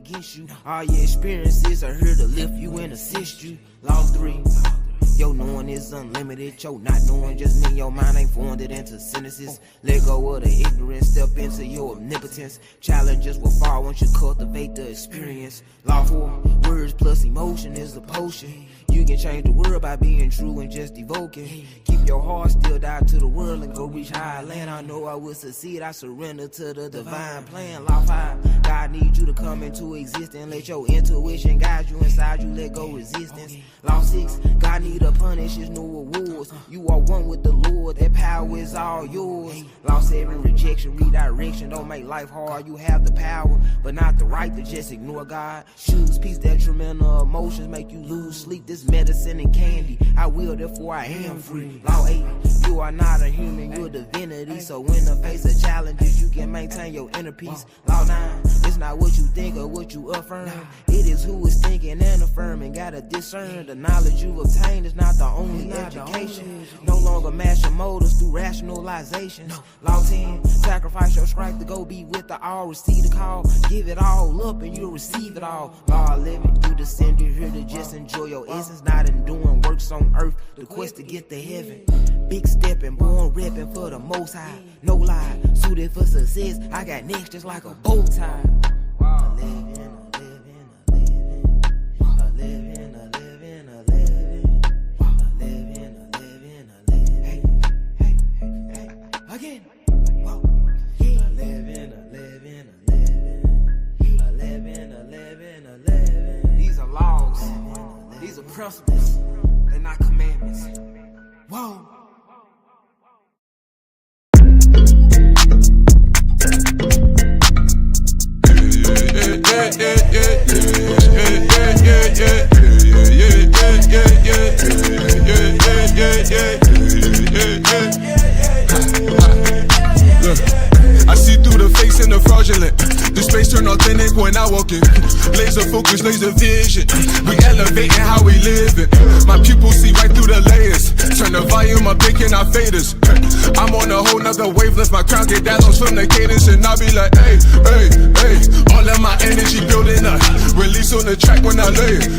against you. All your experiences are here to lift you and assist you. Law 3. Your knowing is unlimited, your not knowing just mean your mind ain't formed it into sentences. Let go of the ignorance, step into your omnipotence. Challenges will fall once you cultivate the experience. Law 4, words plus emotion is the potion. You can change the world by being true and just evoking. Keep your heart still out to the world and go reach high land. I know I will succeed, I surrender to the divine plan. Law 5, God needs you to come into existence. Let your intuition guide you inside you, let go resistance. Law 6, God need to punish his new awards. You are one with the Lord, that power is all yours. Law 7, rejection, redirection, don't make life hard. You have the power, but not the right to just ignore God. Choose peace, detrimental emotions make you lose sleep. This medicine and candy, I will, therefore I am free. Law 8, you are not a human, you're a divinity. So in the face of challenges, you can maintain your inner peace. Law 9, it's not what you think or what you affirm. It is who is thinking and affirming. Gotta discern the knowledge you've obtained is not the only education. No longer match your motives through rationalization. Law 10, sacrifice your strength to go be with the all. Receive the call, give it all up and you'll receive it all. Law 11, you descended here to just enjoy your essence, not in doing works on earth, the quest to get to heaven. Big stepping, born repping for the most high. No lie, suited for success, I got next just like a bow tie. Wow. Again. Whoa. Yeah. 11. These are laws. These are principles. They're not commandments. Whoa. I see through the face and the fraudulent. The space turn authentic when I walk in. Laser focus, laser vision. We elevating how we living. My pupils see right through the layers. Turn the volume up, picking our faders. I'm on a whole nother wavelength. My crown get downloads from the cadence, and I'll be like, hey, hey, hey. All of my energy building up. Release on the track when I lay it.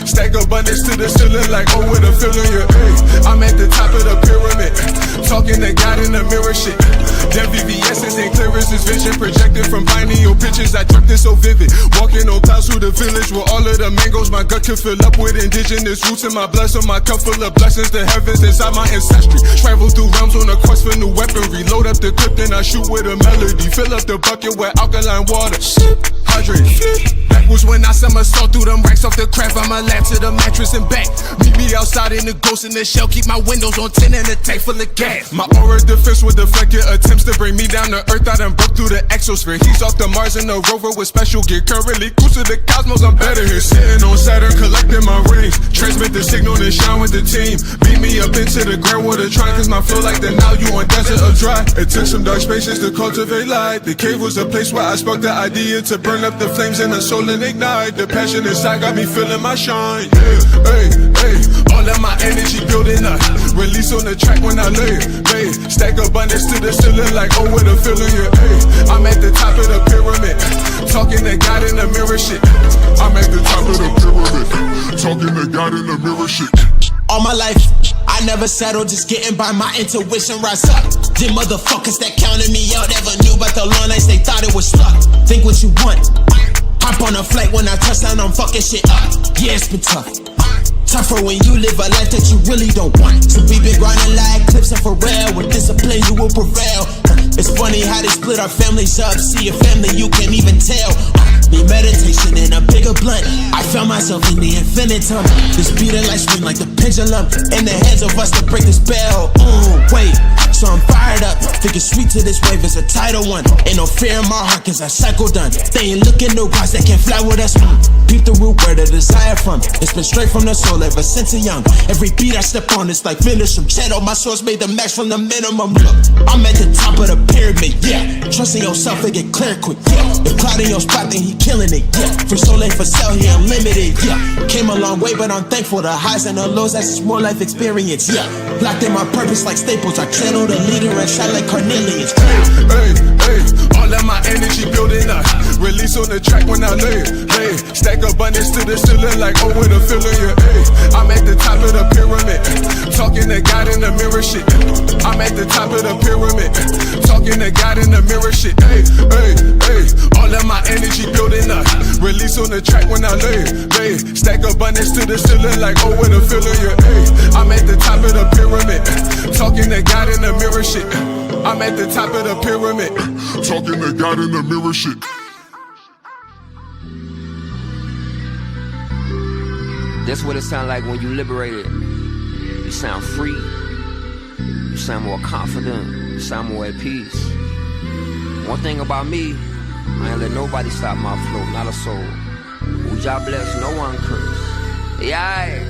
Stack abundance to the ceiling like, oh, with a feeling, yeah, hey. I'm at the top of the pyramid. Talking to God in the mirror shit. Them VVS's and clearances, vision projected from pineal pictures. I dreamt it so vivid. Walking on clouds through the village with all of the mangoes. My gut can fill up with indigenous roots in my blood. So my cup full of blessings, the heavens inside my ancestry. Travel through realms on a quest for new weaponry. Load up the clip, then I shoot with a melody. Fill up the bucket with alkaline water. Hydrate. That was when I somersault through them racks off the craft. I'ma lap to the mattress and back. Meet me outside in the ghost in the shell. Keep my windows on 10 and a tank full of gas. My aura defense with deflected attempts to bring me down to earth. I done broke through the exosphere. He's off the Mars in the rover with special gear. Currently cruise to the cosmos, I'm better here. Sitting on Saturn, collecting my rings. Transmit the signal and shine with the team. Beat me up into the groundwater trying, cause my flow like the now you on desert or dry. It took some dark spaces to cultivate light. The cave was a place where I spoke the idea to burn up the flames in the soul and ignite. The passion inside got me feeling my shine. Yeah, hey, hey. All of my energy building up. Release on the track when I lay it. Stack abundance to the ceiling like, oh, with a feeling, yeah, hey. I'm at the top of the pyramid. Talking to God in the mirror shit. I'm at the top of the pyramid. Talking to God in the mirror shit. All my life, I never settled, just getting by my intuition, rise up. Them motherfuckers that counted me out never knew about the long nights, they thought it was stuck. Think what you want. Hop on a flight when I touch down, I'm fucking shit up. Yeah, it's been tough. Tougher when you live a life that you really don't want. So we been grinding like clips of Pharrell. With discipline you will prevail. It's funny how they split our families up. See your family you can't even tell. Need meditation and a bigger blunt. I found myself in the infinitum. This beating like swing like the pendulum. In the hands of us to break the spell. Wait, so I'm fired up. Thinking sweet to this wave is a title one. Ain't no fear in my heart cause I cycle done. They ain't looking to rocks that can fly with us. Peep the root where the desire from. It's been straight from the soul ever since a young. Every beat I step on it's like finish from channel. My source made the max from the minimum. Look, I'm at the top of the pyramid, yeah. Trusting yourself and get clear quick, yeah. If Cloud in your spot then he killing it, yeah. For soul ain't for sale, he unlimited, yeah. Came a long way but I'm thankful. The highs and the lows, that's just more life experience, yeah. Locked in my purpose like staples. I channel the leader and shine like Cornelius. Hey, hey, all of my energy building up. Release on the track when I lay it. Ayy, stack abundance to the ceiling like, oh, with a feeling, yeah, ayy. I'm at the top of the pyramid, talking to God in the mirror shit. I'm at the top of the pyramid, talking to God in the mirror shit. Ayy, ayy, ayy, all of my energy building up, release on the track when I lay, stack abundance to the ceiling like, oh, with a feeling, yeah, ayy. I'm at the top of the pyramid, talking to God in the mirror shit. I'm at the top of the pyramid, talking to God in the mirror shit. That's what it sounds like when you liberated. You sound free. You sound more confident. You sound more at peace. One thing about me, I ain't let nobody stop my flow, not a soul. Who job bless, no one curse. Yeah.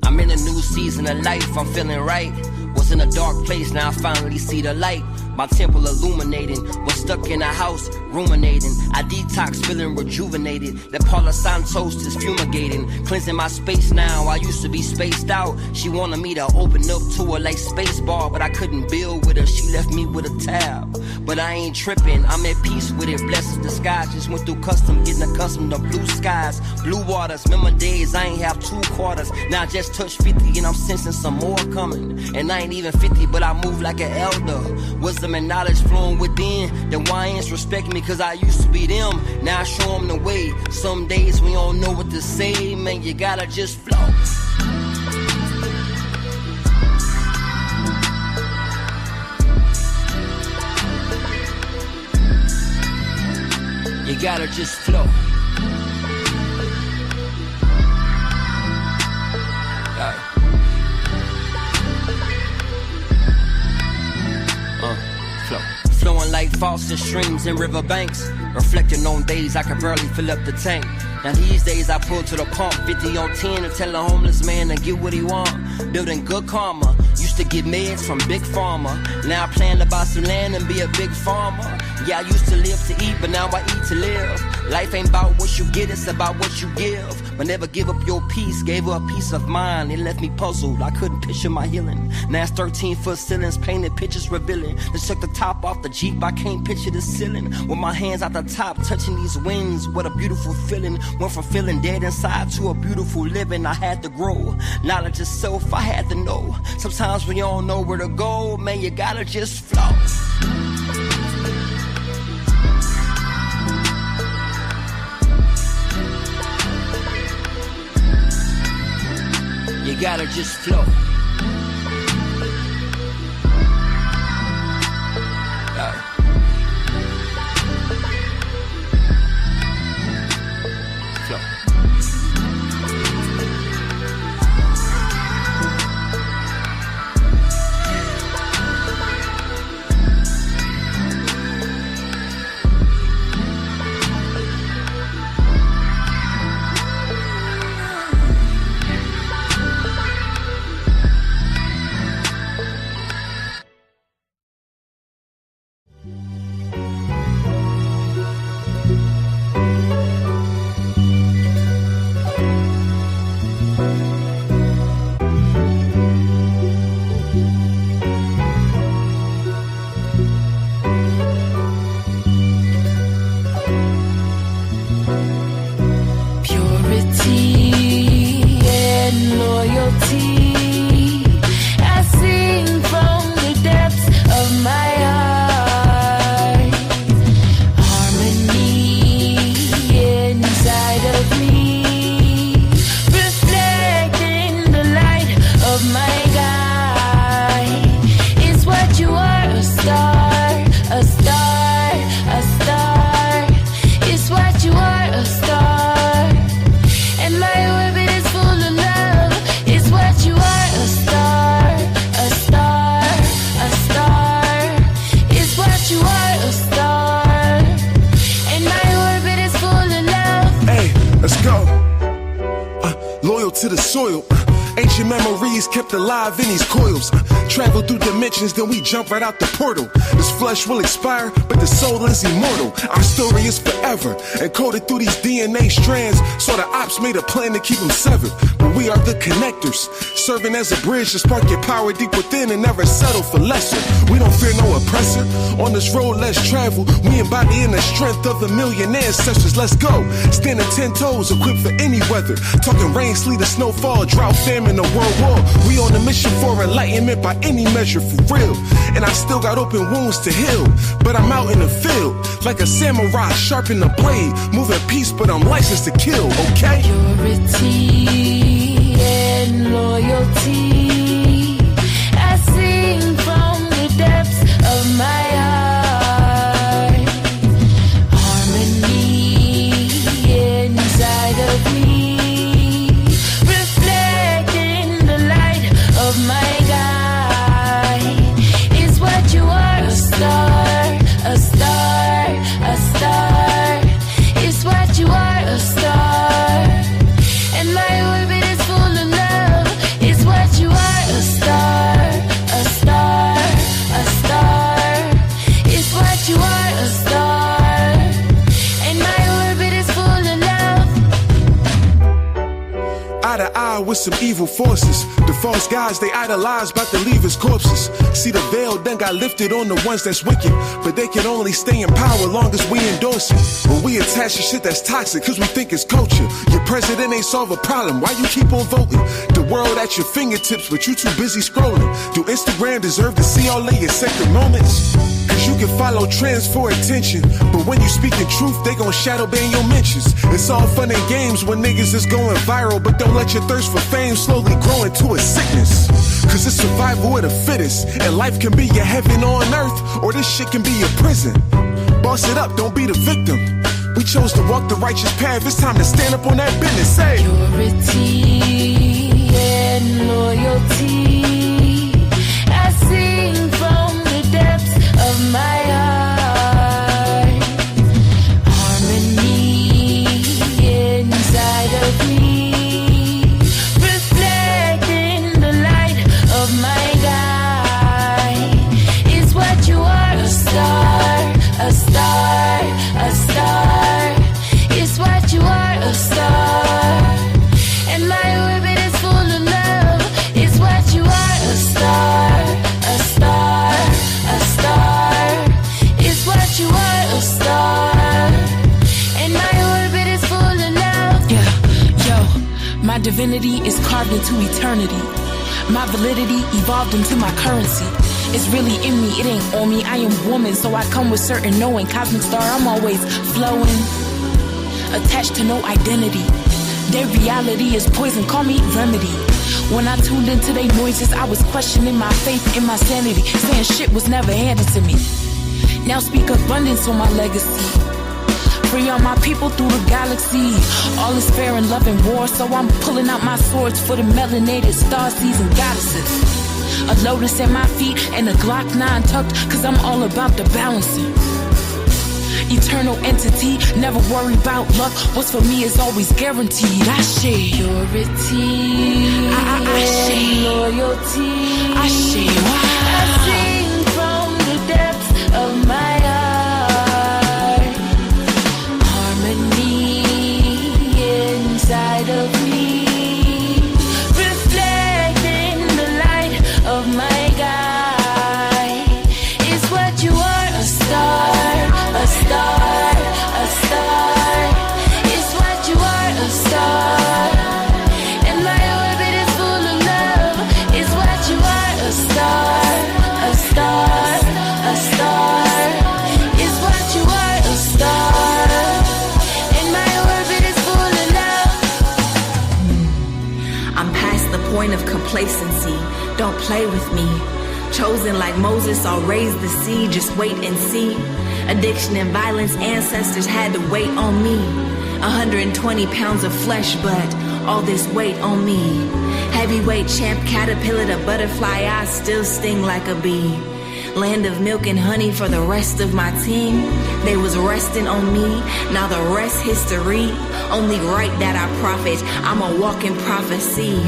I'm in a new season of life, I'm feeling right. Was in a dark place, now I finally see the light. My temple illuminating, was stuck in a house, ruminating. I detox, feeling rejuvenated. That Paula Santos is fumigating, cleansing my space now. I used to be spaced out. She wanted me to open up to her like Spacebar, but I couldn't build with her. She left me with a tab. But I ain't tripping, I'm at peace with it. Blessings disguise, just went through custom, getting accustomed to blue skies, blue waters. Remember days I ain't have 2 quarters. Now I just touched 50 and I'm sensing some more coming. And I ain't even 50, but I move like an elder. Wisdom and knowledge flowing within. The YNs respect me cause I used to be them. Now I show them the way. Some days we don't know what to say. Man, you gotta just flow. You gotta just flow. Flowing like faucet streams in riverbanks, reflecting on days I could barely fill up the tank. Now these days I pull to the pump, 50 on 10 and tell a homeless man to get what he want. Building good karma, used to get meds from Big Pharma. Now I plan to buy some land and be a big farmer. Yeah, I used to live to eat, but now I eat to live. Life ain't about what you get, it's about what you give. But never give up your peace, gave her a peace of mind. It left me puzzled, I couldn't picture my healing. Now it's 13-foot ceilings, painted pictures revealing. Just took the top off the Jeep, I can't picture the ceiling. With my hands out the top, touching these wings, what a beautiful feeling. Went from feeling dead inside to a beautiful living. I had to grow, knowledge of self, I had to know. Sometimes when you don't know where to go, man, you gotta just flow. You gotta just flow. To the soil, Ancient memories kept alive in these coils. Travel through dimensions, then we jump right out the portal. This flesh will expire, but the soul is immortal. Our story is forever, encoded through these DNA strands. So the ops made a plan to keep them severed. But we are the connectors, serving as a bridge to spark your power deep within and never settle for lesser. We don't fear no oppressor. On this road, let's travel. We embodying the strength of a million ancestors. Let's go. Standing 10 toes, equipped for any weather. Talking rain, sleet, or snowfall, drought, famine, or world war. We on a mission for enlightenment by any measure, for real. And I still got open wounds to heal, but I'm out in the field like a samurai, sharpen the blade, moving peace, but I'm licensed to kill, okay? Purity and loyalty, I sing from the depths of my heart. Harmony inside of me, reflecting the light of my guide. Is what you are, a star, a star, a star. Is what you are, a star. And my orbit is full of love. Is what you are, a star, a star, a star. Is what you are, a star. And my orbit is full of love. Eye to eye with some evil forces. The false guys they idolize, about to leave as corpses. See the veil done got lifted on the ones that's wicked, but they can only stay in power long as we endorse it. When we attach to shit that's toxic, cause we think it's culture. Your president ain't solve a problem, why you keep on voting? The world at your fingertips, but you too busy scrolling. Do Instagram deserve to see all of your sacred moments? Cause you can follow trends for attention, but when you speaking truth, they gon' shadow ban your mentions. It's all fun and games when niggas is going viral, but don't let your thirst for fame slowly grow into a sickness. Cause it's survival of the fittest, and life can be your heaven on earth, or this shit can be your prison. Boss it up, don't be the victim. We chose to walk the righteous path, it's time to stand up on that business. Say Purity and loyalty, I sing from the depths of my heart. Harmony inside of me, reflecting the light of my guide. Is what you are, a star, a star, a star. Is what you are, a star. And my orbit is full of love. Is what you are, a star, a star, a star. Is what you are, a star. And my orbit is full of love. Yeah, yo, my divinity is carved into eternity. My validity evolved into my currency. It's really in me, it ain't on me. I am woman, so I come with certain knowing. Cosmic star, I'm always flowing, attached to no identity. Their reality is poison, call me remedy. When I tuned into their noises, I was questioning my faith and my sanity, saying shit was never handed to me. Now speak abundance on my legacy. Free all my people through the galaxy. All is fair in love and war, so I'm pulling out my swords for the melanated starseeds and goddesses. A lotus at my feet and a Glock 9 tucked, cause I'm all about the balancing. Eternal entity, never worry about luck. What's for me is always guaranteed. I share purity, I share loyalty, I share. I sing from the depths of my heart. Harmony inside of me, reflecting the light of my guide. Is what you are, a star, a star, a star. Is what you are, a star. And my orbit is full of love. Is what you are, a star, a star, a star. Is what you are, a star. And my orbit is full of love. I'm past the point of complacency. Don't play with me. Chosen like Moses, I'll raise the seed. Just wait and see. Addiction and violence, ancestors had to wait on me. 120 pounds of flesh, but all this weight on me. Heavyweight champ, caterpillar to butterfly, I still sting like a bee. Land of milk and honey for the rest of my team. They was resting on me, now the rest history. Only right that I profit. I'm a walking prophecy,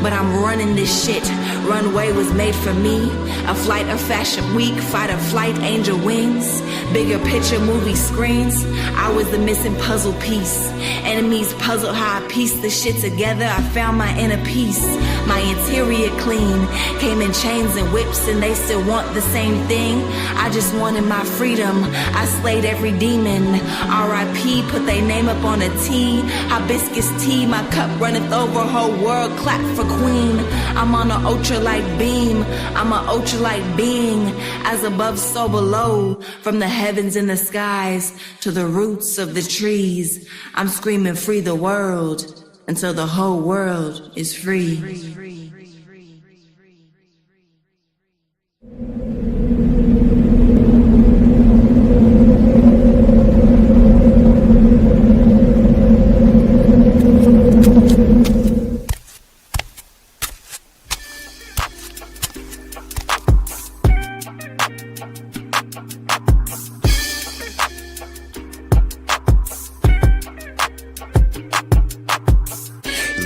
but I'm running this shit. Runway was made for me. A flight of fashion week, fight or flight, angel wings. Bigger picture movie screens. I was the missing puzzle piece. Enemies puzzle how I piece the shit together. I found my inner peace. My interior clean. Came in chains and whips and they still want the same thing. I just wanted my freedom. I slayed every demon. R.I.P. put their name up on a T. Hibiscus tea, my cup runneth over. Whole world clap for queen. I'm on an ultralight beam. I'm an ultralight being. As above, so below. From the heavens and the skies to the roots of the trees. I'm screaming free the world until the whole world is free.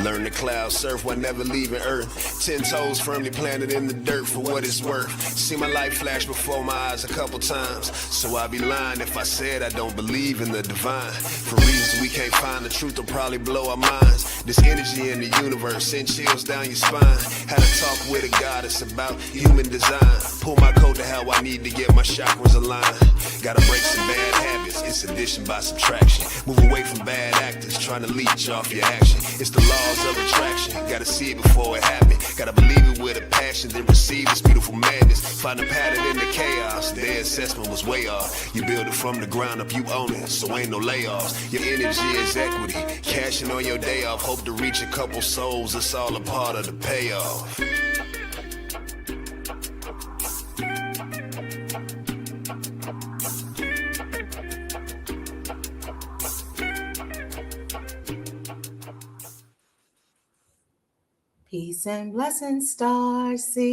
Learn the clouds, surf while never leaving Earth. 10 toes firmly planted in the dirt for what it's worth. See my life flash before my eyes a couple times. So I'd be lying if I said I don't believe in the divine. For reasons we can't find, the truth will probably blow our minds. This energy in the universe send chills down your spine. Had a talk with a goddess about human design. Pull my code to how I need to get my chakras aligned. Gotta break some bad habits, it's addition by subtraction. Move away from bad actors, trying to leech off your action. It's the laws of attraction, gotta see it before it happens. Gotta believe it with a passion, then receive this beautiful madness. Find a pattern in the chaos, their assessment was way off. You build it from the ground up, you own it, so ain't no layoffs. Your energy is equity, cashing on your day off. Hope to reach a couple souls, it's all a part of the payoff. Peace and blessings, Star Seed.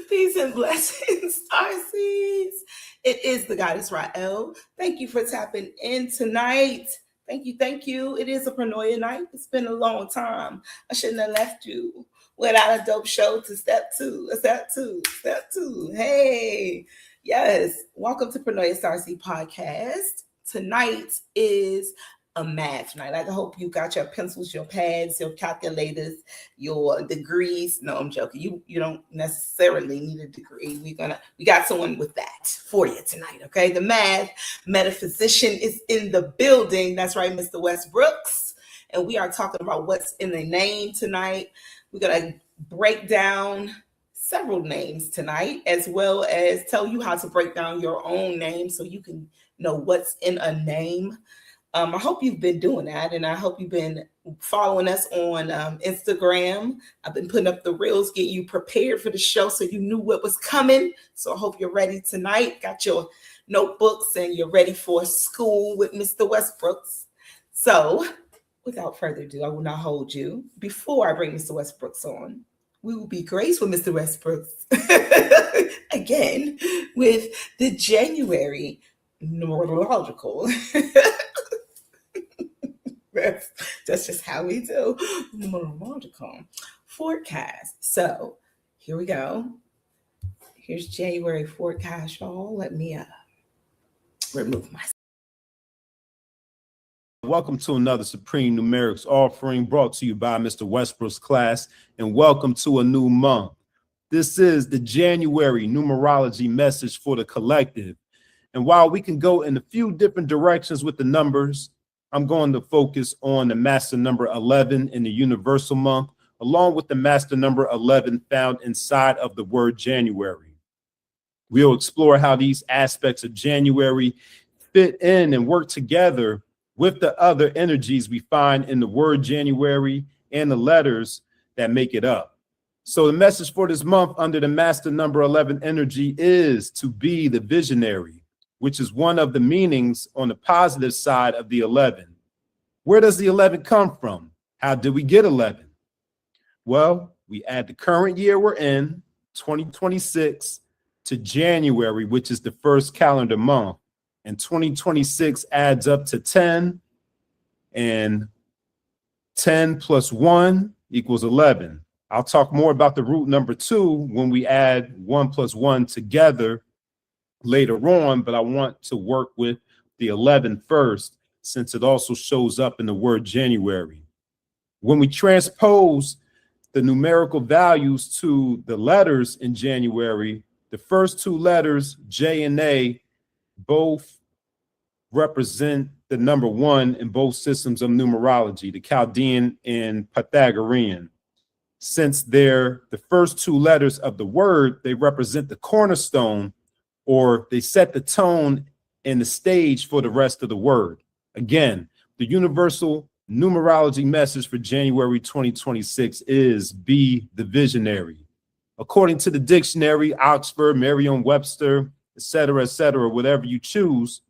Peace and blessings, Star Seeds. It is the goddess Rael. Thank you for tapping in tonight. Thank you. It is a Paranoia night. It's been a long time. I shouldn't have left you without a dope show to step two. Hey, yes. Welcome to Paranoia Star Seed Podcast. Tonight is a math night. I hope you got your pencils, your pads, your calculators, your degrees. No, I'm joking. You don't necessarily need a degree. We got someone with that for you tonight. Okay. The Metaphysician is in the building. That's right, Mr. Westbrooks. And we are talking about what's in the name tonight. We're going to break down several names tonight, as well as tell you how to break down your own name so you can know what's in a name. I hope you've been doing that, and I hope you've been following us on Instagram. I've been putting up the reels, getting you prepared for the show so you knew what was coming. So I hope you're ready tonight. Got your notebooks and you're ready for school with Mr. Westbrooks. So without further ado, I will not hold you. Before I bring Mr. Westbrooks on, we will be graced with Mr. Westbrooks again with the January numerological. That's just how we do numerological forecast. So here we go. Here's January forecast, y'all. Let me remove myself. Welcome to another Supreme Numerics offering brought to you by Mr. Westbrook's class, and welcome to a new month. This is the January numerology message for the collective. And while we can go in a few different directions with the numbers, I'm going to focus on the master number 11 in the universal month, along with the master number 11 found inside of the word January. We'll explore how these aspects of January fit in and work together with the other energies we find in the word January and the letters that make it up. So the message for this month under the master number 11 energy is to be the visionary, which is one of the meanings on the positive side of the 11. Where does the 11 come from? How did we get 11? Well, we add the current year we're in, 2026, to January, which is the first calendar month. And 2026 adds up to 10, and 10 plus 1 equals 11. I'll talk more about the root number 2 when we add 1 plus 1 together later on, but I want to work with the 11 first, since it also shows up in the word January. When we transpose the numerical values to the letters in January, the first 2 letters, J and A, both represent the number 1 in both systems of numerology, the Chaldean and Pythagorean. Since they're the first 2 letters of the word, they represent the cornerstone, or they set the tone and the stage for the rest of the word. Again, the universal numerology message for January 2026 is be the visionary. According to the dictionary, Oxford, Merriam-Webster, etc., whatever you choose,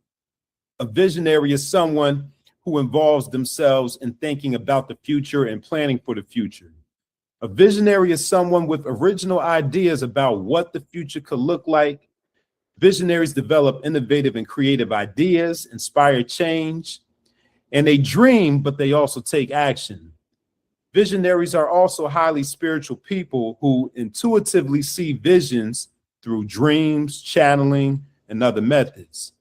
a visionary is someone who involves themselves in thinking about the future and planning for the future. A visionary is someone with original ideas about what the future could look like. Visionaries develop innovative and creative ideas, inspire change, and they dream, but they also take action. Visionaries are also highly spiritual people who intuitively see visions through dreams, channeling, and other methods.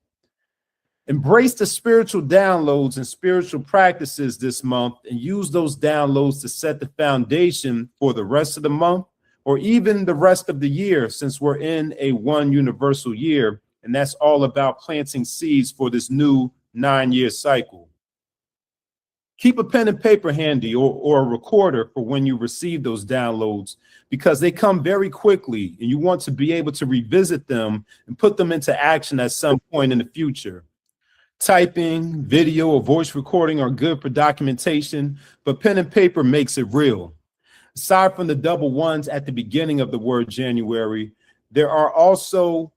Embrace the spiritual downloads and spiritual practices this month, and use those downloads to set the foundation for the rest of the month, or even the rest of the year, since we're in a one universal year, and that's all about planting seeds for this new 9-year cycle. Keep a pen and paper handy, or a recorder for when you receive those downloads, because they come very quickly and you want to be able to revisit them and put them into action at some point in the future. Typing, video, or voice recording are good for documentation, but pen and paper makes it real. Aside from the double ones at the beginning of the word January, there are also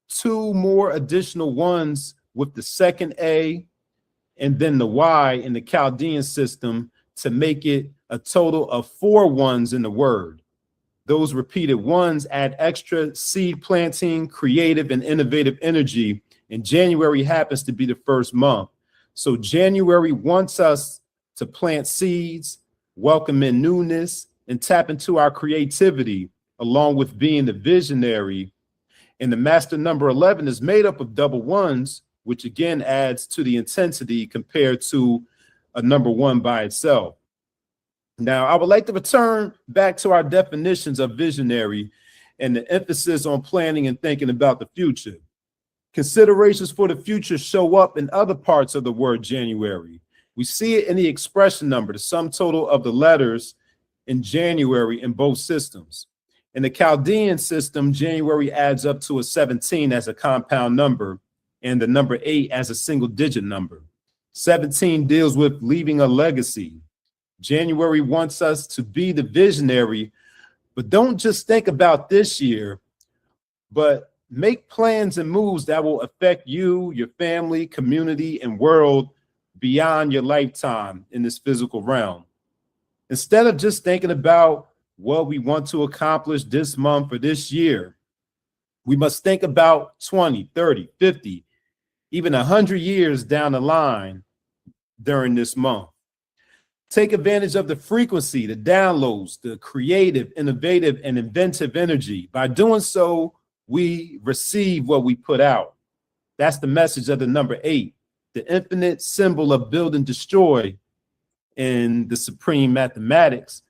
2 more additional ones with the second A and then the Y in the Chaldean system to make it a total of 4 ones in the word. Those repeated ones add extra seed planting, creative, and innovative energy, and January happens to be the first month. So January wants us to plant seeds, welcome in newness, and tap into our creativity, along with being the visionary. And the master number 11 is made up of double ones, which again adds to the intensity compared to a number 1 by itself. Now, I would like to return back to our definitions of visionary and the emphasis on planning and thinking about the future. Considerations for the future show up in other parts of the word January. We see it in the expression number, the sum total of the letters in January in both systems. In the Chaldean system, January adds up to a 17 as a compound number, and the number 8 as a single digit number. 17 deals with leaving a legacy. January wants us to be the visionary, but don't just think about this year, but make plans and moves that will affect you, your family, community, and world beyond your lifetime in this physical realm. Instead of just thinking about what we want to accomplish this month or this year, we must think about 20, 30, 50, even 100 years down the line during this month. Take advantage of the frequency, the downloads, the creative, innovative, and inventive energy. By doing so, we receive what we put out. That's the message of the number 8, the infinite symbol of build and destroy in the supreme mathematics,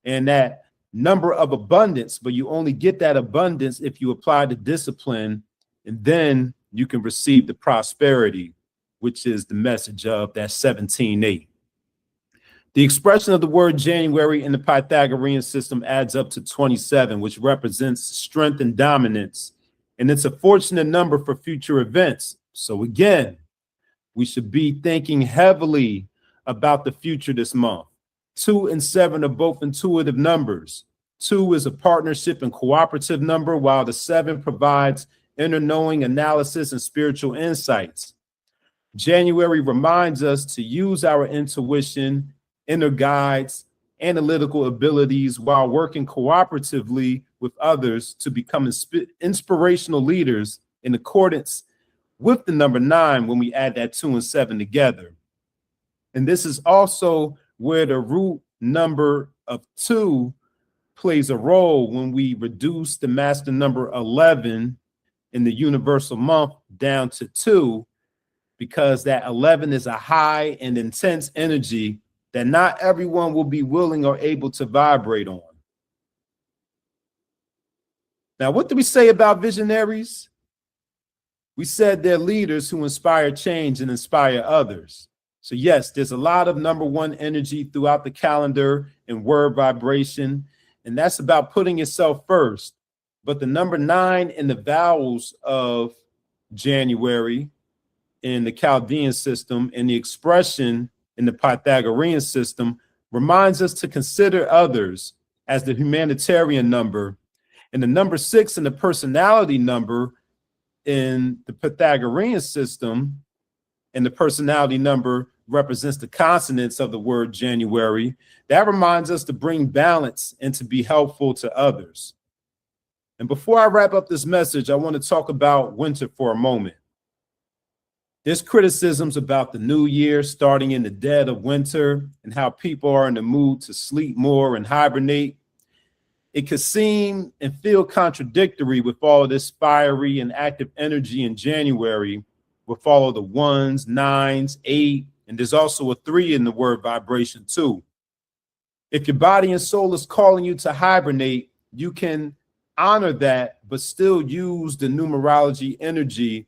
and that number of abundance, but you only get that abundance if you apply the discipline, and then you can receive the prosperity, which is the message of that 17-8. The expression of the word January in the Pythagorean system adds up to 27, which represents strength and dominance, and it's a fortunate number for future events. So again, we should be thinking heavily about the future this month. 2 and 7 are both intuitive numbers. 2 is a partnership and cooperative number, while the 7 provides inner knowing, analysis, and spiritual insights. January reminds us to use our intuition inner guides, analytical abilities, while working cooperatively with others to become inspirational leaders in accordance with the number 9 when we add that 2 and 7 together. And this is also where the root number of 2 plays a role when we reduce the master number 11 in the universal month down to 2, because that 11 is a high and intense energy that not everyone will be willing or able to vibrate on. Now, what do we say about visionaries? We said they're leaders who inspire change and inspire others. So yes, there's a lot of number 1 energy throughout the calendar and word vibration, and that's about putting yourself first. But the number 9 in the vowels of January in the Chaldean system and the expression in the Pythagorean system reminds us to consider others as the humanitarian number. And the number 6 in the personality number in the Pythagorean system, and the personality number represents the consonants of the word January. That reminds us to bring balance and to be helpful to others. And before I wrap up this message, I want to talk about winter for a moment. There's criticisms about the new year starting in the dead of winter and how people are in the mood to sleep more and hibernate. It could seem and feel contradictory with all of this fiery and active energy in January, with all of the 1s, 9s, 8, and there's also a 3 in the word vibration too. If your body and soul is calling you to hibernate, you can honor that, but still use the numerology energy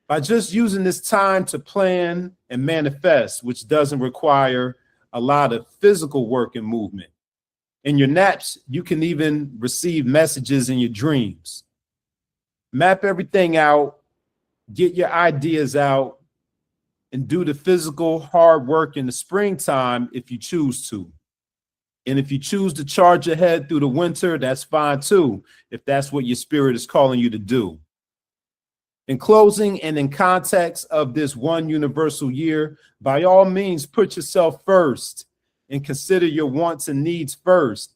by just using this time to plan and manifest, which doesn't require a lot of physical work and movement. In your naps, you can even receive messages in your dreams. Map everything out, get your ideas out, and do the physical hard work in the springtime if you choose to. And if you choose to charge ahead through the winter, that's fine too, if that's what your spirit is calling you to do. In closing and in context of this one universal year, by all means, put yourself first and consider your wants and needs first.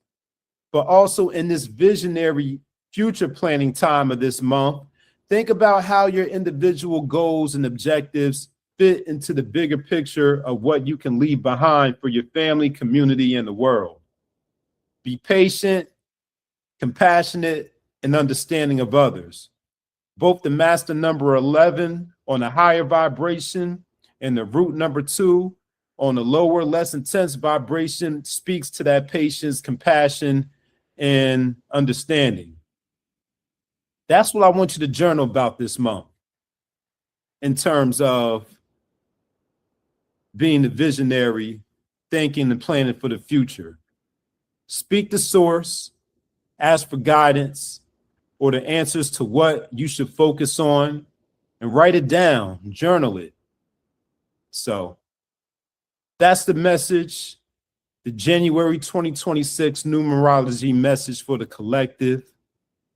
But also in this visionary future planning time of this month, think about how your individual goals and objectives fit into the bigger picture of what you can leave behind for your family, community, and the world. Be patient, compassionate, and understanding of others. Both the master number 11 on a higher vibration and the root number 2 on a lower, less intense vibration speaks to that patience, compassion, and understanding. That's what I want you to journal about this month in terms of being a visionary, thinking and planning for the future. Speak to source, ask for guidance or the answers to what you should focus on, and write it down, journal it. So that's the message, the January 2026 numerology message for the collective.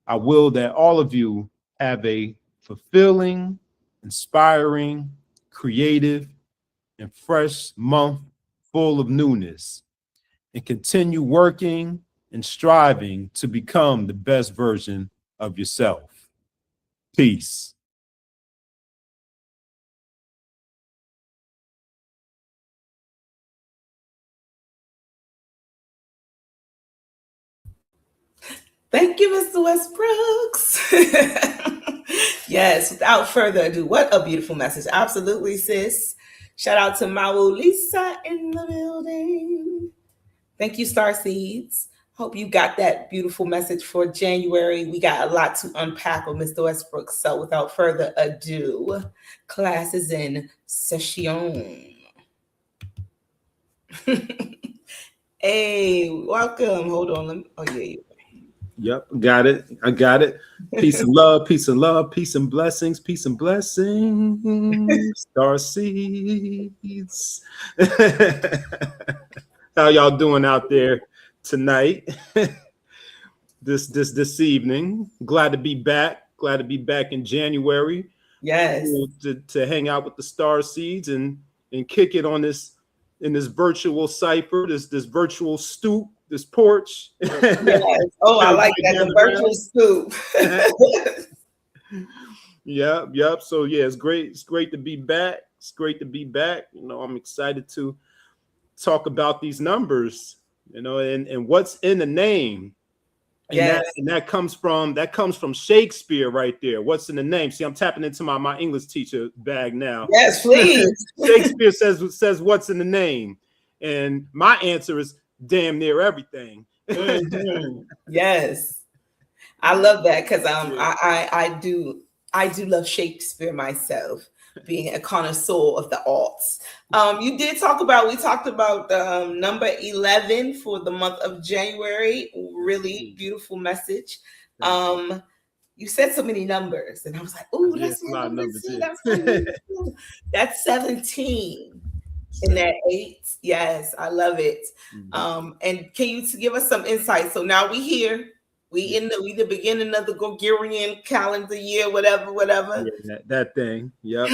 I will that all of you have a fulfilling, inspiring, creative, and fresh month full of newness, and continue working and striving to become the best version of yourself. Peace. Thank you, Mr. Westbrooks. Yes, without further ado, what a beautiful message. Absolutely, sis. Shout out to Mawu Lisa in the building. Thank you, Star Seeds. Hope you got that beautiful message for January. We got a lot to unpack with Mr. Westbrooks. So without further ado, class is in session. Hey, welcome. Hold on. Oh, yeah. Yep, got it. I got it. Peace and love, peace and love, peace and blessings, peace and blessings. Star Seeds. How y'all doing out there tonight? This evening. Glad to be back. Glad to be back in January. Yes. To hang out with the Star Seeds and kick it on this in this virtual cipher, this virtual stoop, this porch. Yes. Oh, I like that. The virtual stoop. Yep. So yeah, it's great. It's great to be back. It's great to be back. You know, I'm excited to talk about these numbers, you know, and what's in the name. And yes. that comes from Shakespeare right there. What's in the name? See, I'm tapping into my English teacher bag now. Yes, please. Shakespeare says what's in the name, and my answer is damn near everything. Mm-hmm. Yes, I love that because I do love Shakespeare myself, being a connoisseur of the arts. We talked about number 11 for the month of January. Really beautiful message. You said so many numbers, and I was like, "Oh, that's my number too. That's 17." In that 8, yes, I love it. Mm-hmm. And can you give us some insight? So now we here. We the beginning of the Gregorian calendar year, whatever. Yeah, that thing. Yep.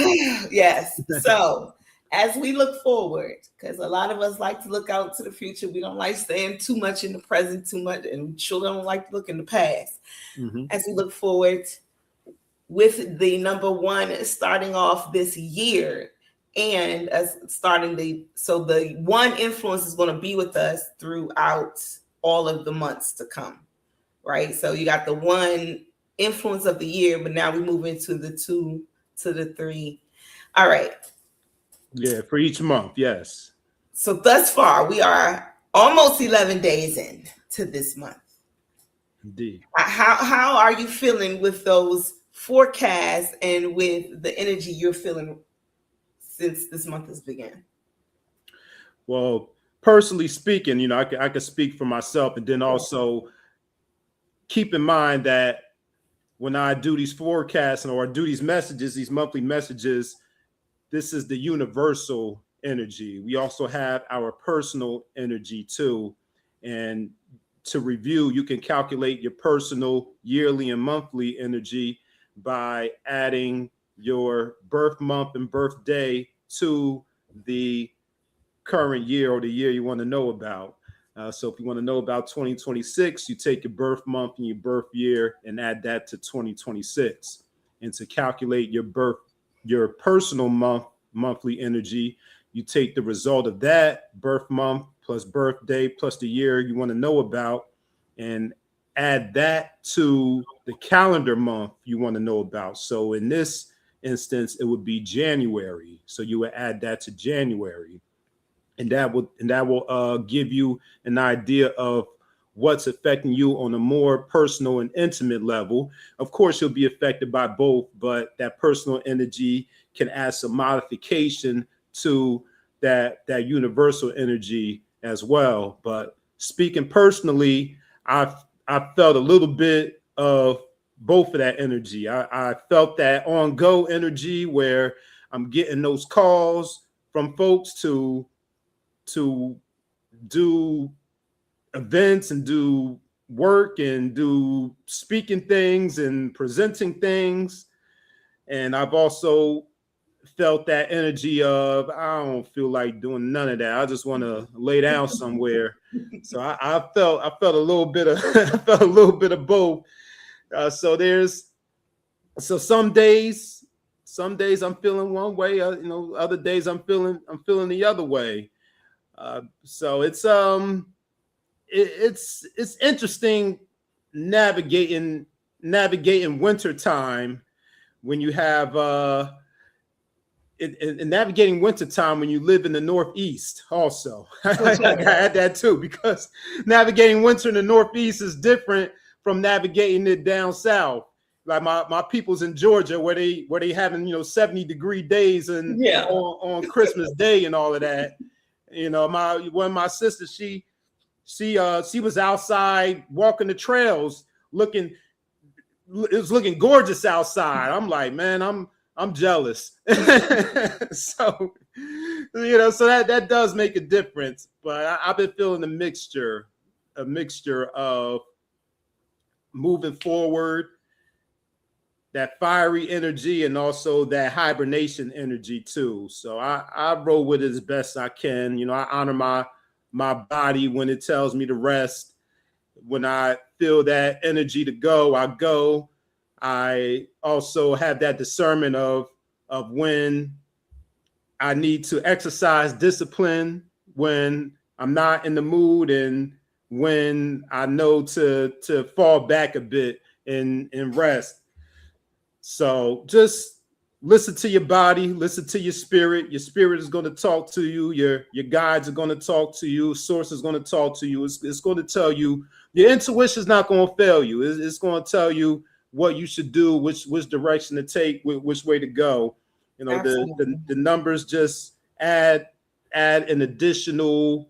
Yes. So as we look forward, because a lot of us like to look out to the future, we don't like staying too much in the present too much, and children don't like to look in the past. Mm-hmm. As we look forward with the number 1 starting off this year, and as the 1 influence is going to be with us throughout all of the months to come. Right. So you got the 1 influence of the year, but now we move into the 2 to the 3. All right. Yeah, for each month. Yes. So thus far, we are almost 11 days in to this month. Indeed. How are you feeling with those forecasts and with the energy you're feeling since this month has begun? Well, personally speaking, you know, I can speak for myself, and then also keep in mind that when I do these forecasts or do these messages, these monthly messages, this is the universal energy. We also have our personal energy too. And to review, you can calculate your personal yearly and monthly energy by adding your birth month and birthday to the current year or the year you want to know about. So if you want to know about 2026, you take your birth month and your birth year and add that to 2026. And to calculate your personal monthly energy, you take the result of that birth month plus birthday plus the year you want to know about and add that to the calendar month you want to know about. So in this instance, it would be January. So you would add that to January. And that will give you an idea of what's affecting you on a more personal and intimate level. Of course, you'll be affected by both, but that personal energy can add some modification to that universal energy as well. But speaking personally, I felt a little bit of both of that energy. I felt that on-go energy where I'm getting those calls from folks to do events and do work and do speaking things and presenting things. And I've also felt that energy of, I don't feel like doing none of that. I just want to lay down somewhere. So I felt a little bit of both. So some days I'm feeling one way, other days I'm feeling the other way. So it's interesting navigating winter time when you have in navigating winter time when you live in the Northeast. Also, I add that too, because navigating winter in the Northeast is different from navigating it down south. Like my people's in Georgia where they having 70-degree days and on Christmas Day and all of that. One of my sisters, she was outside walking the trails, it was looking gorgeous outside. I'm like, man, I'm jealous. So that does make a difference. But I've been feeling a mixture of moving forward, that fiery energy and also that hibernation energy too. So I roll with it as best I can. You know, I honor my body when it tells me to rest. When I feel that energy to go, I go. I also have that discernment of when I need to exercise discipline, when I'm not in the mood, and when I know to fall back a bit and rest. So just listen to your body, listen to your spirit. Your spirit is going to talk to you. Your guides are going to talk to you. Source is going to talk to you. It's going to tell you. Your intuition is not going to fail you. It's going to tell you what you should do, which direction to take, which way to go. You know, the numbers just add an additional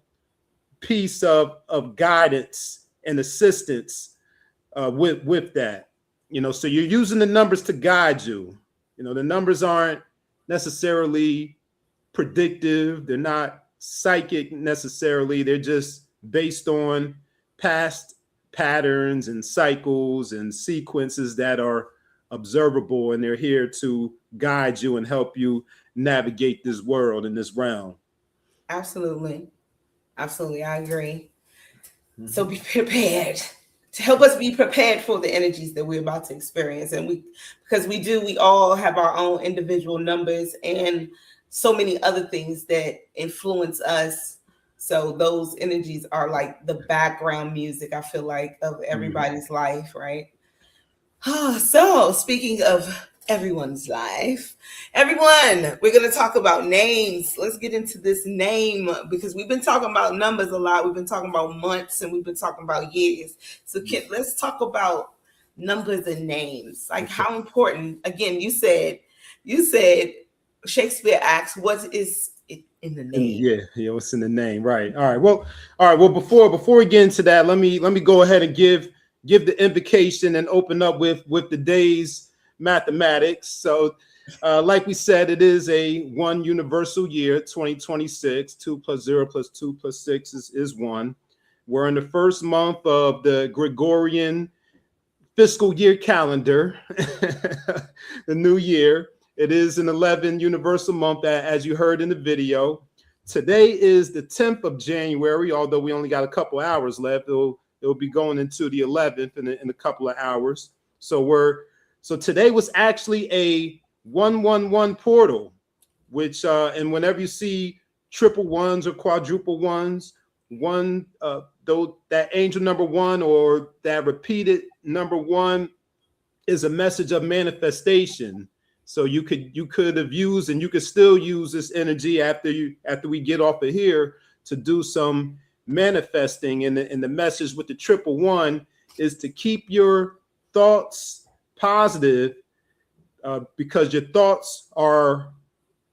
piece of guidance and assistance with that. You know, so you're using the numbers to guide you. You know, the numbers aren't necessarily predictive. They're not psychic necessarily. They're just based on past patterns and cycles and sequences that are observable, and they're here to guide you and help you navigate this world and this realm. Absolutely. Absolutely. I agree. Mm-hmm. So be prepared. To help us be prepared for the energies that we're about to experience. And we all have our own individual numbers and so many other things that influence us. So those energies are like the background music, I feel like, of everybody's life, right? So speaking of everyone's life, we're going to talk about names. Let's get into this name, because we've been talking about numbers a lot. We've been talking about months and we've been talking about years. So let's talk about numbers and names. Like how important, again, you said Shakespeare asks, what is it in the name? Yeah, what's in the name, right? All right. Well, before we get into that, let me go ahead and give the invocation and open up with the day's mathematics. So like we said, it is a one universal year, 2026. 2 + 0 + 2 + 6 is 1. We're in the first month of the Gregorian fiscal year calendar, the new year. It is an 11 universal month, as you heard in the video. Today is the 10th of January, although we only got a couple hours left. It'll be going into the 11th in a couple of hours. So today was actually a 111 portal, which and whenever you see triple ones or quadruple ones, though that angel number 1 or that repeated number 1 is a message of manifestation. So you could have used, and you could still use this energy after we get off of here to do some manifesting. And the message with the triple 1 is to keep your thoughts positive, because your thoughts are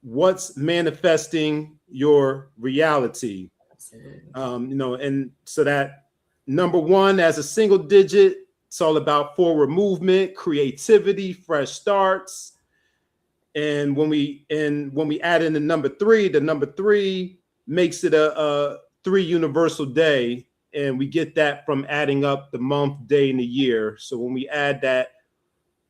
what's manifesting your reality. And so that number 1 as a single digit, it's all about forward movement, creativity, fresh starts. And when we add in the number 3 makes it a 3 universal day, and we get that from adding up the month, day, and the year. So when we add that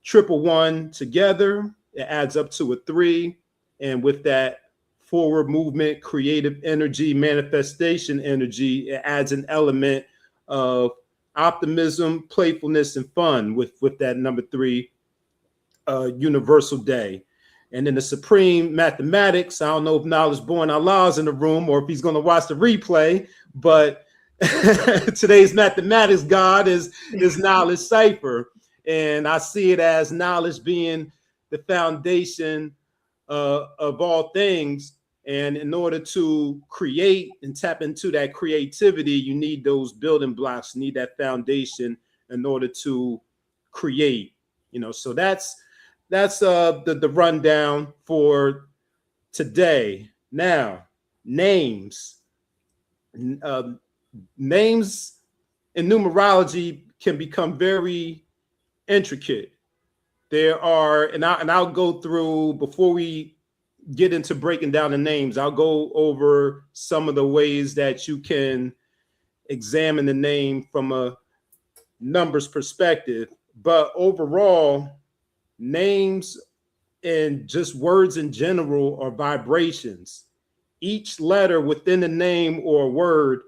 triple 1 together, it adds up to a 3, and with that forward movement, creative energy, manifestation energy, it adds an element of optimism, playfulness, and fun with that number 3 universal day. And in the supreme mathematics, I don't know if Knowledge Born Allah's in the room or if he's going to watch the replay, but today's mathematics god is Knowledge Cipher. And I see it as knowledge being the foundation of all things. And in order to create and tap into that creativity, you need those building blocks, you need that foundation in order to create. So that's the rundown for today. Now, names in numerology can become very intricate. There are, and I'll go through, before we get into breaking down the names, I'll go over some of the ways that you can examine the name from a numbers perspective. But overall, names and just words in general are vibrations. Each letter within the name or word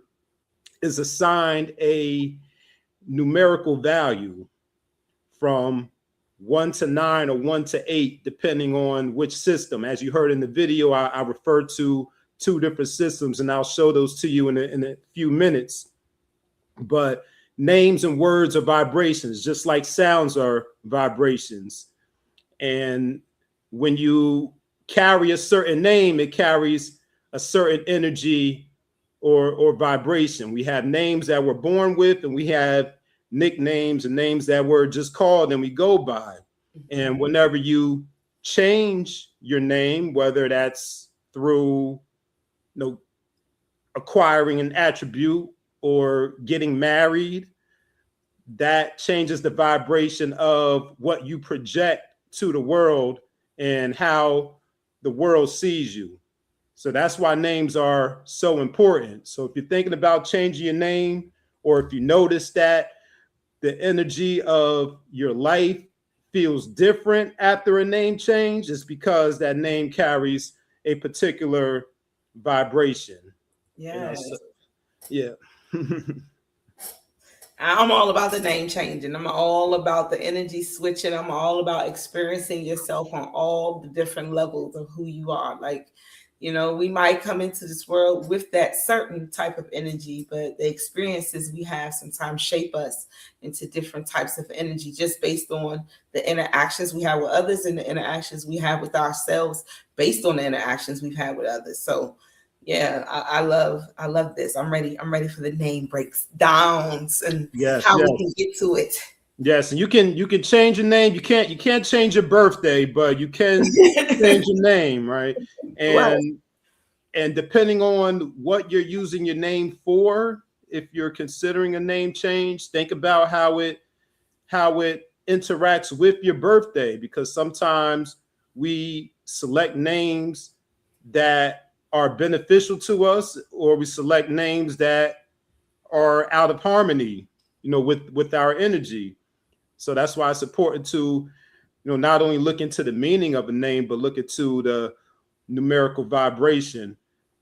is assigned a numerical value from 1 to 9 or 1 to 8, depending on which system. As you heard in the video, I referred to 2 different systems, and I'll show those to you in a few minutes. But names and words are vibrations, just like sounds are vibrations. And when you carry a certain name, it carries a certain energy or vibration. We have names that we're born with, and we have nicknames and names that we're just called and we go by. And whenever you change your name, whether that's through acquiring an attribute or getting married, that changes the vibration of what you project to the world and how the world sees you. So that's why names are so important. So if you're thinking about changing your name, or if you notice that the energy of your life feels different after a name change, it's because that name carries a particular vibration. Yes. Yeah. I'm all about the name changing. I'm all about the energy switching. I'm all about experiencing yourself on all the different levels of who you are. Like, we might come into this world with that certain type of energy, but the experiences we have sometimes shape us into different types of energy just based on the interactions we have with others and the interactions we have with ourselves based on the interactions we've had with others. So yeah, I love this. I'm ready for the name breakdowns and how we can get to it. Yes, and you can change your name. You can't change your birthday, but you can change your name, right? And depending on what you're using your name for, if you're considering a name change, think about how it interacts with your birthday, because sometimes we select names that are beneficial to us, or we select names that are out of harmony, with our energy. So that's why it's important to, not only look into the meaning of a name, but look into the numerical vibration.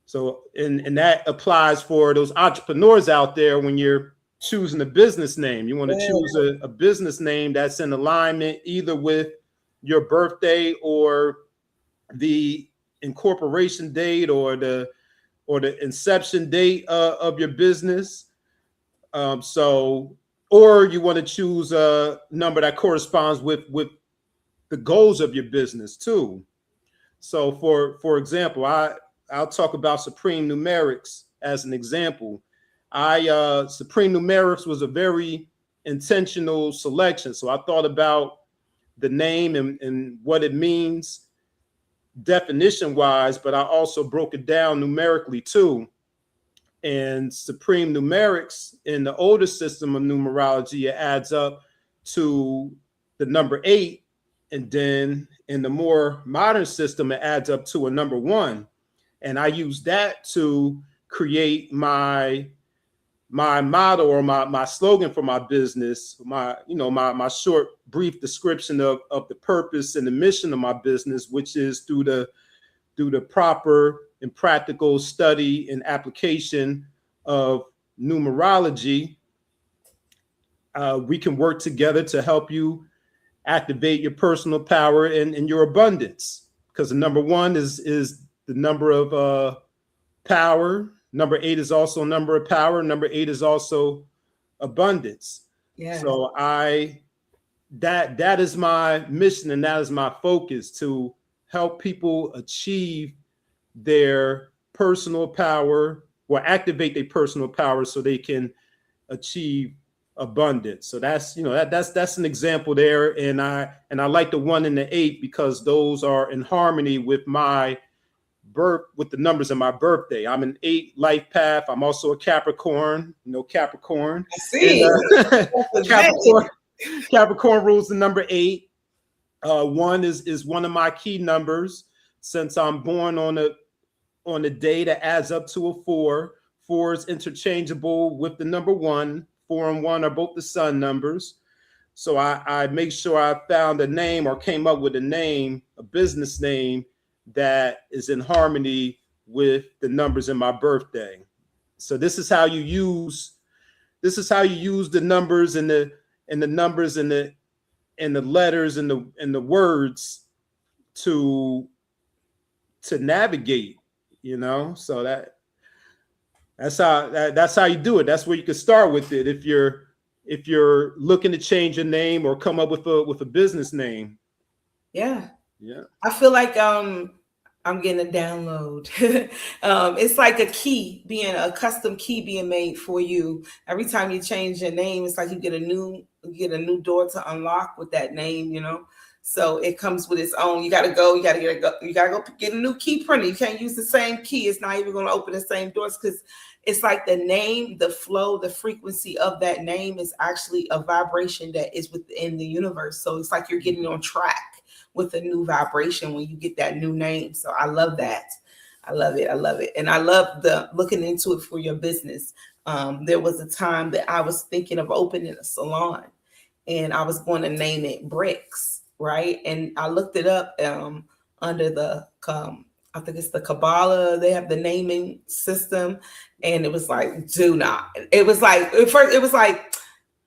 So, and that applies for those entrepreneurs out there. When you're choosing a business name, you want to choose a business name that's in alignment either with your birthday or the incorporation date or the inception date of your business. Or you want to choose a number that corresponds with the goals of your business too. So for example, I'll talk about Supreme Numerics as an example. Supreme Numerics was a very intentional selection. So I thought about the name and what it means definition wise, but I also broke it down numerically too. And Supreme Numerics, in the older system of numerology, it adds up to the number 8. And then in the more modern system, it adds up to a number 1. And I use that to create my motto or my slogan for my business, my short, brief description of the purpose and the mission of my business, which is through the proper and practical study and application of numerology, we can work together to help you activate your personal power and your abundance. Because the number 1 is the number of power. Number 8 is also a number of power. Number 8 is also abundance. Yeah. So that is my mission, and that is my focus, to help people achieve their personal power or activate their personal power so they can achieve abundance. So that's that's an example there. And I like the 1 and the 8 because those are in harmony with my with the numbers of my birthday. I'm an 8 life path. I'm also a Capricorn, Capricorn. I see. And, Capricorn rules the number 8. 1 is one of my key numbers, since I'm born on a day that adds up to a 4. 4 is interchangeable with the number 1. 4 and 1 are both the sun numbers. So I make sure I found a name or came up with a name, a business name that is in harmony with the numbers in my birthday. So this is how you use the numbers and the numbers and the letters and the words to navigate, you know. So that's how you do it. That's where you can start with it if you're looking to change your name or come up with a business name. Yeah. Yeah. I feel like I'm getting a download. It's like a key, being a custom key being made for you. Every time you change your name, it's like you get a new door to unlock with that name, you know. So it comes with its own. You gotta go get a new key printer. You can't use the same key. It's not even gonna open the same doors, because it's like the name, the flow, the frequency of that name is actually a vibration that is within the universe. So it's like you're getting on track with a new vibration when you get that new name. So I love that. I love it. And I love the looking into it for your business. There was a time that I was thinking of opening a salon, and I was going to name it Bricks, right? And I looked it up under the, I think it's the Kabbalah. They have the naming system, and it was like, do not. It was like, at first, it was like,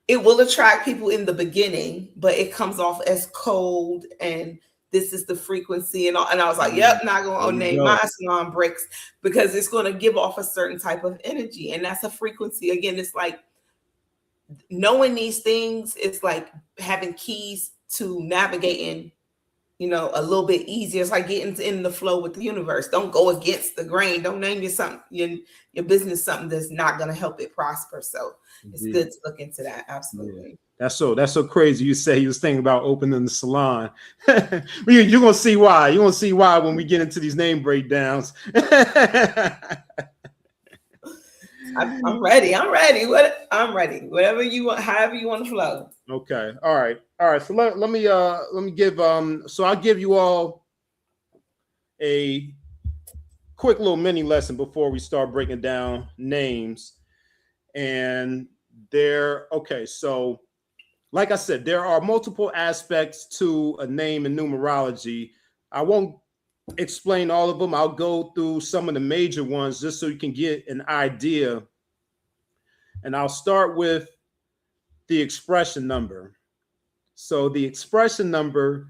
it will attract people in the beginning, but it comes off as cold, and this is the frequency and all. And I was like, yep, not going to name my salon Bricks, because it's going to give off a certain type of energy. And that's a frequency. Again, it's like knowing these things, it's like having keys to navigating, you know, a little bit easier. It's like getting in the flow with the universe. Don't go against the grain. Don't name your business something that's not going to help it prosper. So it's good to look into that. Absolutely. Yeah. That's so crazy. You say you was thinking about opening the salon. You're gonna see why. You're gonna see why when we get into these name breakdowns. I'm ready. I'm ready. Whatever you want, however you want to flow. Okay. All right. So let me give so I'll give you all a quick little mini lesson before we start breaking down names. And so like I said, there are multiple aspects to a name in numerology. I won't explain all of them. I'll go through some of the major ones just so you can get an idea. And I'll start with the expression number. So the expression number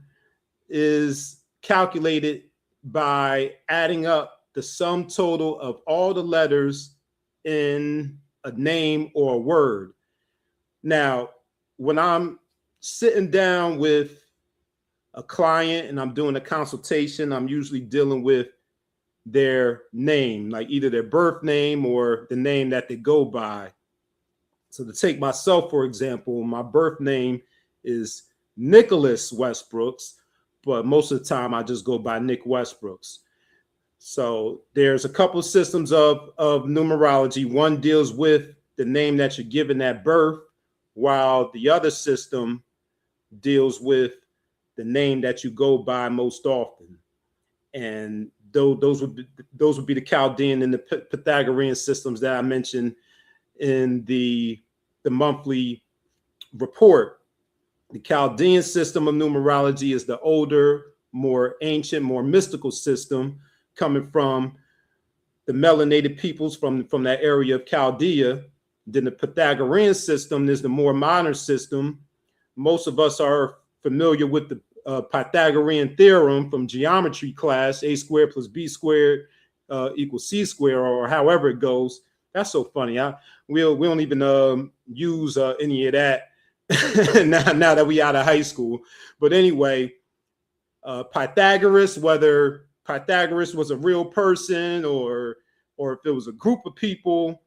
is calculated by adding up the sum total of all the letters in a name or a word. Now, when I'm sitting down with a client and I'm doing a consultation, I'm usually dealing with their name, like either their birth name or the name that they go by. So to take myself, for example, my birth name is Nicholas Westbrooks, but most of the time I just go by Nick Westbrooks. So there's a couple of systems of numerology. One deals with the name that you're given at birth, while the other system deals with the name that you go by most often. And those would be the Chaldean and the Pythagorean systems that I mentioned in the monthly report. The Chaldean system of numerology is the older, more ancient, more mystical system coming from the melanated peoples from that area of Chaldea. Then the Pythagorean system is the more modern system. Most of us are familiar with the Pythagorean theorem from geometry class, a squared plus b squared equals c squared, or however it goes. That's so funny. We don't even use any of that now that we out of high school. But anyway, Pythagoras, whether Pythagoras was a real person or if it was a group of people,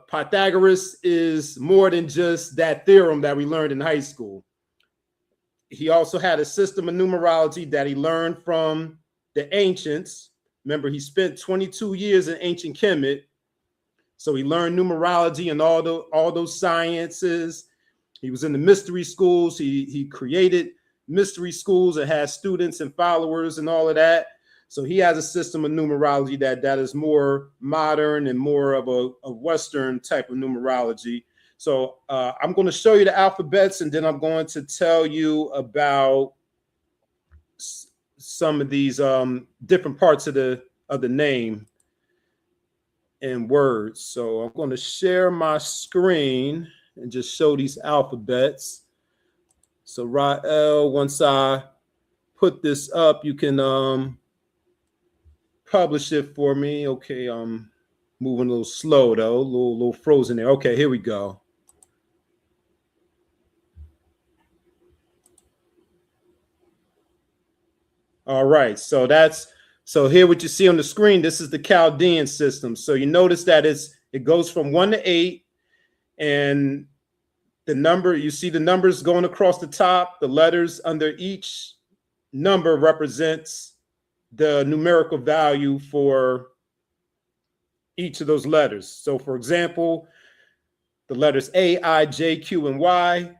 Pythagoras is more than just that theorem that we learned in high school. He also had a system of numerology that he learned from the ancients. Remember, he spent 22 years in ancient Kemet. So he learned numerology and all those sciences. He was in the mystery schools. He created mystery schools that had students and followers and all of that. So he has a system of numerology that is more modern and more of a Western type of numerology. So I'm going to show you the alphabets, and then I'm going to tell you about some of these different parts of the name and words. So I'm going to share my screen and just show these alphabets. So Rael, once I put this up, you can publish it for me. Okay, I'm moving a little slow though, a little frozen there. Okay, here we go. All right, so here what you see on the screen, this is the Chaldean system. So you notice that it goes from 1 to 8, and the number, you see the numbers going across the top. The letters under each number represents the numerical value for each of those letters. So for example, the letters A, I, J, Q, and Y,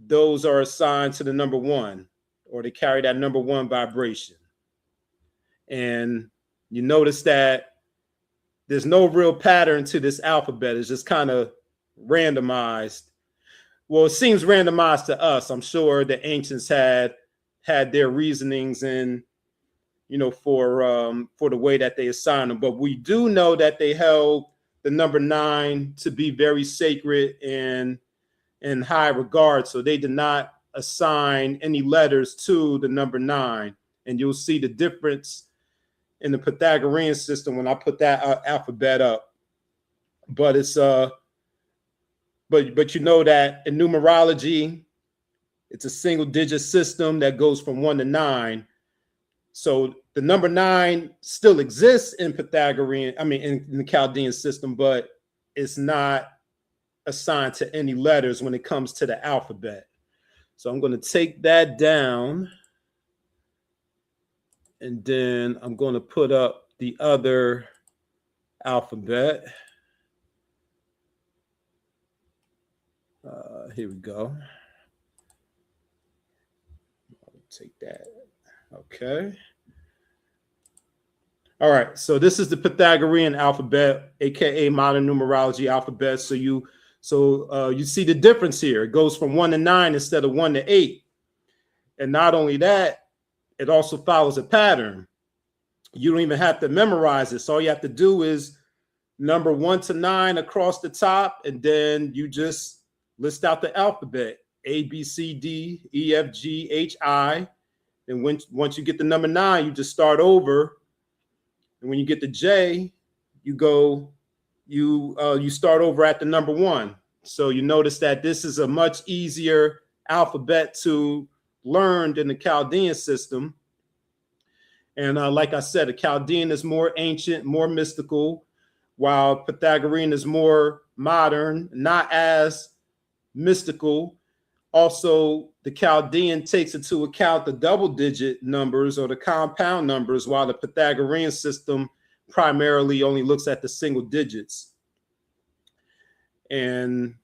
those are assigned to the number 1, or they carry that number 1 vibration. And you notice that there's no real pattern to this alphabet. It's just kind of randomized. Well, it seems randomized to us. I'm sure the ancients had their reasonings and, you know, for the way that they assigned them. But we do know that they held the number 9 to be very sacred and in high regard. So they did not assign any letters to the number 9. And you'll see the difference in the Pythagorean system when I put that alphabet up. But it's but you know that in numerology, it's a single digit system that goes from 1 to 9. So the number 9 still exists in Pythagorean, in the Chaldean system, but it's not assigned to any letters when it comes to the alphabet. So I'm going to take that down, and then I'm going to put up the other alphabet. Here we go. I'll take that. Okay. All right. So this is the Pythagorean alphabet, aka modern numerology alphabet. So you see the difference here. It goes from 1 to 9 instead of 1 to 8. And not only that, it also follows a pattern. You don't even have to memorize this. All you have to do is number 1 to 9 across the top, and then you just list out the alphabet: A, B, C, D, E, F, G, H, I. And once you get the number 9, you just start over. And when you get to J, you start over at the number 1. So you notice that this is a much easier alphabet to learn than the Chaldean system. And like I said, the Chaldean is more ancient, more mystical, while Pythagorean is more modern, not as mystical. Also, the Chaldean takes into account the double-digit numbers or the compound numbers, while the Pythagorean system primarily only looks at the single digits. And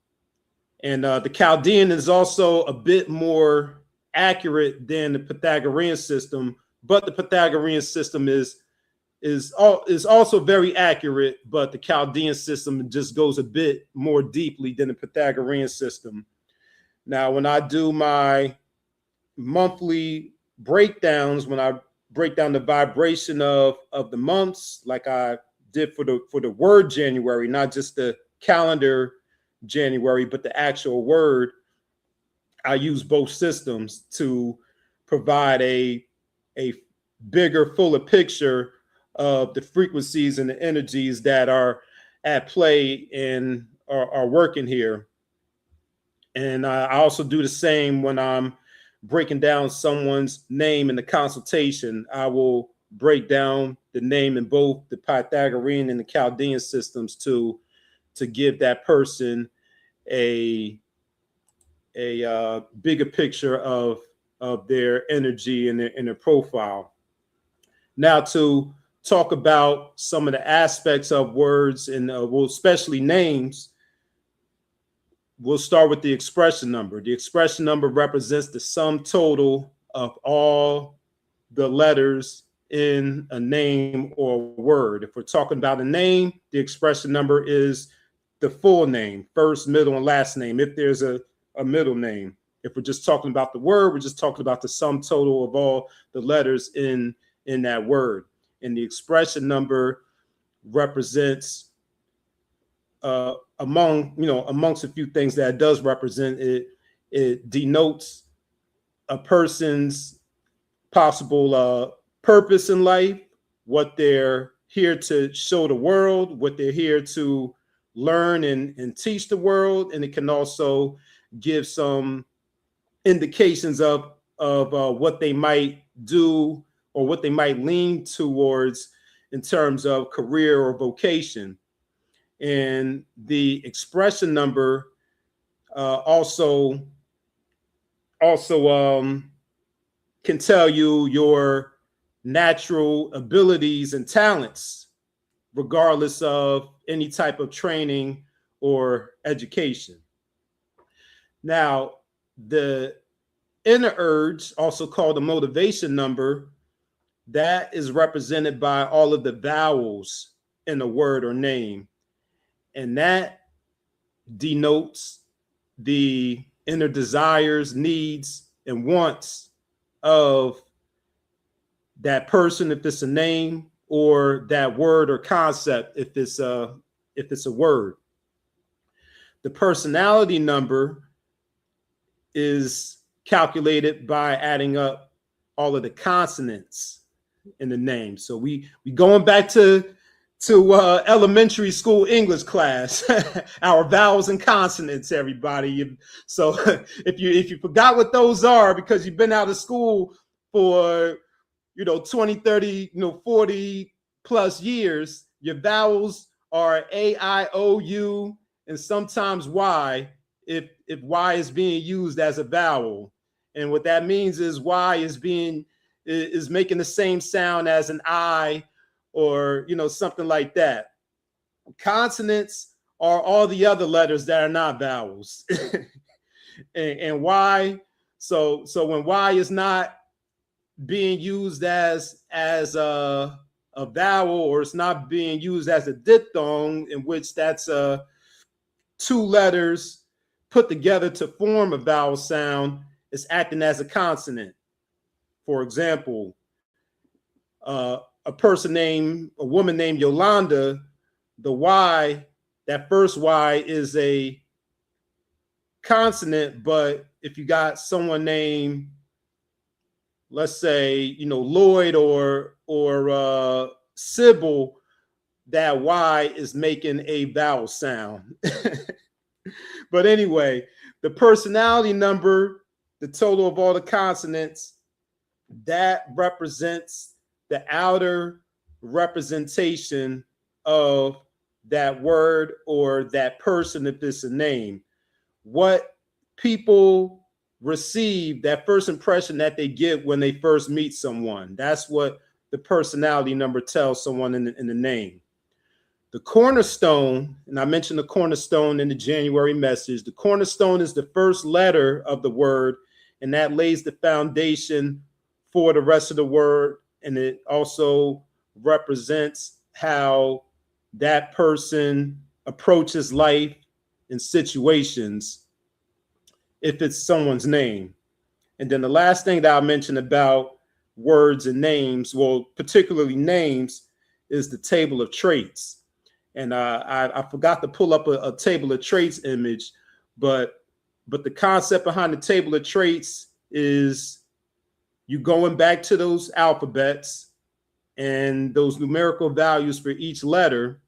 the Chaldean is also a bit more accurate than the Pythagorean system, but the Pythagorean system is also very accurate, but the Chaldean system just goes a bit more deeply than the Pythagorean system. Now, when I do my monthly breakdowns, when I break down the vibration of the months, like I did for the word January, not just the calendar January, but the actual word, I use both systems to provide a bigger, fuller picture of the frequencies and the energies that are at play and are working here. And I also do the same when I'm breaking down someone's name in the consultation. I will break down the name in both the Pythagorean and the Chaldean systems to give that person a bigger picture of their energy and their profile. Now, to talk about some of the aspects of words and especially names, we'll start with the expression number. The expression number represents the sum total of all the letters in a name or word. If we're talking about a name, the expression number is the full name, first, middle, and last name, if there's a middle name. If we're just talking about the word, we're just talking about the sum total of all the letters in that word. And the expression number represents amongst a few things that it does represent, it denotes a person's possible purpose in life, what they're here to show the world, what they're here to learn and teach the world. And it can also give some indications of what they might do or what they might lean towards in terms of career or vocation. And the expression number also can tell you your natural abilities and talents, regardless of any type of training or education. Now, the inner urge, also called the motivation number, that is represented by all of the vowels in a word or name. And that denotes the inner desires, needs, and wants of that person, if it's a name, or that word or concept, if it's a word. The personality number is calculated by adding up all of the consonants in the name. So we going back to elementary school English class, our vowels and consonants, everybody. So if you forgot what those are because you've been out of school for 20, 30, 40 plus years, your vowels are A, I, O, U, and sometimes Y, if Y is being used as a vowel. And what that means is Y is making the same sound as an I, or something like that. Consonants are all the other letters that are not vowels. and Y, so when Y is not being used as a vowel, or it's not being used as a diphthong, in which that's two letters put together to form a vowel sound, it's acting as a consonant. For example, a woman named Yolanda, the Y, that first Y is a consonant, but if you got someone named, let's say, Lloyd or Sybil, that Y is making a vowel sound. But anyway, the personality number, the total of all the consonants, that represents the outer representation of that word or that person, if it's a name. What people receive, that first impression that they get when they first meet someone, that's what the personality number tells someone in the name. The cornerstone, and I mentioned the cornerstone in the January message, the cornerstone is the first letter of the word, and that lays the foundation for the rest of the word. And it also represents how that person approaches life and situations, if it's someone's name. And then the last thing that I mentioned about words and names, well, particularly names, is the table of traits. And I forgot to pull up a table of traits image, but the concept behind the table of traits is you going back to those alphabets and those numerical values for each letter,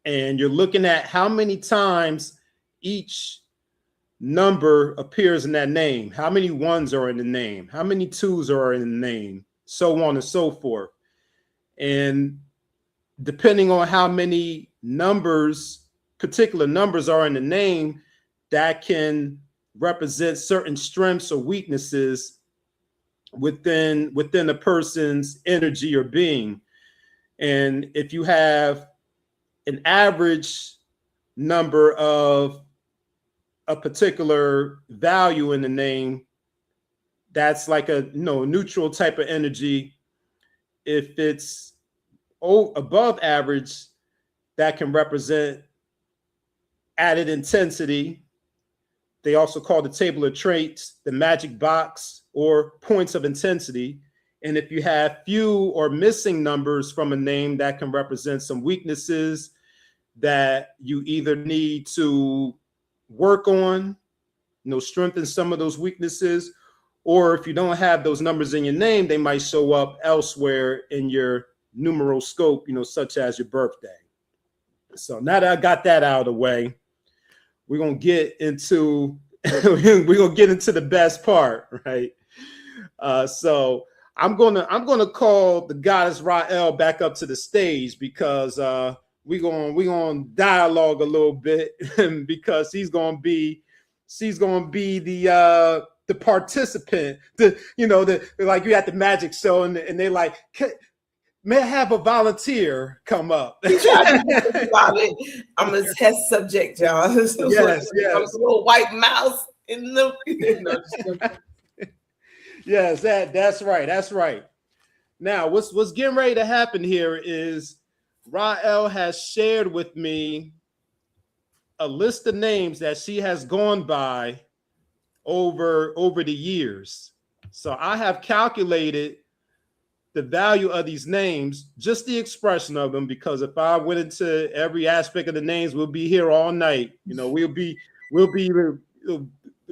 and you're looking at how many times each number appears in that name, how many ones are in the name, how many twos are in the name, so on and so forth. And depending on how many particular numbers are in the name, that can represent certain strengths or weaknesses within a person's energy or being. And if you have an average number of a particular value in the name, that's like a neutral type of energy. If it's above average, that can represent added intensity. They also call the table of traits the magic box or points of intensity. And if you have few or missing numbers from a name, that can represent some weaknesses that you either need to work on, strengthen some of those weaknesses, or if you don't have those numbers in your name, they might show up elsewhere in your numeral scope, such as your birthday. So now that I got that out of the way, we're gonna get into the best part, right? So I'm gonna call the goddess Rael back up to the stage because we're gonna dialogue a little bit because she's gonna be the participant, like you at the magic show and they like, may I have a volunteer come up? I'm a test subject, y'all. So yes. I'm a little white mouse in the. Yes, that's right. Now, what's getting ready to happen here is Rael has shared with me a list of names that she has gone by over the years. So I have calculated the value of these names, just the expression of them, because if I went into every aspect of the names, we'll be here all night. We'll be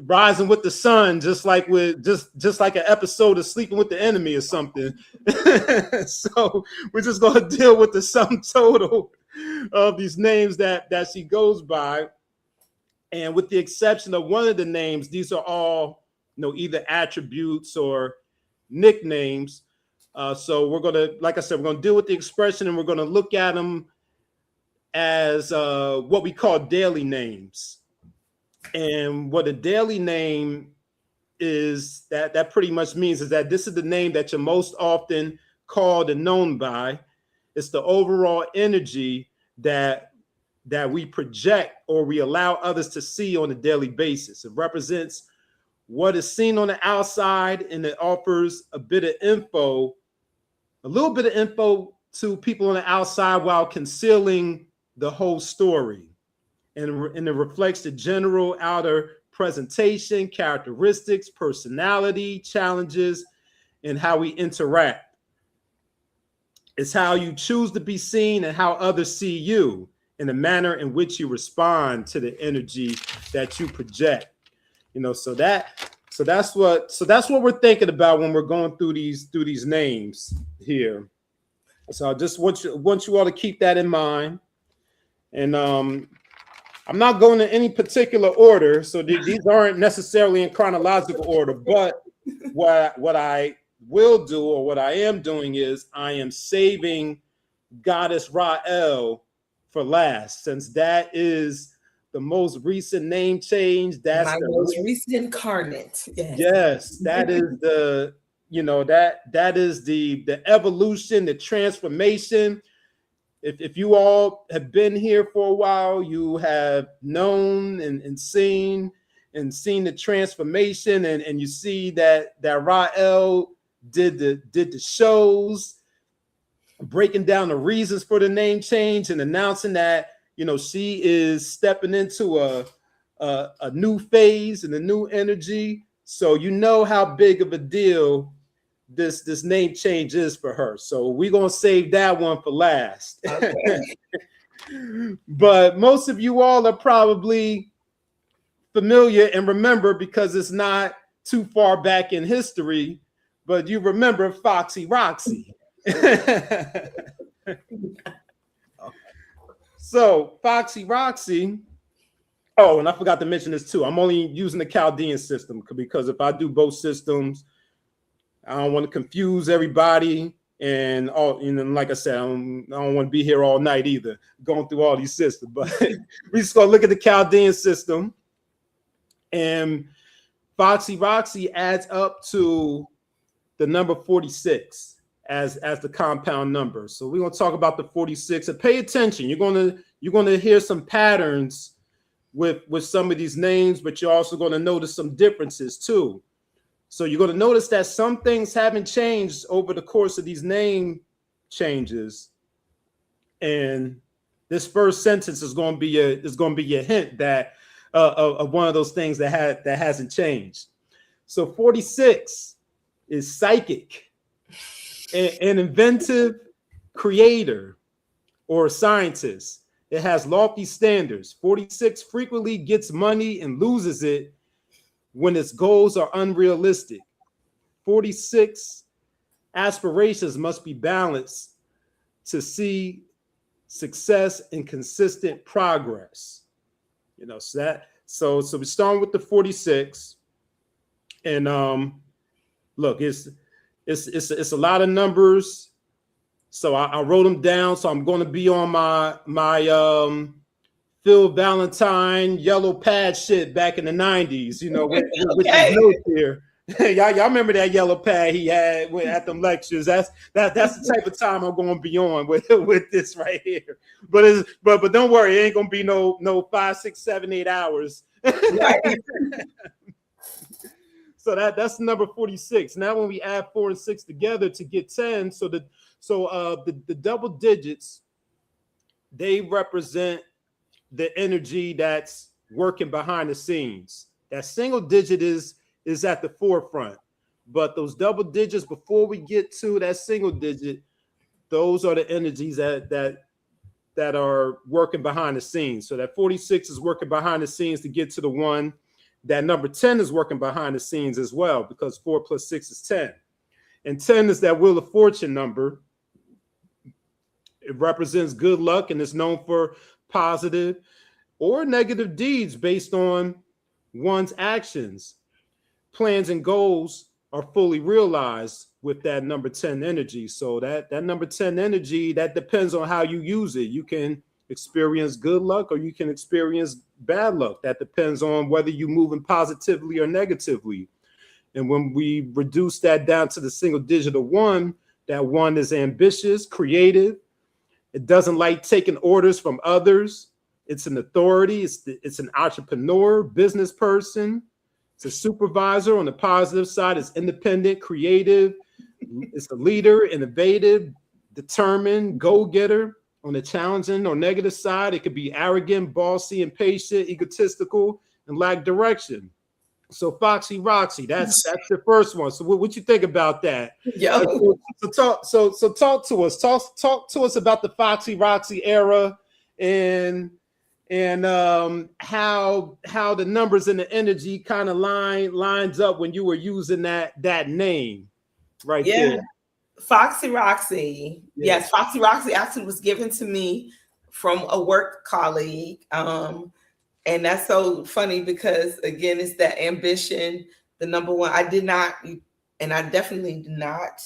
rising with the sun, just like an episode of Sleeping with the Enemy or something. So we're just going to deal with the sum total of these names that she goes by. And with the exception of one of the names, these are all either attributes or nicknames. So we're going to, like I said, we're going to deal with the expression and we're going to look at them as what we call daily names. And what a daily name is, that pretty much means is that this is the name that you're most often called and known by. It's the overall energy that we project or we allow others to see on a daily basis. It represents what is seen on the outside, and it offers a little bit of info to people on the outside while concealing the whole story. And it reflects the general outer presentation, characteristics, personality, challenges, and how we interact. It's how you choose to be seen and how others see you, in the manner in which you respond to the energy that you project. So that's what we're thinking about when we're going through these names here. So I just want you all to keep that in mind. And I'm not going in any particular order, so these aren't necessarily in chronological order, but what I will do, or what I am doing, is I am saving Goddess Rael for last, since that is the most recent name change. That's my most recent incarnate. Yes, that is the that is the evolution, the transformation. If you all have been here for a while, you have known and seen the transformation, and you see that Rael did the shows, breaking down the reasons for the name change and announcing that she is stepping into a new phase and a new energy. So how big of a deal this name change is for her. So we're gonna save that one for last. Okay. But most of you all are probably familiar and remember, because it's not too far back in history, but you remember Foxy Roxy. So Foxy Roxy. Oh, and I forgot to mention this too. I'm only using the Chaldean system because if I do both systems, I don't want to confuse everybody, and like I said, I don't want to be here all night either, going through all these systems. But we just gonna look at the Chaldean system, and Foxy Roxy adds up to the number 46 as the compound number. So we're gonna talk about the 46 and pay attention. You're gonna hear some patterns with some of these names, but you're also gonna notice some differences too. So you're going to notice that some things haven't changed over the course of these name changes. And This first sentence is going to be a hint that of one of those things that hasn't changed. So 46 is psychic, an inventive creator or scientist. It has lofty standards. 46 frequently gets money and loses it when its goals are unrealistic. 46 aspirations must be balanced to see success and consistent progress. You know, so we're starting with the 46, and look, it's a lot of numbers. So I wrote them down. So I'm going to be on my Phil Valentine yellow pad shit back in the 90s, you know, with his notes here. y'all remember that yellow pad he had at them lectures? That's the type of time I'm going to be on with this right here. But don't worry, it ain't going to be no 5, 6, 7, 8 hours. So that's number 46. Now when we add 4 and 6 together to get 10, so the double digits, they represent the energy that's working behind the scenes. That single digit is at the forefront, but those double digits, before we get to that single digit, those are the energies that are working behind the scenes. So that 46 is working behind the scenes to get to the 1. That number 10 is working behind the scenes as well, because 4 plus 6 is 10. And 10 is that Wheel of Fortune number. It represents good luck and is known for positive or negative deeds based on one's actions. Plans and goals are fully realized with that number 10 energy. So that number 10 energy, that depends on how you use it. You can experience good luck or you can experience bad luck. That depends on whether you're moving positively or negatively. And when we reduce that down to the single digit of 1, that 1 is ambitious, creative. It doesn't like taking orders from others. It's an authority. It's an entrepreneur, business person. It's a supervisor. On the positive side, it's independent, creative. It's a leader, innovative, determined, go-getter. On the challenging or negative side, it could be arrogant, bossy, impatient, egotistical, and lack direction. So Foxy Roxy, that's the first one. So what you think about that? Yeah. So talk to us. Talk to us about the Foxy Roxy era and how the numbers and the energy kind of lines up when you were using that name right there. Foxy Roxy. Yes, Foxy Roxy actually was given to me from a work colleague. And that's so funny because, again, it's that ambition, the number 1. I did not, and I definitely do not,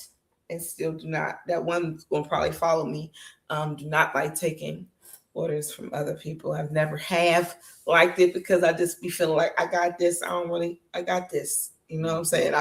and still do not. That one's going to probably follow me. Do not like taking orders from other people. I've never have liked it because I just be feeling like I got this. I got this. You know what I'm saying?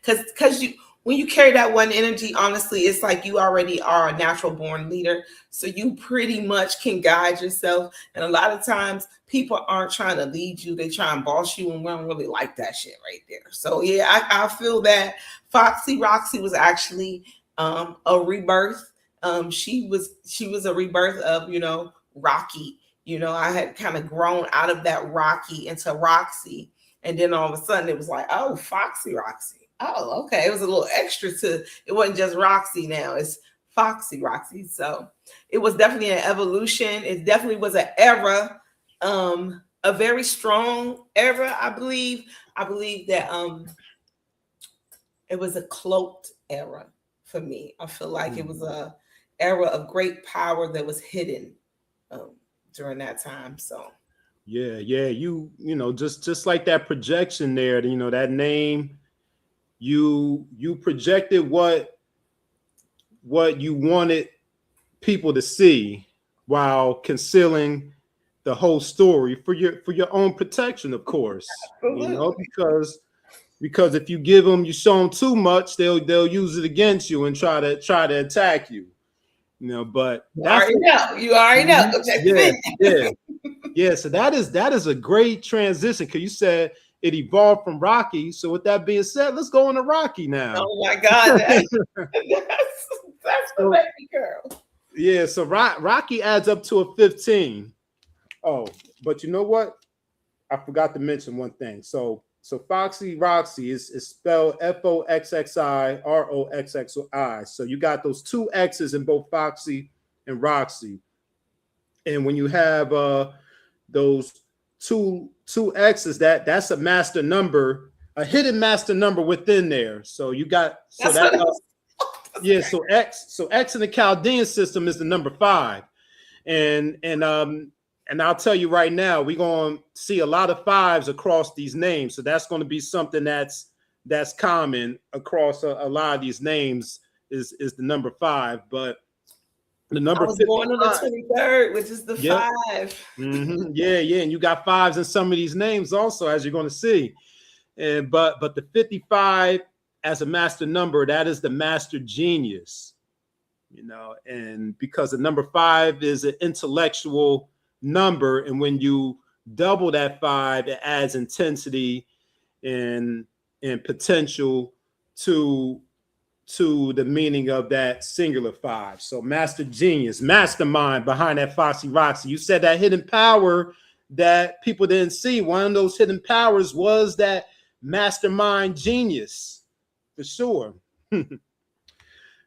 Because when you carry that 1 energy, honestly, it's like you already are a natural born leader. So you pretty much can guide yourself. And a lot of times people aren't trying to lead you. They try and boss you, and we don't really like that shit right there. So yeah, I feel that Foxy Roxy was actually a rebirth. She was a rebirth of, Rocky. I had kind of grown out of that Rocky into Roxy. And then all of a sudden it was like, oh, Foxy Roxy. Oh, okay. It was a little extra to, it wasn't just Roxy now, it's Foxy Roxy. So it was definitely an evolution. It definitely was an era, a very strong era, I believe. I believe that it was a cloaked era for me. I feel like it was a era of great power that was hidden during that time. So yeah, just like that projection there, that name. You projected what you wanted people to see while concealing the whole story for your own protection, of course. Because if you show them too much, they'll use it against you and try to attack you. But you already know. Yeah. So that is a great transition, because you said it evolved from Rocky. So with that being said, let's go into Rocky now. Oh my God, that's the baby girl. Yeah, so Rocky adds up to a 15. Oh, but you know what? I forgot to mention one thing. So Foxy Roxy is spelled Foxxi, So you got those two X's in both Foxy and Roxy. And when you have those two X's, that's a master number, a hidden master number within there. So you got so That's that yeah, so X in the Chaldean system is the number 5. And I'll tell you right now, we're going to see a lot of 5s across these names. So that's going to be something that's common across a lot of these names is the number 5. But the number I was born on the 23rd, which is the 5. Mm-hmm. Yeah. And you got 5s in some of these names also, as you're going to see. And but the 55 as a master number, that is the master genius, you know, and because the number 5 is an intellectual number, and when you double that 5, it adds intensity and potential to the meaning of that singular 5. So master genius, mastermind behind that Foxy Roxy. You said that hidden power that people didn't see. One of those hidden powers was that mastermind genius, for sure.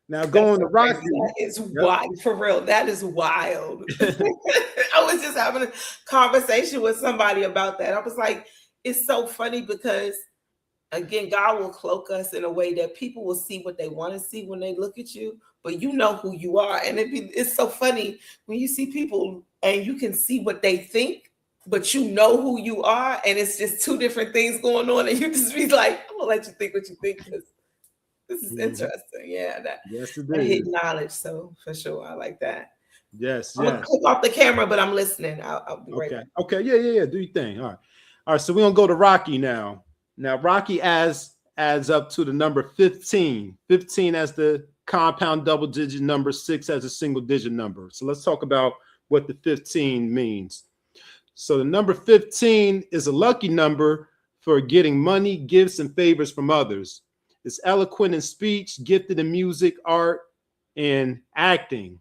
Now going to Rocky. That is wild, for real. That is wild. I was just having a conversation with somebody about that. I was like, it's so funny because, again, God will cloak us in a way that people will see what they want to see when they look at you, but you know who you are. And it's so funny when you see people and you can see what they think, but you know who you are, and it's just two different things going on, and you just be like, I'm gonna let you think what you think, because this is interesting. Yeah, yes, it that is. hidden knowledge. So for sure, I like that. Yes, I'm gonna click off the camera, but I'm listening. I'll be right back. Okay, yeah. Do your thing. All right. So we're gonna go to Rocky now. Now Rocky adds up to the number 15. 15 as the compound double digit number, 6 as a single digit number. So let's talk about what the 15 means. So the number 15 is a lucky number for getting money, gifts, and favors from others. It's eloquent in speech, gifted in music, art, and acting.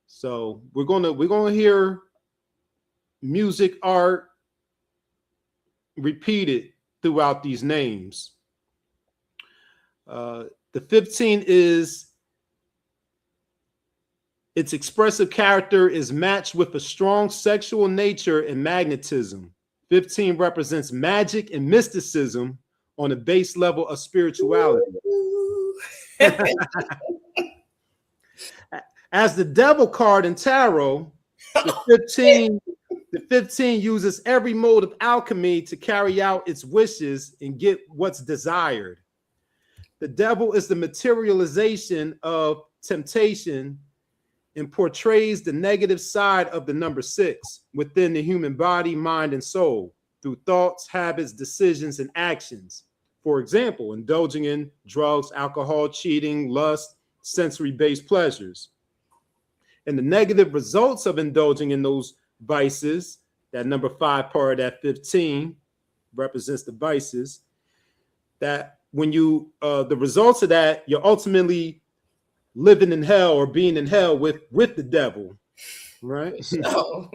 So we're gonna hear music, art repeated throughout these names. The 15 is its expressive character is matched with a strong sexual nature and magnetism. 15 represents magic and mysticism on a base level of spirituality. As the devil card in tarot, the 15 uses every mode of alchemy to carry out its wishes and get what's desired. The devil is the materialization of temptation and portrays the negative side of the number 6 within the human body, mind, and soul through thoughts, habits, decisions, and actions. For example, indulging in drugs, alcohol, cheating, lust, sensory-based pleasures. And the negative results of indulging in those vices, that number 5 part of that 15 represents the vices, that when you, the results of that, you're ultimately living in hell or being in hell with the devil, right? Oh.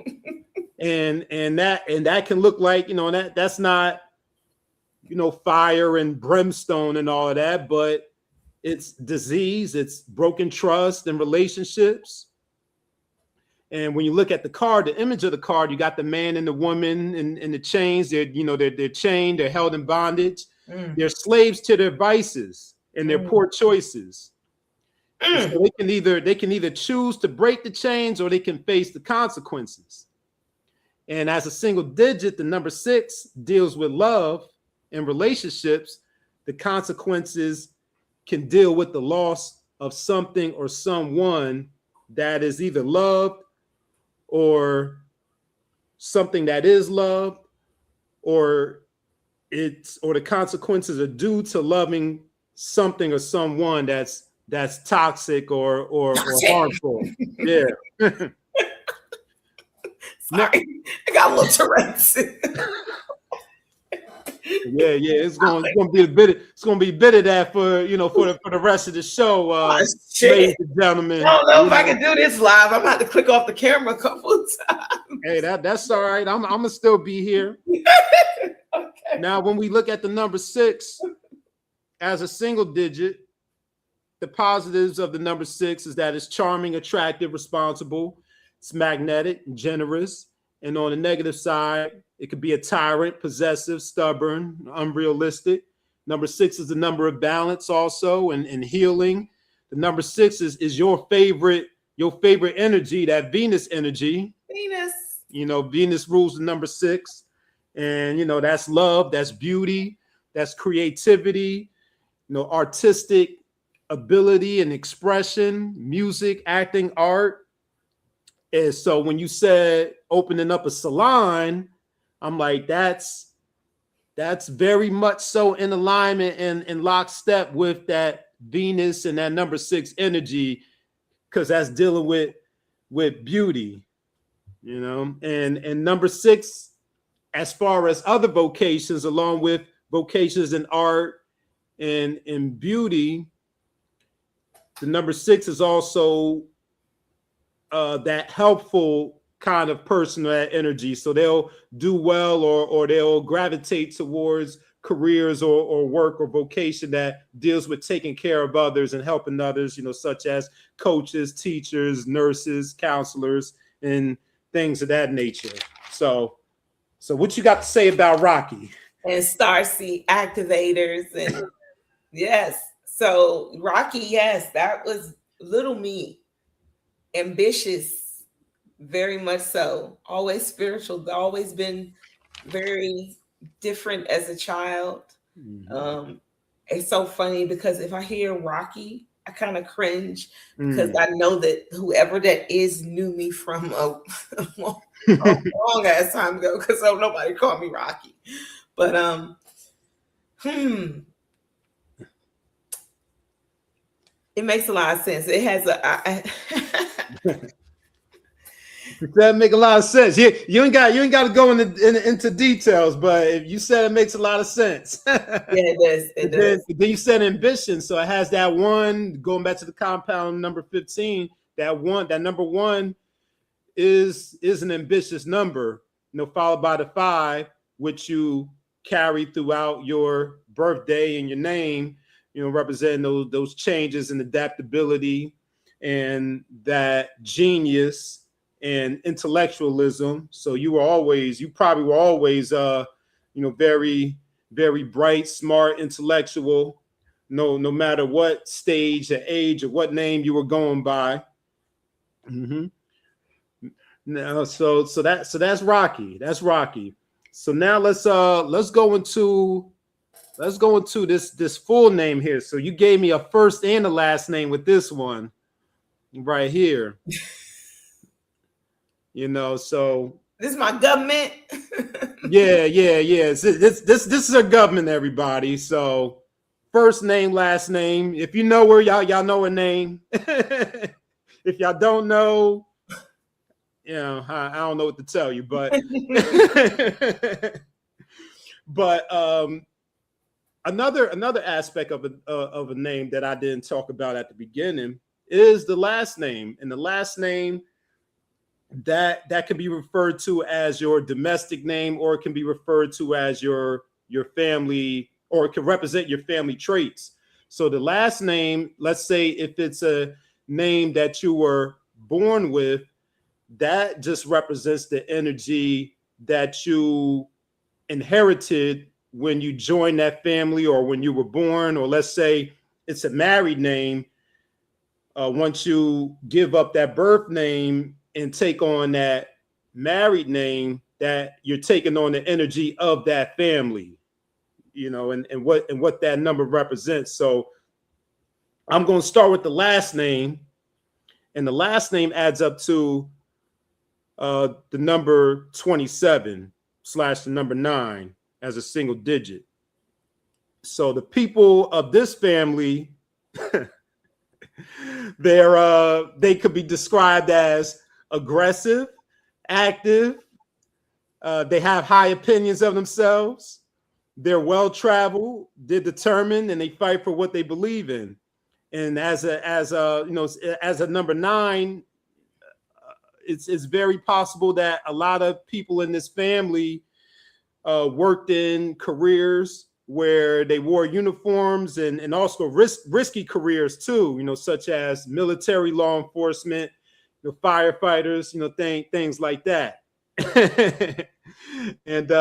and that can look like, you know, that's not, you know, fire and brimstone and all of that, but it's disease, it's broken trust and relationships. And when you look at the card, the image of the card, you got the man and the woman in the chains. They're chained, they're held in bondage. They're slaves to their vices and their poor choices. So they can either choose to break the chains or they can face the consequences. And as a single digit, the number 6 deals with love and relationships. The consequences can deal with the loss of something or someone that is either loved or something that is loved, or the consequences are due to loving something or someone that's toxic or harmful. Yeah. Sorry, I got a little Tourette's. Yeah, it's gonna be a bit of that for for the rest of the show, ladies and gentlemen. I don't know if I can do this live. I'm about to click off the camera a couple of times. Hey, that's all right. I'm gonna still be here. Okay. Now, when we look at the number 6 as a single digit, the positives of the number 6 is that it's charming, attractive, responsible, it's magnetic, generous, and on the negative side, it could be a tyrant, possessive, stubborn, unrealistic. Number 6 is the number of balance also and healing. The number 6 is your favorite energy, that Venus energy. Venus. Venus rules the number 6. And, that's love, that's beauty, that's creativity, artistic ability and expression, music, acting, art. And so when you said opening up a salon, I'm like, that's very much so in alignment and in lockstep with that Venus and that number 6 energy, because that's dealing with beauty, and number 6, as far as other vocations, along with vocations in art and in beauty, the number 6 is also that helpful kind of person, that energy. So they'll do well or they'll gravitate towards careers or work or vocation that deals with taking care of others and helping others, such as coaches, teachers, nurses, counselors, and things of that nature. So what you got to say about Rocky? And Starseed activators. And yes. So Rocky, yes, that was little me. Ambitious, very much so. Always spiritual, always been very different as a child. Mm-hmm. It's so funny because if I hear Rocky, I kind of cringe because I know that whoever that is knew me from a long ass time ago, because nobody called me Rocky. But it makes a lot of sense. It has that make a lot of sense. You ain't got to go into details, but if you said it makes a lot of sense. Yeah, it does. It does. Then you said ambition, so it has that one. Going back to the compound number 15, that number 1 is an ambitious number. Followed by the 5, which you carry throughout your birthday and your name. Representing those changes and adaptability and that genius and intellectualism. So you probably were always, very, very bright, smart, intellectual, no matter what stage or age or what name you were going by. Mm-hmm. Now, so that's Rocky. That's Rocky. So now let's go into this full name here. So you gave me a first and a last name with this one right here. So this is my government. yeah. This is a government, everybody. So first name, last name. If you know where y'all know a name. If y'all don't know, I don't know what to tell you, but another aspect of a name that I didn't talk about at the beginning is the last name, and the last name that can be referred to as your domestic name, or it can be referred to as your family, or it can represent your family traits. So the last name, let's say if it's a name that you were born with, that just represents the energy that you inherited when you joined that family or when you were born. Or let's say it's a married name. Once you give up that birth name and take on that married name, that you're taking on the energy of that family, and what that number represents. So I'm going to start with the last name, and the last name adds up to the number 27 / the number 9 as a single digit. So the people of this family, they could be described as aggressive, active. They have high opinions of themselves. they're well-traveled, they're determined, and they fight for what they believe in. And as a number 9, it's very possible that a lot of people in this family worked in careers where they wore uniforms and also risky careers too, such as military, law enforcement, firefighters, things like that. And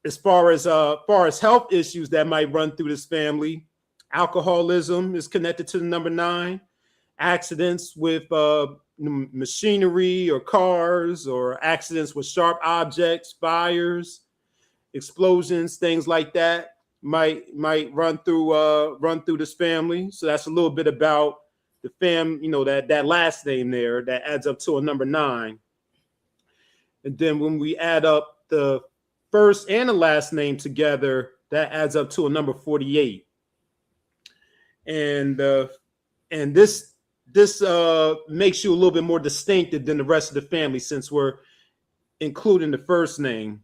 as far as health issues that might run through this family, alcoholism is connected to the number 9. Accidents with machinery or cars, or accidents with sharp objects, fires, explosions, things like that might run through this family. So that's a little bit about the that last name there that adds up to a number 9. And then when we add up the first and the last name together, that adds up to a number 48. And this makes you a little bit more distinctive than the rest of the family, since we're including the first name.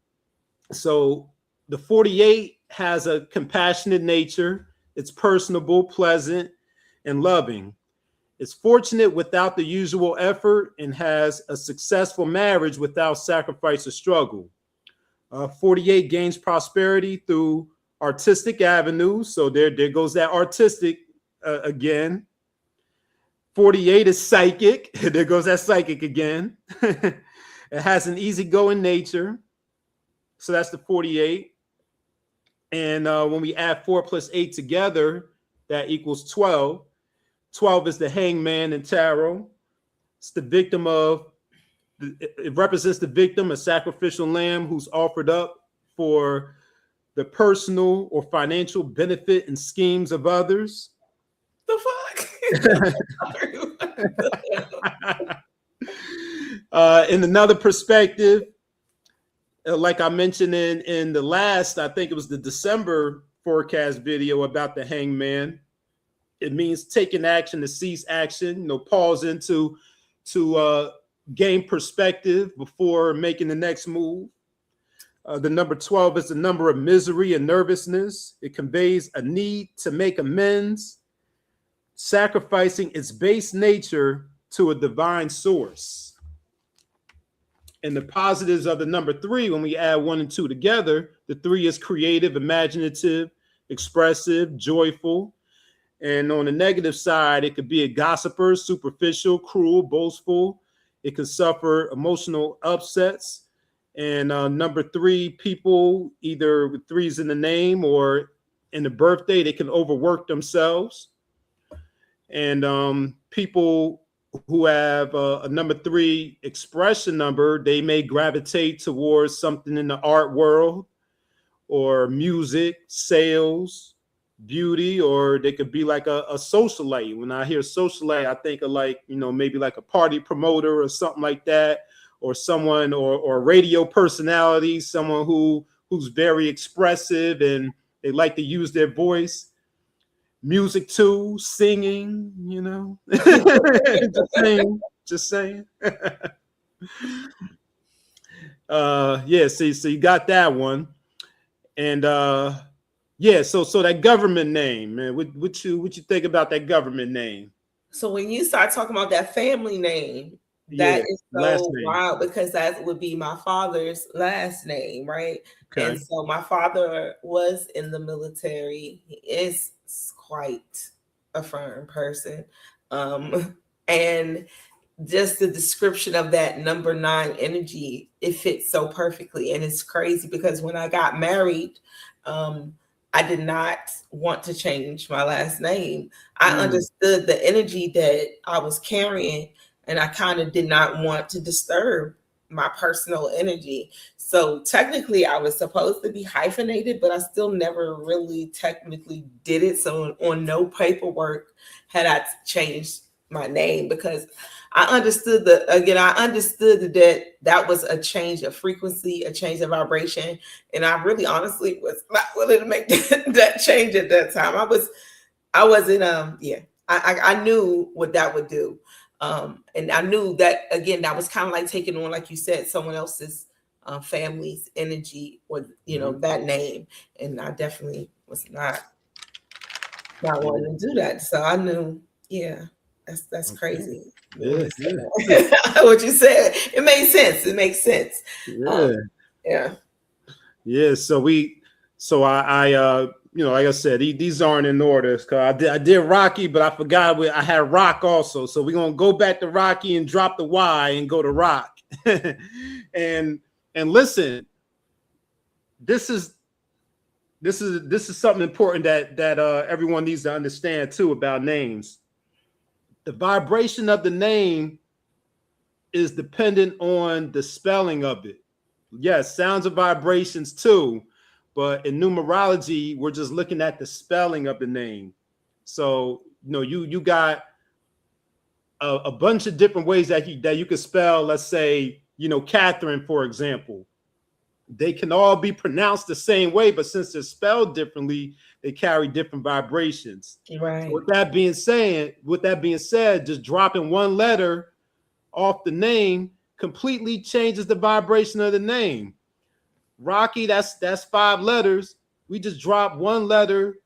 So the 48 has a compassionate nature. It's personable, pleasant, and loving. It's fortunate without the usual effort and has a successful marriage without sacrifice or struggle. 48 gains prosperity through artistic avenues. So there goes that artistic again. 48 is psychic. There goes that psychic again. It has an easygoing nature. So that's the 48. And when we add 4 plus 8 together, that equals 12. 12 is the hangman in tarot. It's the victim it represents the victim, a sacrificial lamb who's offered up for the personal or financial benefit and schemes of others. The fuck? In another perspective, like I mentioned in the last, I think it was the December forecast video about the hangman, it means taking action to cease action, pausing to gain perspective before making the next move. The number 12 is the number of misery and nervousness. It conveys a need to make amends, sacrificing its base nature to a divine source. And the positives of the number 3, when we add 1 and 2 together, the 3 is creative, imaginative, expressive, joyful. And on the negative side, it could be a gossiper, superficial, cruel, boastful. It could suffer emotional upsets. And number 3, people, either with 3s in the name or in the birthday, they can overwork themselves. And people who have a number 3 expression number, they may gravitate towards something in the art world or music, sales, beauty, or they could be like a socialite. When I hear socialite, I think of maybe like a party promoter or something like that, or someone or a radio personality, someone who's very expressive and they like to use their voice. Music too, singing, just saying. Yeah, so you got that one. And so that government name, man, what you think about that government name? So when you start talking about that family name, that is so wild, because that would be my father's last name, right? Okay. And so my father was in the military. He is quite a firm person. And just the description of that number 9 energy, it fits so perfectly. And it's crazy because when I got married, I did not want to change my last name. I understood the energy that I was carrying, and I kind of did not want to disturb my personal energy. So technically I was supposed to be hyphenated, but I still never really technically did it. So on no paperwork had I changed my name, because I understood that was a change of frequency, a change of vibration. And I really honestly was not willing to make that change at that time. I knew what that would do. And I knew that, again, that was kind of like taking on, like you said, someone else's family's energy or that name, and I definitely was not wanting to do that. So I knew, that's crazy. Yeah. What you said, it made sense. It makes sense. Yeah. So I like I said, these aren't in order. Cause I did Rocky, but I forgot I had Rock also. So we're gonna go back to Rocky and drop the Y and go to Rock. and listen, this is something important that everyone needs to understand too about names. The vibration of the name is dependent on the spelling of it. Yes, sounds of vibrations too, but in numerology, we're just looking at the spelling of the name. So you got a bunch of different ways that you could spell. Let's say Catherine, for example. They can all be pronounced the same way, but since they're spelled differently, they carry different vibrations. Right. So with that being said, just dropping one letter off the name completely changes the vibration of the name. Rocky, that's 5 letters. We just drop one letter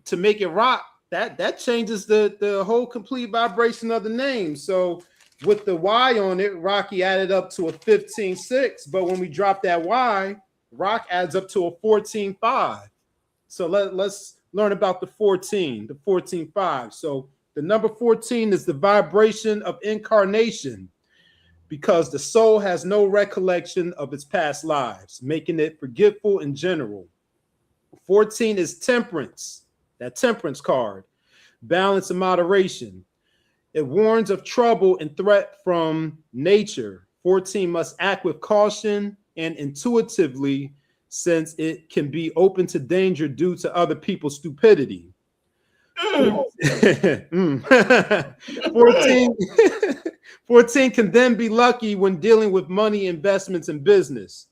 to make it rock. That changes the whole complete vibration of the name. So with the Y on it, Rocky added up to a 15-6, but when we drop that Y, Rock adds up to a 14-5. So let's learn about the 14-5. So the number 14 is the vibration of incarnation, because the soul has no recollection of its past lives, making it forgetful in general. 14 is temperance, that temperance card, balance and moderation. It warns of trouble and threat from nature. 14 must act with caution and intuitively, since it can be open to danger due to other people's stupidity. 14 can then be lucky when dealing with money, investments, and business.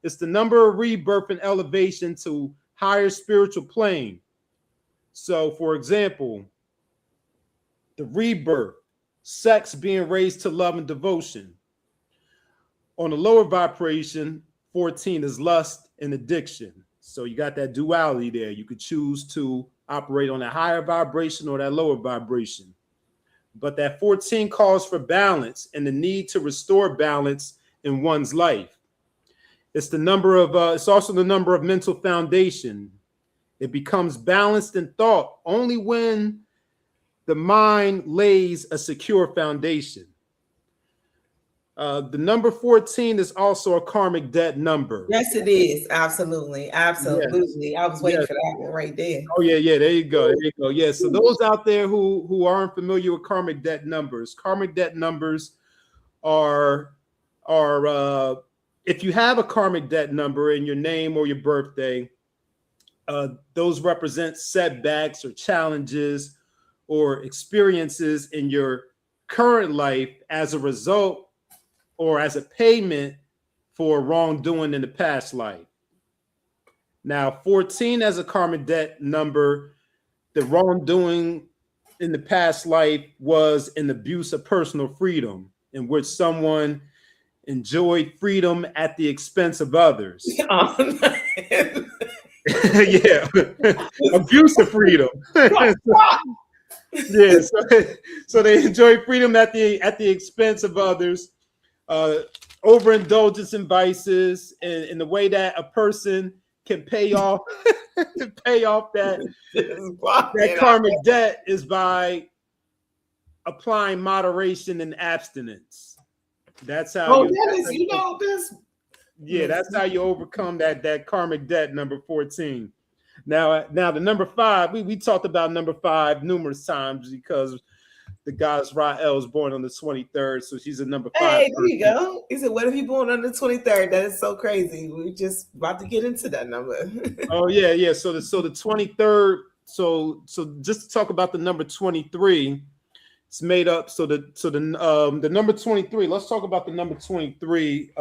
It's the number of rebirth and elevation to higher spiritual plane. So, for example, the rebirth, sex being raised to love and devotion. On the lower vibration, 14 is lust and addiction. So you got that duality there. You could choose to operate on a higher vibration or that lower vibration. But that 14 calls for balance and the need to restore balance in one's life. It's the number of it's also the number of mental foundation. It becomes balanced in thought only when the mind lays a secure foundation. The number 14 is also a karmic debt number. Yes, it is. Absolutely. Yes. I was waiting for that one right there. Oh, yeah. There you go. Yeah. So those out there who aren't familiar with karmic debt numbers are if you have a karmic debt number in your name or your birthday, those represent setbacks or challenges or experiences in your current life as a result or as a payment for wrongdoing in the past life. Now, 14 as a karmic debt number, the wrongdoing in the past life was an abuse of personal freedom in which someone enjoyed freedom at the expense of others. Yeah, abuse of freedom. Yeah, so they enjoy freedom at the expense of others. Overindulgence in vices, and in the way that a person can pay off that karmic debt is by applying moderation and abstinence. That's how that's how you overcome that karmic debt, number 14. Now the number 5, we talked about number 5 numerous times because the goddess Ra'el was born on the 23rd, so she's a number 5. Hey, there you go. He said, "What if you born on the 23rd?" That is so crazy. We're just about to get into that number. Oh yeah. So the 23rd. So just to talk about the number 23, it's made up. So the number 23. Let's talk about the number 23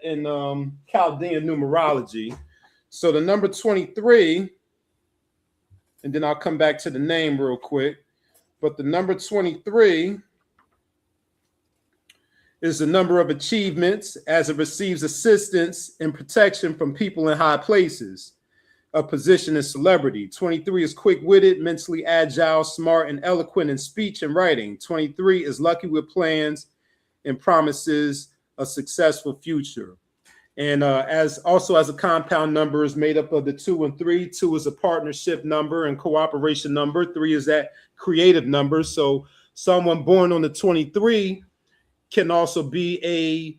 in Chaldean numerology. So the number 23, and then I'll come back to the name real quick. But the number 23 is the number of achievements as it receives assistance and protection from people in high places of position and celebrity. 23 is quick-witted, mentally agile, smart, and eloquent in speech and writing. 23 is lucky with plans and promises a successful future. And as a compound number is made up of the 2 and 3. 2 is a partnership number and cooperation number. 3 is that creative number. So someone born on the 23 can also be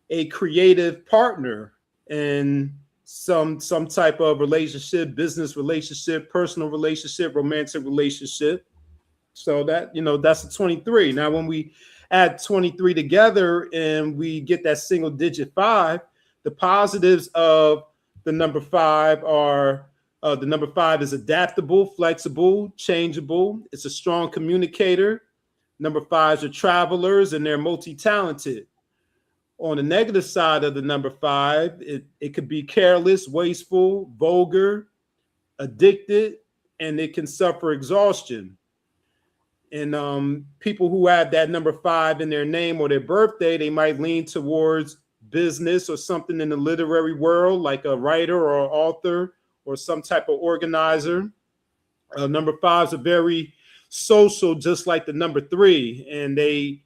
a creative partner in some type of relationship, business relationship, personal relationship, romantic relationship. So that, that's a 23. Now, when we add 23 together and we get that single digit 5, the positives of the number 5 are the number 5 is adaptable, flexible, changeable. It's a strong communicator. Number 5s are travelers and they're multi-talented. On the negative side of the number 5, it could be careless, wasteful, vulgar, addicted, and it can suffer exhaustion. And people who have that number 5 in their name or their birthday, they might lean towards business or something in the literary world, like a writer or author or some type of organizer. Number 5s are very social, just like the number 3, and they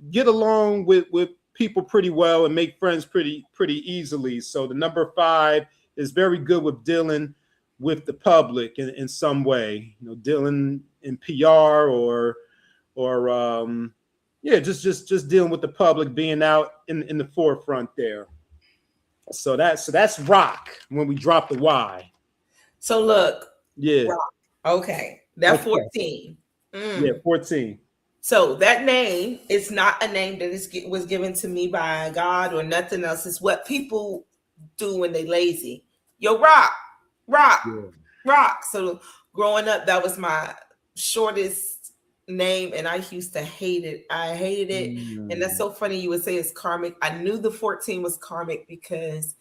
get along with people pretty well and make friends pretty easily. So the number 5 is very good with dealing with the public in some way, dealing in PR or just dealing with the public, being out in the forefront there. So that's rock when we drop the Y. So look, rock. Okay, that's 14. Yeah, 14. So that name is not a name that was given to me by God or nothing else. It's what people do when they lazy. Yo, rock. So growing up, that was my shortest name, and I used to hate it. I hated it, and that's so funny. You would say it's karmic. I knew the 14 was karmic because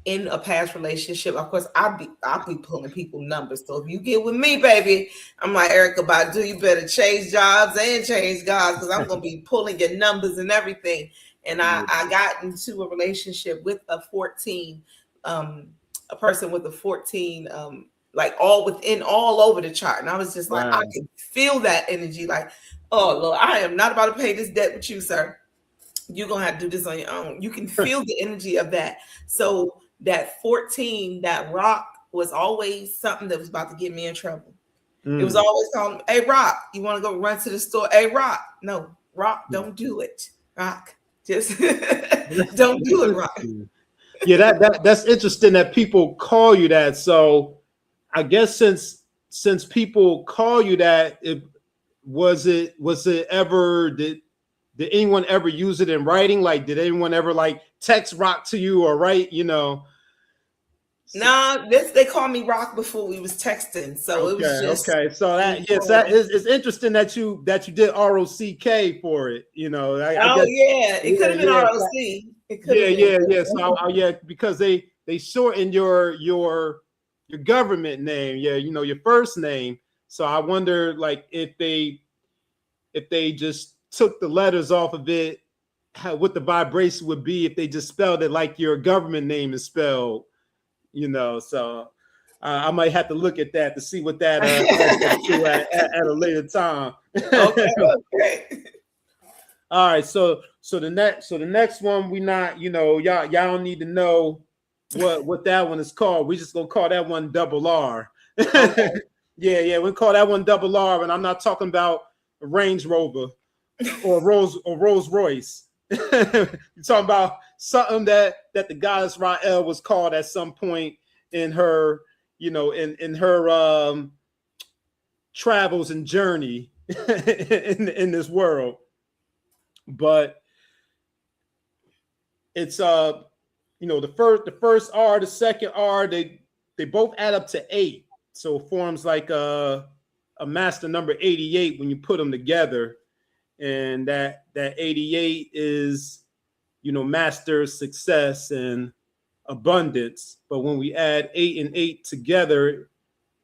in a past relationship, of course, I'll be pulling people numbers. So if you get with me, baby, I'm like, Erykah Badu, you better change jobs and change gods, because I'm gonna be pulling your numbers and everything. And I got into a relationship with a 14, a person with a 14, like all over the chart. And I was just like, I could feel that energy. Like, oh Lord, I am not about to pay this debt with you, sir. You're gonna have to do this on your own. You can feel the energy of that. So that 14, that rock, was always something that was about to get me in trouble. It was always calling, hey, Rock, you want to go run to the store? Hey, Rock. No, Rock, don't do it. Rock, just don't do it, Rock. Yeah, that's interesting that people call you that. So I guess since people call you that, was it ever, did anyone ever use it in writing? Like, did anyone ever like text Rock to you or write, No, they called me Rock before we was texting. So it was just okay. So that is interesting that you did ROCK for it. It could have been ROC. It could have been. So because they shortened your government name, your first name. So I wonder, like, if they just took the letters off of it, what the vibration would be if they just spelled it like your government name is spelled. So I might have to look at that to see what that at a later time. Okay. All right. So the next one, we not, y'all don't need to know what that one is called. We just gonna call that one double R. Okay. Yeah, we call that one double R, and I'm not talking about a Range Rover or Rolls Royce. You're talking about something that the goddess Rael was called at some point in her, in her travels and journey in this world. But it's the first R, the second R, they both add up to 8, so it forms like a master number 88 when you put them together. And that 88 is, master, success, and abundance. But when we add 8 and 8 together,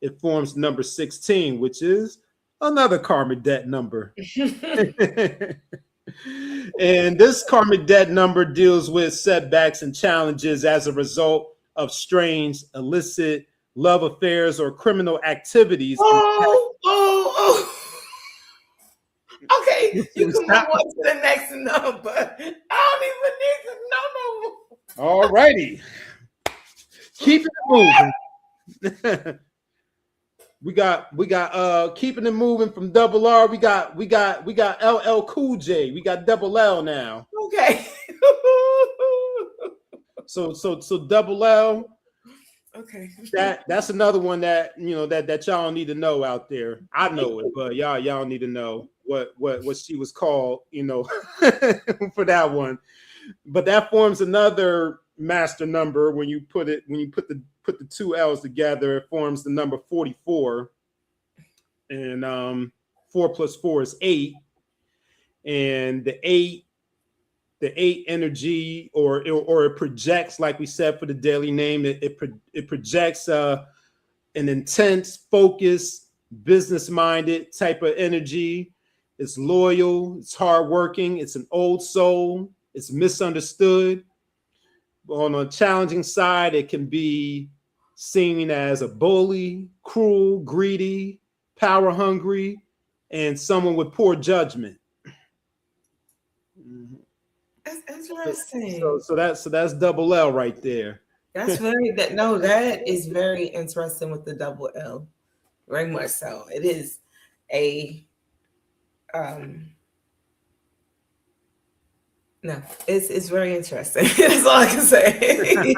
it forms number 16, which is another karmic debt number. And this karmic debt number deals with setbacks and challenges as a result of strange, illicit love affairs or criminal activities. Okay, you can move on to the next number. I don't even need to know. All righty. Keep it moving. we got keeping it moving from double R. We got LL Cool J. We got double L now. Okay. So double L. Okay. That's another one that that y'all need to know out there. I know it, but y'all need to know what she was called, for that one. But that forms another master number when you put the two L's together. It forms the number 44, and 4 plus 4 is 8, and the eight energy or it projects, like we said for the daily name, it projects an intense, focused, business-minded type of energy. It's loyal, it's hardworking, it's an old soul, it's misunderstood. On a challenging side, it can be seen as a bully, cruel, greedy, power hungry, and someone with poor judgment. That's interesting. So that's double L right there. That is very interesting with the double L. Very much so. It is a no, it's very interesting. That's all I can say.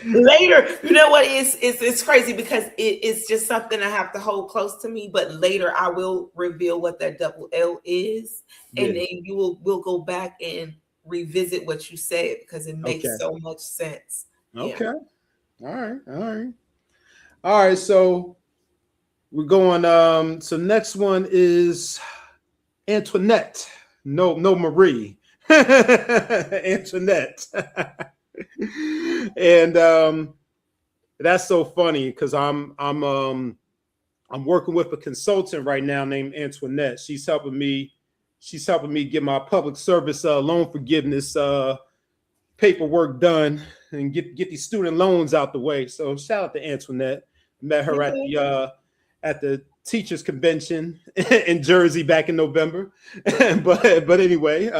Later, you know what? It's crazy because it's just something I have to hold close to me. But later, I will reveal what that double L is, and then we'll go back and revisit what you said because it makes so much sense. Okay. Yeah. All right. So we're going. So next one is Antoinette. No, Marie. Antoinette. And that's so funny because I'm working with a consultant right now named Antoinette. She's helping me get my public service loan forgiveness paperwork done and get these student loans out the way. So shout out to Antoinette. Met her at the teachers convention in Jersey back in November. but anyway,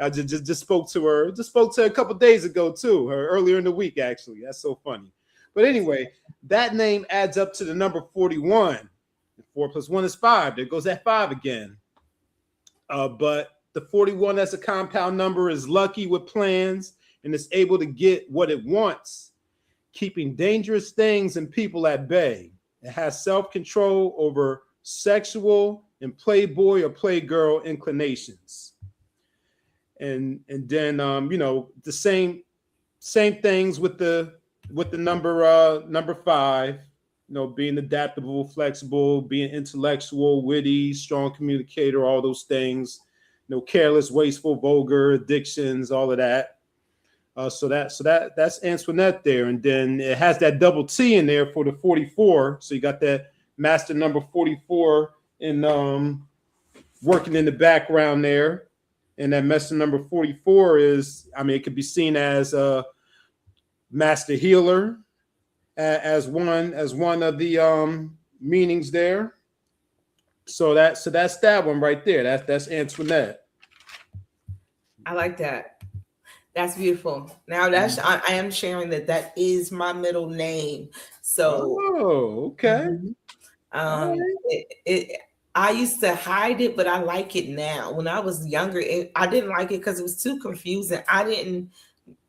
I just spoke to her. Just spoke to her a couple days ago too, or earlier in the week actually. That's so funny. But anyway, that name adds up to the number 41. 4 plus 1 is 5. There goes that 5 again. But the 41 as a compound number is lucky with plans and is able to get what it wants, keeping dangerous things and people at bay. It has self-control over sexual and playboy or playgirl inclinations. And then the same things with the number 5, being adaptable, flexible, being intellectual, witty, strong communicator, all those things, careless, wasteful, vulgar, addictions, all of that. So that's Antoinette there. And then it has that double T in there for the 44. So you got that master number 44 in working in the background there. And that master number 44 is, it could be seen as a master healer, as one of the meanings there. So that's that one right there. That's Antoinette. I like that. That's beautiful. Now I am sharing that is my middle name. So okay. I used to hide it, but I like it now. When I was younger, I didn't like it because it was too confusing.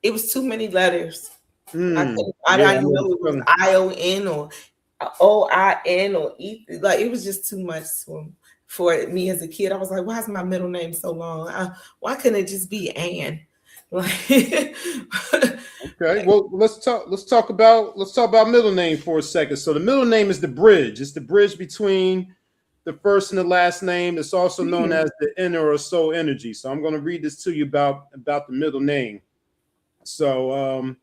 It was too many letters. I didn't know it was ION or OIN or E. Like it was just too much for me as a kid. I was like, why is my middle name so long? Why couldn't it just be Ann? Okay, well, let's talk about middle name for a second. So the middle name is the bridge. It's the bridge between the first and the last name. It's also known as the inner or soul energy. So I'm going to read this to you about the middle name. So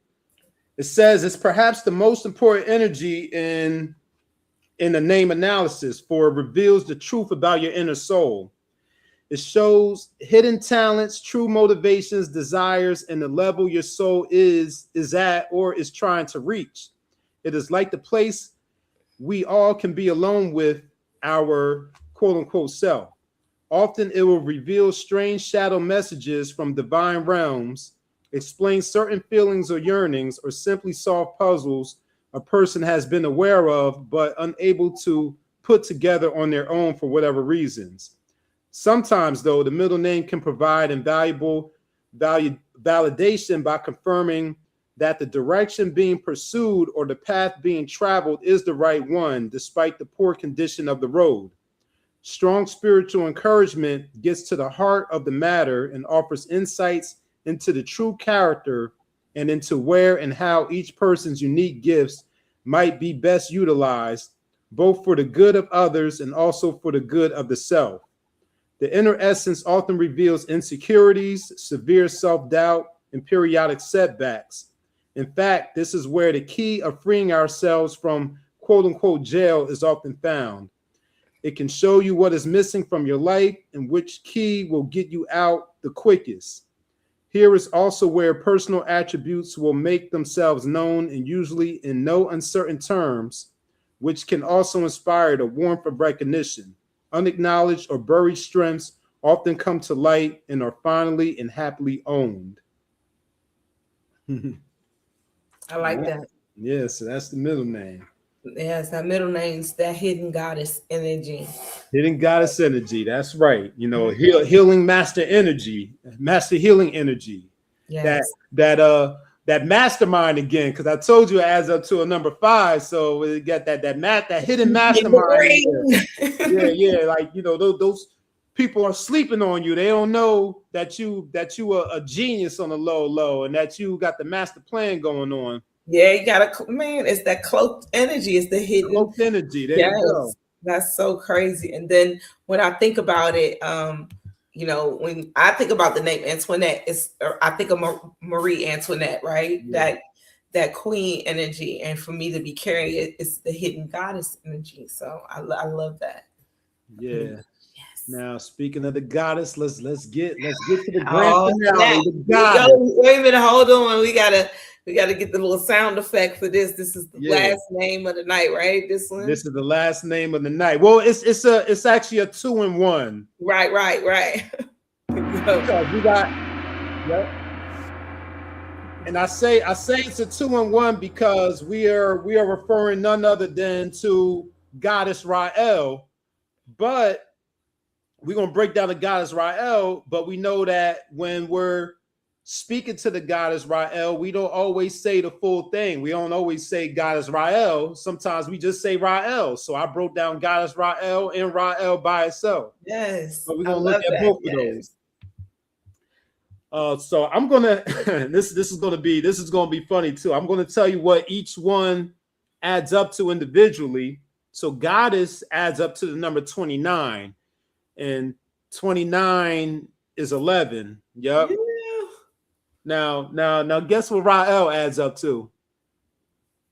it says it's perhaps the most important energy in the name analysis, for it reveals the truth about your inner soul. It shows hidden talents, true motivations, desires, and the level your soul is at or is trying to reach. It is like the place we all can be alone with our quote unquote self. Often it will reveal strange shadow messages from divine realms, explain certain feelings or yearnings, or simply solve puzzles a person has been aware of but unable to put together on their own for whatever reasons. Sometimes, though, the middle name can provide invaluable validation by confirming that the direction being pursued or the path being traveled is the right one, despite the poor condition of the road. Strong spiritual encouragement gets to the heart of the matter and offers insights into the true character and into where and how each person's unique gifts might be best utilized, both for the good of others and also for the good of the self. The inner essence often reveals insecurities, severe self-doubt, and periodic setbacks. In fact, this is where the key of freeing ourselves from quote-unquote jail is often found. It can show you what is missing from your life and which key will get you out the quickest. Here is also where personal attributes will make themselves known, and usually in no uncertain terms, which can also inspire the warmth of recognition. Unacknowledged or buried strengths often come to light and are finally and happily owned. I like that. Yeah, so that's the middle name. Yes, that middle name's that hidden goddess energy. Hidden goddess energy. That's right. You know, healing master energy, master healing energy. Yes. That mastermind again, because I told you it adds up to a number 5. So we got that hidden mastermind. Yeah. Like, you know, those people are sleeping on you. They don't know that you are a genius on the low, and that you got the master plan going on. Yeah, you gotta, man, it's that cloaked energy. It's the hidden cloaked energy. There you go. That's so crazy. And then when I think about it, you know, when I think about the name Antoinette, I think of Marie Antoinette, right? Yeah. That queen energy, and for me to be carrying it, it's the hidden goddess energy. So I love that. Yeah. Yes. Now, speaking of the goddess, let's get to the grand finale. The wait a minute, hold on. We gotta get the little sound effect for this. This is the last name of the night, right? This one. This is the last name of the night. Well, it's actually a 2-in-1. Right. Because we got, and I say it's a 2-in-1 because we are referring none other than to Goddess Rael, but we're gonna break down the Goddess Rael. But we know that when we're speaking to the Goddess Rael, we don't always say the full thing. We don't always say Goddess Rael. Sometimes we just say Rael. So I broke down Goddess Rael and Rael by itself. Yes. So we're gonna look at both of those. So I'm gonna this is gonna be funny too. I'm gonna tell you what each one adds up to individually. So Goddess adds up to the number 29, and 29 is 11. Yep. Now, guess what Rael adds up to?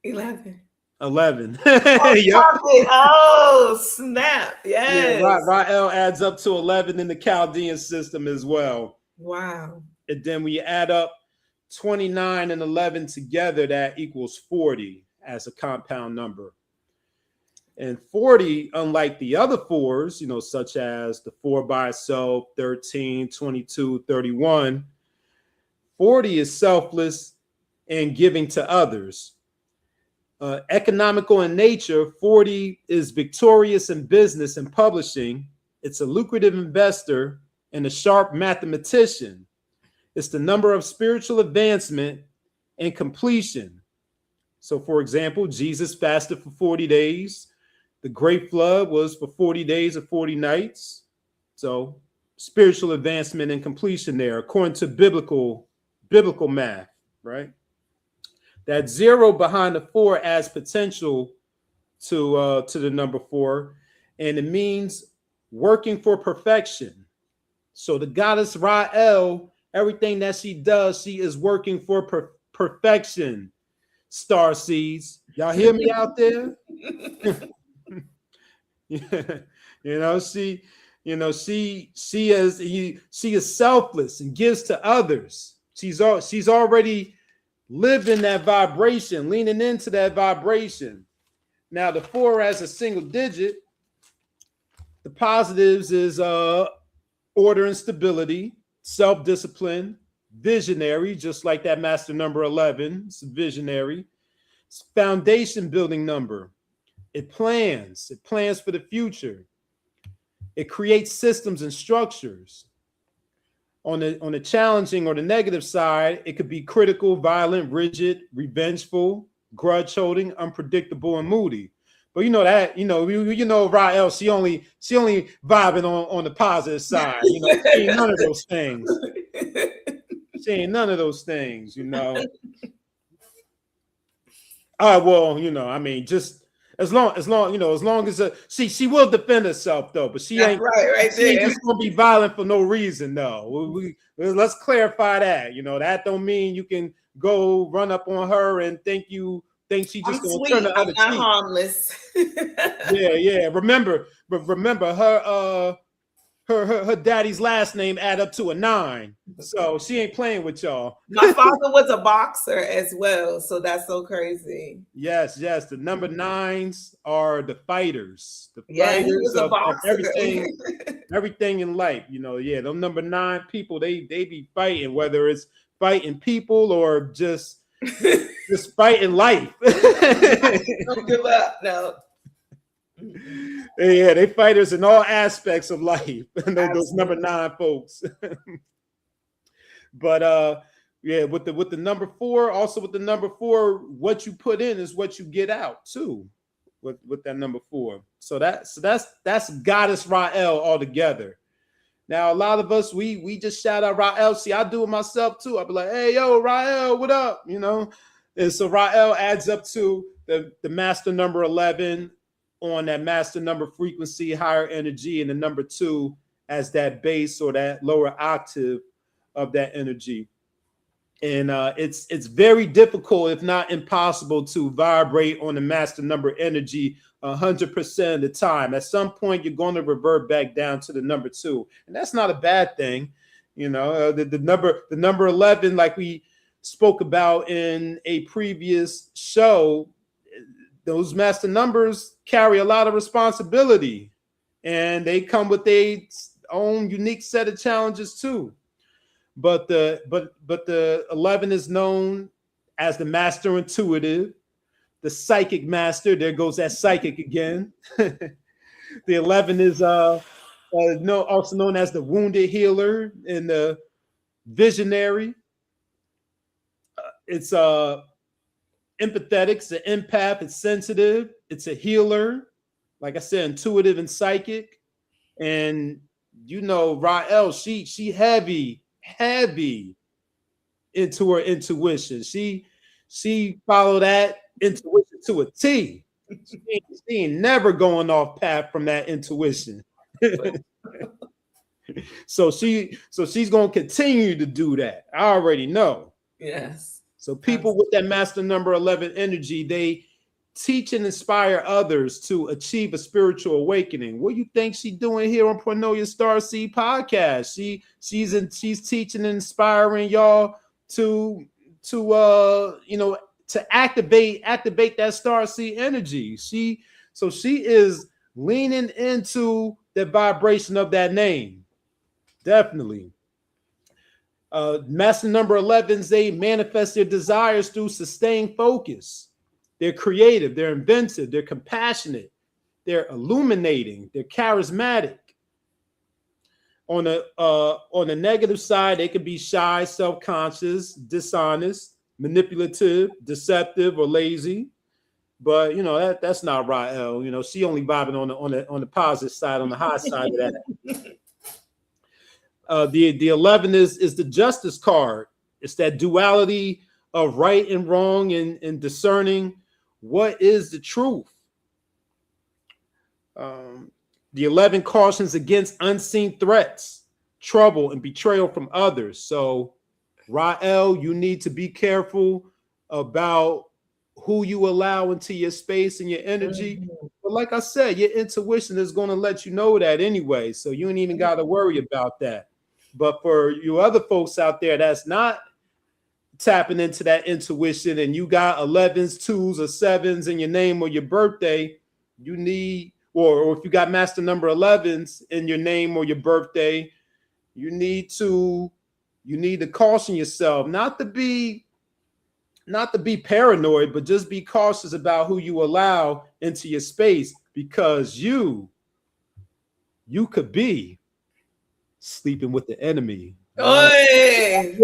11. 11. Oh, snap. Yes. Yeah, Rael adds up to 11 in the Chaldean system as well. Wow. And then we add up 29 and 11 together, that equals 40 as a compound number. And 40, unlike the other 4s, you know, such as the 4 by itself, 13, 22, 31, 40 is selfless and giving to others. Economical in nature, 40 is victorious in business and publishing. It's a lucrative investor and a sharp mathematician. It's the number of spiritual advancement and completion. So, for example, Jesus fasted for 40 days. The Great Flood was for 40 days or 40 nights. So, spiritual advancement and completion there, according to biblical math, right? That 0 behind the 4 adds potential to the number 4, and it means working for perfection. So the Goddess Rael, everything that she does, she is working for perfection. Star seeds, y'all hear me out there? Yeah. You know, You know, she is selfless and gives to others. She's already living that vibration, leaning into that vibration. Now, the 4 as a single digit, the positives is order and stability, self-discipline, visionary, just like that master number 11. It's visionary. It's foundation building number. It plans for the future. It creates systems and structures. On the challenging or the negative side, it could be critical, violent, rigid, revengeful, grudge holding, unpredictable, and moody. But you know that, Rael, she only vibing on the positive side. You know, she ain't none of those things. She ain't none of those things, you know. All right, well, I mean, just as long as she will defend herself though, but she ain't she ain't just gonna be violent for no reason though. Let's clarify that. That don't mean you can go run up on her and think she just gonna turn the other cheek. I'm harmless. Yeah. Remember her daddy's last name add up to a 9, so she ain't playing with y'all. My father was a boxer as well, so that's so crazy. Yes. The number 9s are the fighters. The fighters of everything in life. Those number 9 people, they be fighting, whether it's fighting people or just fighting life. Don't give up, no. Yeah, they fighters in all aspects of life. those number 9 folks. But with the number 4, also with the number 4, what you put in is what you get out too. With that number 4, so that's Goddess Rael altogether. Now a lot of us we just shout out Rael. See, I do it myself too. I'll be like, hey yo, Rael, what up? And so Rael adds up to the master number 11 on that master number frequency, higher energy, and the number 2 as that bass or that lower octave of that energy. And it's very difficult, if not impossible, to vibrate on the master number energy 100% of the time. At some point, you're going to revert back down to the number 2, and that's not a bad thing. The number 11, like we spoke about in a previous show, those master numbers carry a lot of responsibility, and they come with their own unique set of challenges too. But the 11 is known as the master intuitive, the psychic master. There goes that psychic again. The 11 is also known as the wounded healer and the visionary. It's empathetic, it's an empath, it's sensitive, it's a healer, like I said, intuitive and psychic. And Rael, she heavy into her intuition. She followed that intuition to a T. She ain't never going off path from that intuition. So she's gonna continue to do that. I already know. Yes. So people with that master number 11 energy, they teach and inspire others to achieve a spiritual awakening. What do you think she's doing here on Pornoia Starseed podcast? She's teaching and inspiring y'all to activate that Starseed energy. She is leaning into the vibration of that name. Definitely. Master number 11s, they manifest their desires through sustained focus. They're creative, they're inventive, they're compassionate, they're illuminating, they're charismatic. On the negative side, they could be shy, self-conscious, dishonest, manipulative, deceptive, or lazy. But that's not Rael. She only vibing on the positive side, on the high side of that. The 11 is the justice card. It's that duality of right and wrong and discerning what is the truth. The 11 cautions against unseen threats, trouble, and betrayal from others. So, Rael, you need to be careful about who you allow into your space and your energy. But like I said, your intuition is going to let you know that anyway. So you ain't even got to worry about that. But for you other folks out there that's not tapping into that intuition and you got 11s, 2s, or 7s in your name or your birthday, you need, or if you got master number 11s in your name or your birthday, you need to caution yourself not to be paranoid, but just be cautious about who you allow into your space, because you could be sleeping with the enemy. Oy!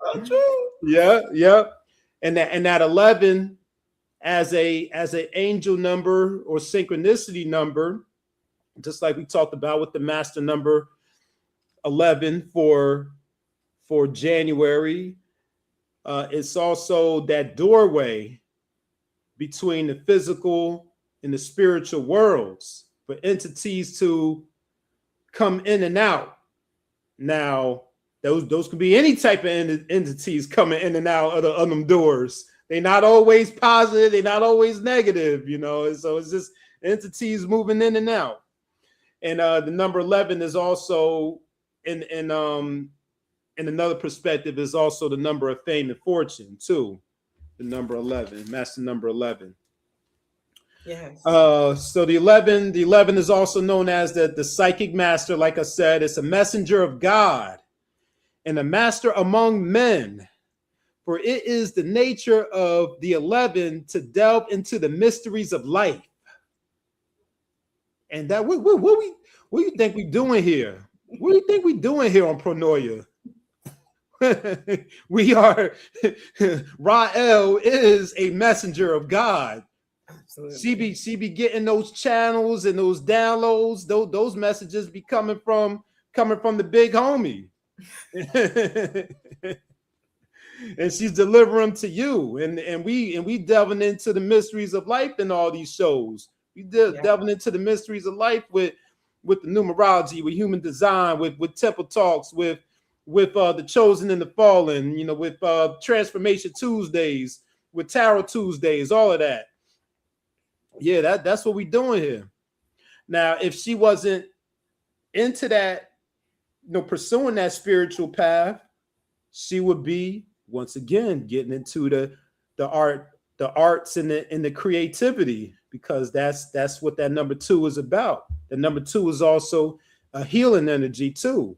So true. Yeah. And that 11 as a angel number or synchronicity number, just like we talked about with the master number 11 for January, it's also that doorway between the physical and the spiritual worlds for entities to come in and out. Now, those could be any type of entities coming in and out of them doors. They're not always positive. They're not always negative, you know. So it's just entities moving in and out. And the number 11 is also in another perspective is also the number of fame and fortune too. The number 11, master number 11. Yes. So the 11 is also known as the psychic master. Like I said, it's a messenger of God and a master among men. For it is the nature of the 11 to delve into the mysteries of life. And that what do you think we're doing here? What do you think we're doing here on Pronoia? We are Rael is a messenger of God. Absolutely. She be getting those channels and those downloads. Those messages be coming from the big homie. And she's delivering them to you. And we delving into the mysteries of life in all these shows. We delving into the mysteries of life with the numerology, with human design, with temple talks, with the chosen and the fallen, you know, with transformation Tuesdays, with tarot Tuesdays, all of that. Yeah, that's what we're doing here. Now, if she wasn't into that, you know, pursuing that spiritual path, she would be once again getting into the arts and the creativity, because that's what that number 2 is about. The number 2 is also a healing energy too.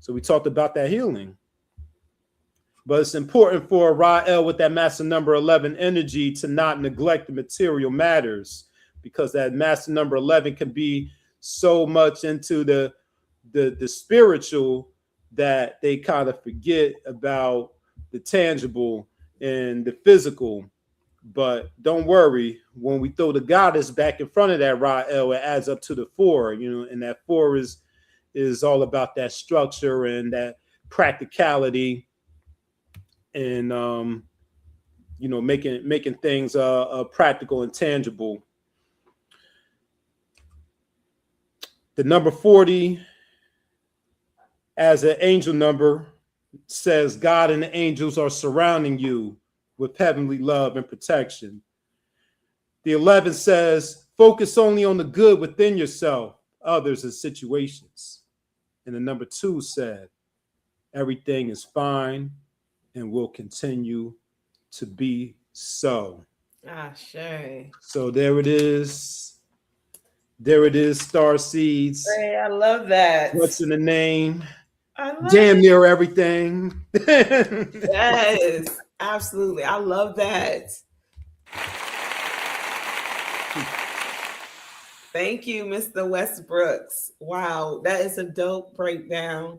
So we talked about that healing. But it's important for Rael with that master number 11 energy to not neglect the material matters, because that master number 11 can be so much into the spiritual that they kind of forget about the tangible and the physical. But don't worry, when we throw the goddess back in front of that Rael, it adds up to the 4, you know, and that 4 is all about that structure and that practicality and you know, making things practical and tangible. The number 40 as an angel number says God and the angels are surrounding you with heavenly love and protection. The 11 says focus only on the good within yourself, others, and situations. And the number 2 said everything is fine and will continue to be so. Ah, sure. So there it is. There it is, star seeds. Hey, I love that. What's in the name? I love Damn it. near everything. Yes, absolutely. I love that. Thank you, Mr. Westbrooks. Wow, that is a dope breakdown.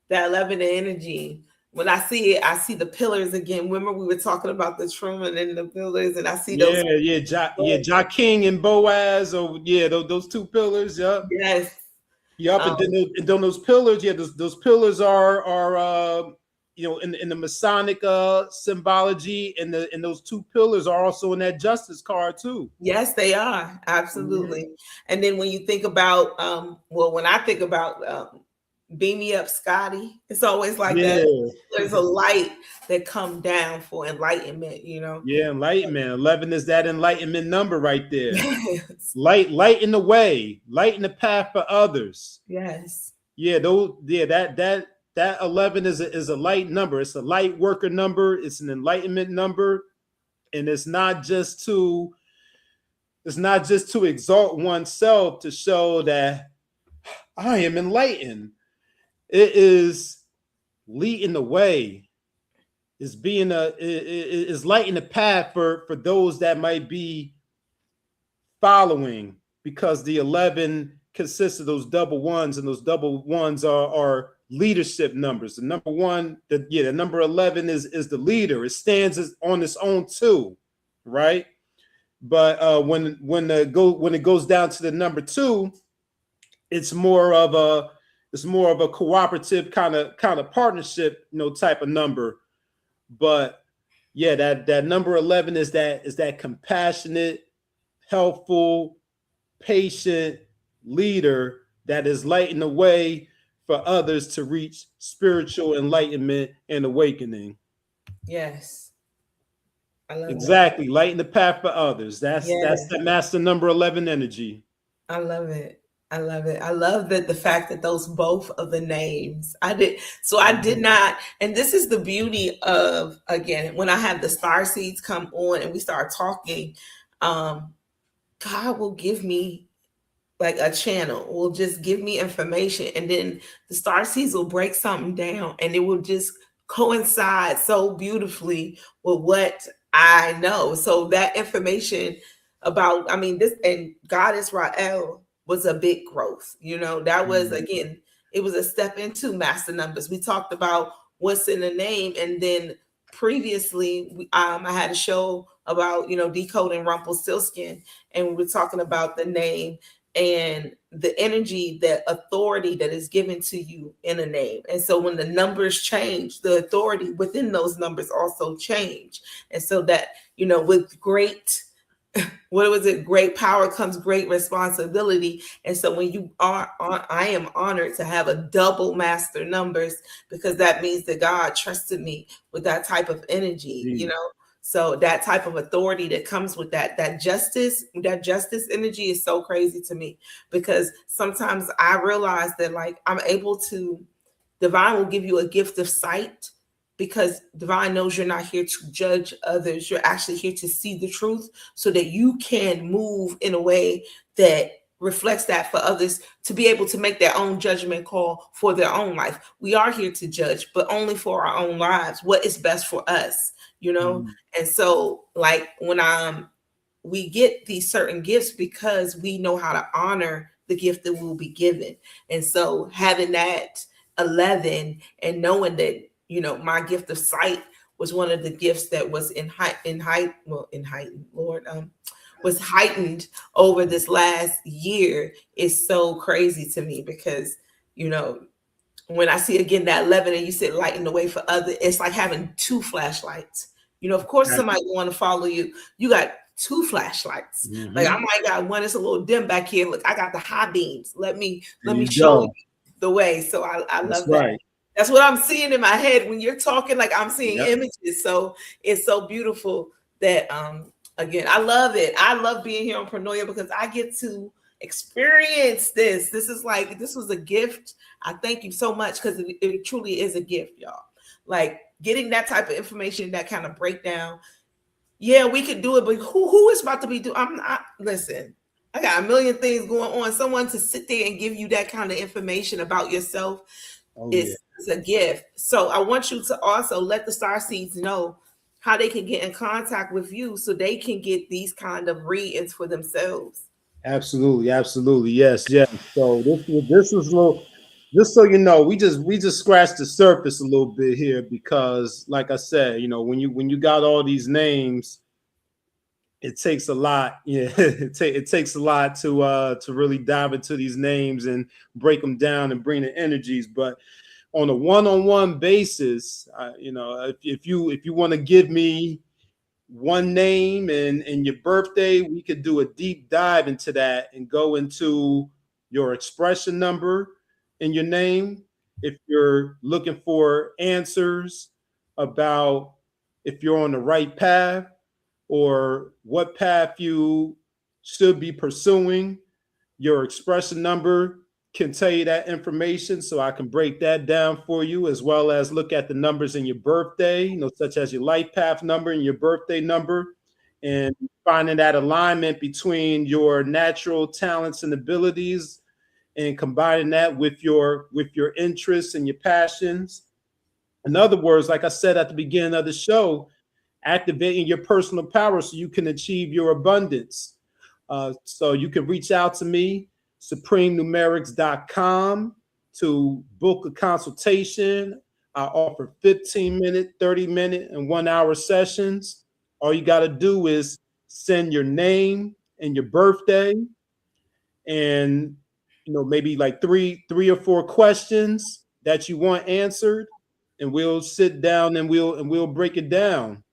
That 11 energy. When I see it, I see the pillars again. Remember, we were talking about the Truman and the pillars, and I see those. Ja King and Boaz. Oh, yeah, those 2 pillars. Yep. Yes. Yep. And then those pillars. Yeah, those pillars are you know, in the Masonic symbology, and those 2 pillars are also in that justice card too. Yes, they are. Absolutely. Mm-hmm. And then when you think about, when I think about beam me up, Scotty. It's always like Yeah. that. There's a light that come down for enlightenment, you know. Yeah, enlightenment. 11 is that enlightenment number right there. Yes. Light in the way, light in the path for others. Yes. Yeah, that 11 is a light number. It's a light worker number. It's an enlightenment number, and it's not just to exalt oneself to show that I am enlightened. It is leading the way. Is being is lighting the path for those that might be following, because the 11 consists of those double ones, and those double ones are leadership numbers. The number one, the number 11 is the leader. It stands on its own too, right? But when it goes down to the number 2, it's more of a cooperative kind of partnership, type of number. But yeah, that number 11 is that compassionate, helpful, patient leader that is lighting the way for others to reach spiritual enlightenment and awakening. Yes. I love exactly that. Lighting the path for others. That's the master number 11 energy. I love it. I love it. I love that the fact that those both of the names I did not, and this is the beauty of, again, when I have the star seeds come on and we start talking, God will give me like a channel, will just give me information, and then the star seeds will break something down, and it will just coincide so beautifully with what I know. So that information about, this, and Goddess Rael was a big growth. That was, again, it was a step into master numbers. We talked about what's in the name, and then previously I had a show about decoding Rumpelstiltskin, and we were talking about the name and the energy, that authority that is given to you in a name. And so when the numbers change, the authority within those numbers also change. And so that, with great power comes great responsibility. And so when I am honored to have a double master numbers, because that means that God trusted me with that type of energy, So that type of authority that comes with that justice energy is so crazy to me, because sometimes I realize that, like, divine will give you a gift of sight, because divine knows you're not here to judge others. You're actually here to see the truth so that you can move in a way that reflects that for others to be able to make their own judgment call for their own life. We are here to judge, but only for our own lives, what is best for us, And so, like, when we get these certain gifts because we know how to honor the gift that we'll be given. And so having that 11 and knowing that, my gift of sight was one of the gifts that was was heightened over this last year is so crazy to me, because, when I see again that 11 and you said lighting the way for others, it's like having 2 flashlights. Of course, somebody want to follow you. You got 2 flashlights. Mm-hmm. Like, I might got one that's a little dim back here. Look, I got the high beams. Let me show you the way. So I love that. Right. That's what I'm seeing in my head when you're talking. Like, I'm seeing images. So it's so beautiful that, again, I love it. I love being here on Pronoia because I get to experience this. This was a gift. I thank you so much, because it truly is a gift, y'all. Like, getting that type of information, that kind of breakdown. Yeah, we could do it, but who is about to be doing? Listen, I got a million things going on. Someone to sit there and give you that kind of information about yourself is a gift. So I want you to also let the star seeds know how they can get in contact with you so they can get these kind of readings for themselves. Absolutely. Yes. So this was a little, just so you know, we just scratched the surface a little bit here, because, like I said, when you got all these names, it takes a lot. Yeah, it takes a lot to really dive into these names and break them down and bring the energies. But on a one-on-one basis, if you want to give me one name and your birthday, we could do a deep dive into that and go into your expression number in your name, if you're looking for answers about if you're on the right path or what path you should be pursuing, your expression number can tell you that information. So I can break that down for you, as well as look at the numbers in your birthday, such as your life path number and your birthday number, and finding that alignment between your natural talents and abilities and combining that with your interests and your passions. In other words, like I said at the beginning of the show, activating your personal power so you can achieve your abundance. So you can reach out to me, supremenumerics.com, to book a consultation. I offer 15-minute, 30-minute, and 1-hour sessions. All you got to do is send your name and your birthday, and maybe like three or four questions that you want answered, and we'll sit down and we'll break it down.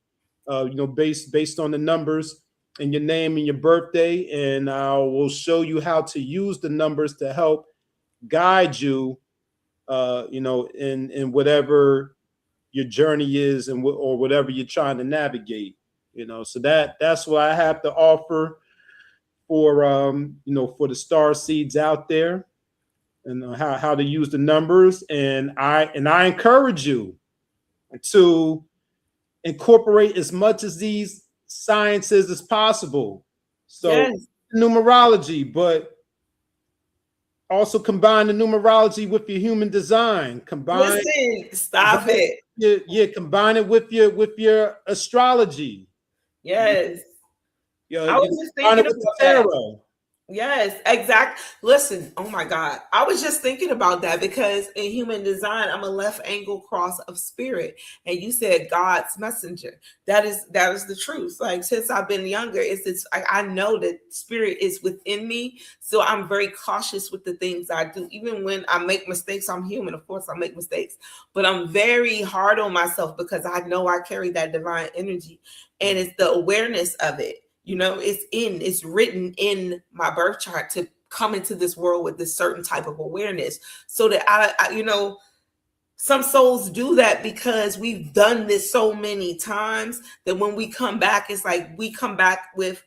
Based on the numbers and your name and your birthday, and I will show you how to use the numbers to help guide you, in whatever your journey is or whatever you're trying to navigate. So that's what I have to offer for for the star seeds out there, and how to use the numbers, and I encourage you to incorporate as much of these sciences as possible. So yes, numerology, but also combine the numerology with your human design. Combine it. Yeah, combine it with your astrology. Yes. I was just thinking about that. Yes, exactly. Listen, oh my God. I was just thinking about that because in human design, I'm a left angle cross of spirit. And you said God's messenger. That is the truth. Like, since I've been younger, I know that spirit is within me. So I'm very cautious with the things I do. Even when I make mistakes, I'm human. Of course, I make mistakes, but I'm very hard on myself because I know I carry that divine energy, and it's the awareness of it. It's written in my birth chart to come into this world with this certain type of awareness, so that I some souls do that because we've done this so many times that when we come back, it's like we come back with,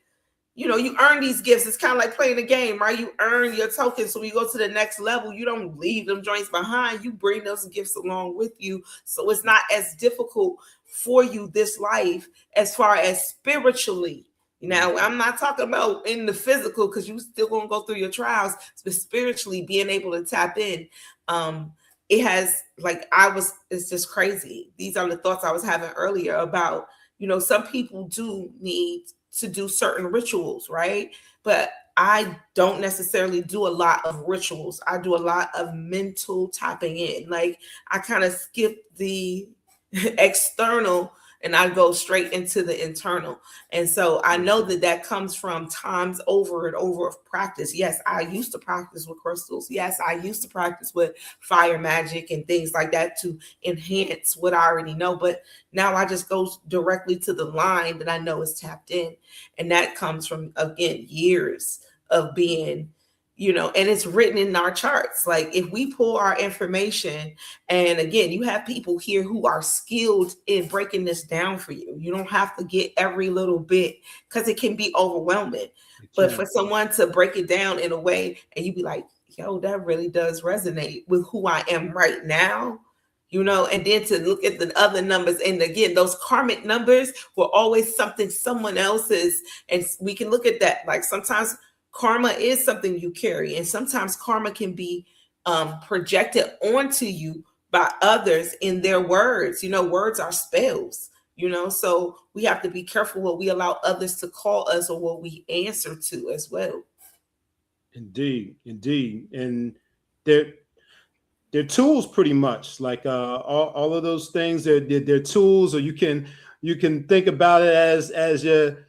you earn these gifts. It's kind of like playing a game, right? You earn your tokens. So when you go to the next level, you don't leave them joints behind. You bring those gifts along with you. So it's not as difficult for you this life as far as spiritually. Now, I'm not talking about in the physical, because you still gonna go through your trials, but spiritually being able to tap in. It has, it's just crazy. These are the thoughts I was having earlier about, some people do need to do certain rituals, right? But I don't necessarily do a lot of rituals. I do a lot of mental tapping in. Like, I kind of skip the external and I go straight into the internal. And so I know that comes from times over and over of practice. Yes, I used to practice with crystals. Yes, I used to practice with fire magic and things like that to enhance what I already know. But now I just go directly to the line that I know is tapped in. And that comes from, again, years of being, and it's written in our charts. Like, if we pull our information, and again, you have people here who are skilled in breaking this down for you. You don't have to get every little bit, because it can be overwhelming. But for someone to break it down in a way, and you be like, yo, that really does resonate with who I am right now, and then to look at the other numbers. And again, those karmic numbers were always something someone else's. And we can look at that. Like, sometimes karma is something you carry, and sometimes karma can be projected onto you by others in their words. Words are spells, so we have to be careful what we allow others to call us or what we answer to as well. Indeed. And they're tools, pretty much, like all of those things. They're tools, or you can think about it as your,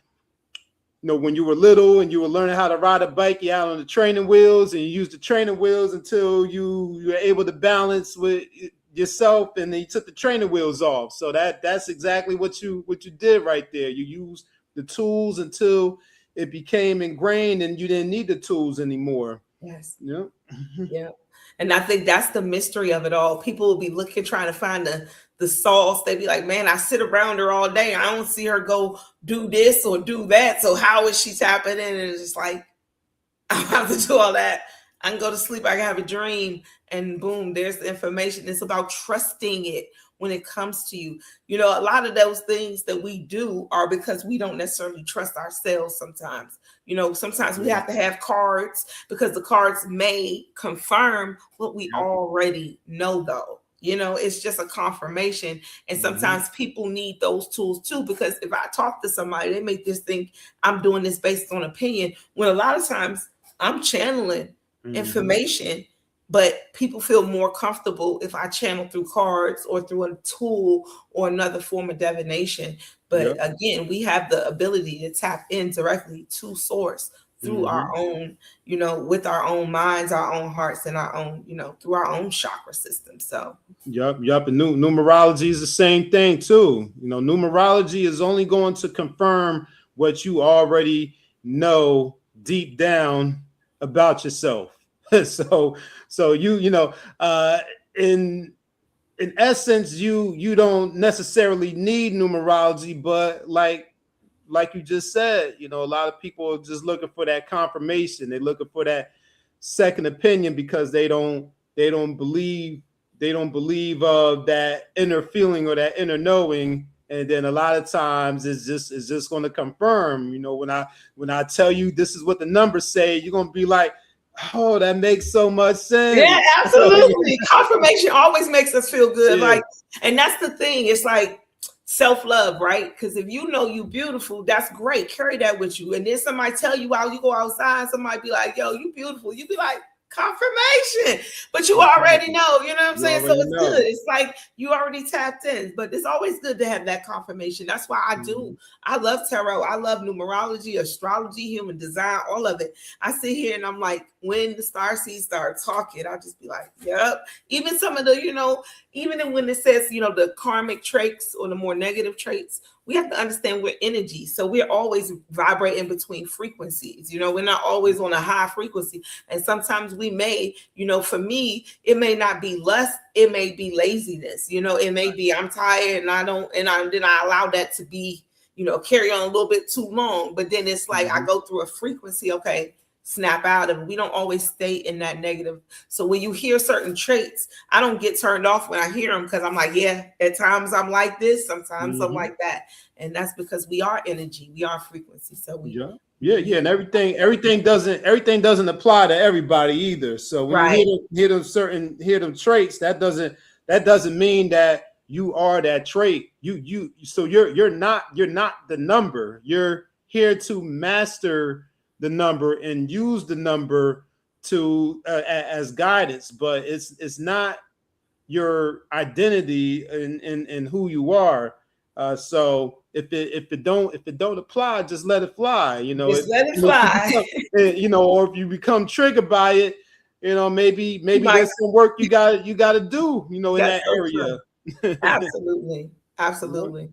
when you were little and you were learning how to ride a bike, you're out on the training wheels, and you use the training wheels until you were able to balance with yourself, and then you took the training wheels off. So that's exactly what you did right there. You used the tools until it became ingrained and you didn't need the tools anymore. Yes. Yeah. Yeah. And I think that's the mystery of it all. People will be looking, trying to find the sauce. They be like, man, I sit around her all day. I don't see her go do this or do that. So how is she tapping in? And it's just like, I don't have to do all that. I can go to sleep. I can have a dream, and boom, there's the information. It's about trusting it when it comes to you. You know, a lot of those things that we do are because we don't necessarily trust ourselves sometimes. You know, sometimes we have to have cards because the cards may confirm what we already know, though. You know, it's just a confirmation. And sometimes people need those tools too, because if I talk to somebody, they may just think I'm doing this based on opinion, when a lot of times I'm channeling information, but people feel more comfortable if I channel through cards or through a tool or another form of divination. But again, we have the ability to tap in directly to source through our own, you know, with our own minds, our own hearts, and our own, you know, through our own chakra system. So And numerology is the same thing too. You know, numerology is only going to confirm what you already know deep down about yourself. so you know, in essence, you don't necessarily need numerology, but like you just said, you know, a lot of people are just looking for that confirmation. They're looking for that second opinion because they don't believe that inner feeling or that inner knowing. And then a lot of times it's just going to confirm. You know, when I tell you this is what the numbers say, you're going to be like, oh, that makes so much sense. Yeah, absolutely. Confirmation always makes us feel good. Yeah. Like, and that's the thing. It's like self-love, right? Because if you know you beautiful, that's great. Carry that with you. And then somebody tell you while you go outside, somebody be like, yo, you beautiful. You be like, confirmation, but you already know, you know what I'm saying? So it's good. It's like you already tapped in, but it's always good to have that confirmation. That's why I love tarot. I love numerology, astrology, human design, all of it. I sit here and I'm like, when the starseeds start talking, I'll just be like, yep. Even some of the, you know, even when it says, you know, the karmic traits or the more negative traits, we have to understand we're energy. So we're always vibrating between frequencies. You know, we're not always on a high frequency. And sometimes we may, you know, for me, it may not be lust, it may be laziness. You know, it may be I'm tired and then I allow that to be, you know, carry on a little bit too long. But then it's like I go through a frequency, okay, snap out of it. We don't always stay in that negative. So when you hear certain traits, I don't get turned off when I hear them, because I'm like, yeah, at times I'm like this, sometimes I'm like that. And that's because we are energy, we are frequency. So we and everything doesn't apply to everybody either. So when you hear them traits, that doesn't mean that you are that trait. So you're not the number. You're here to master the number and use the number to as guidance, but it's not your identity in who you are. So if it don't apply, just let it fly. You know, just let it fly. You know, or if you become triggered by it, you know, maybe there's some work you got to do. You know, in that area. Absolutely.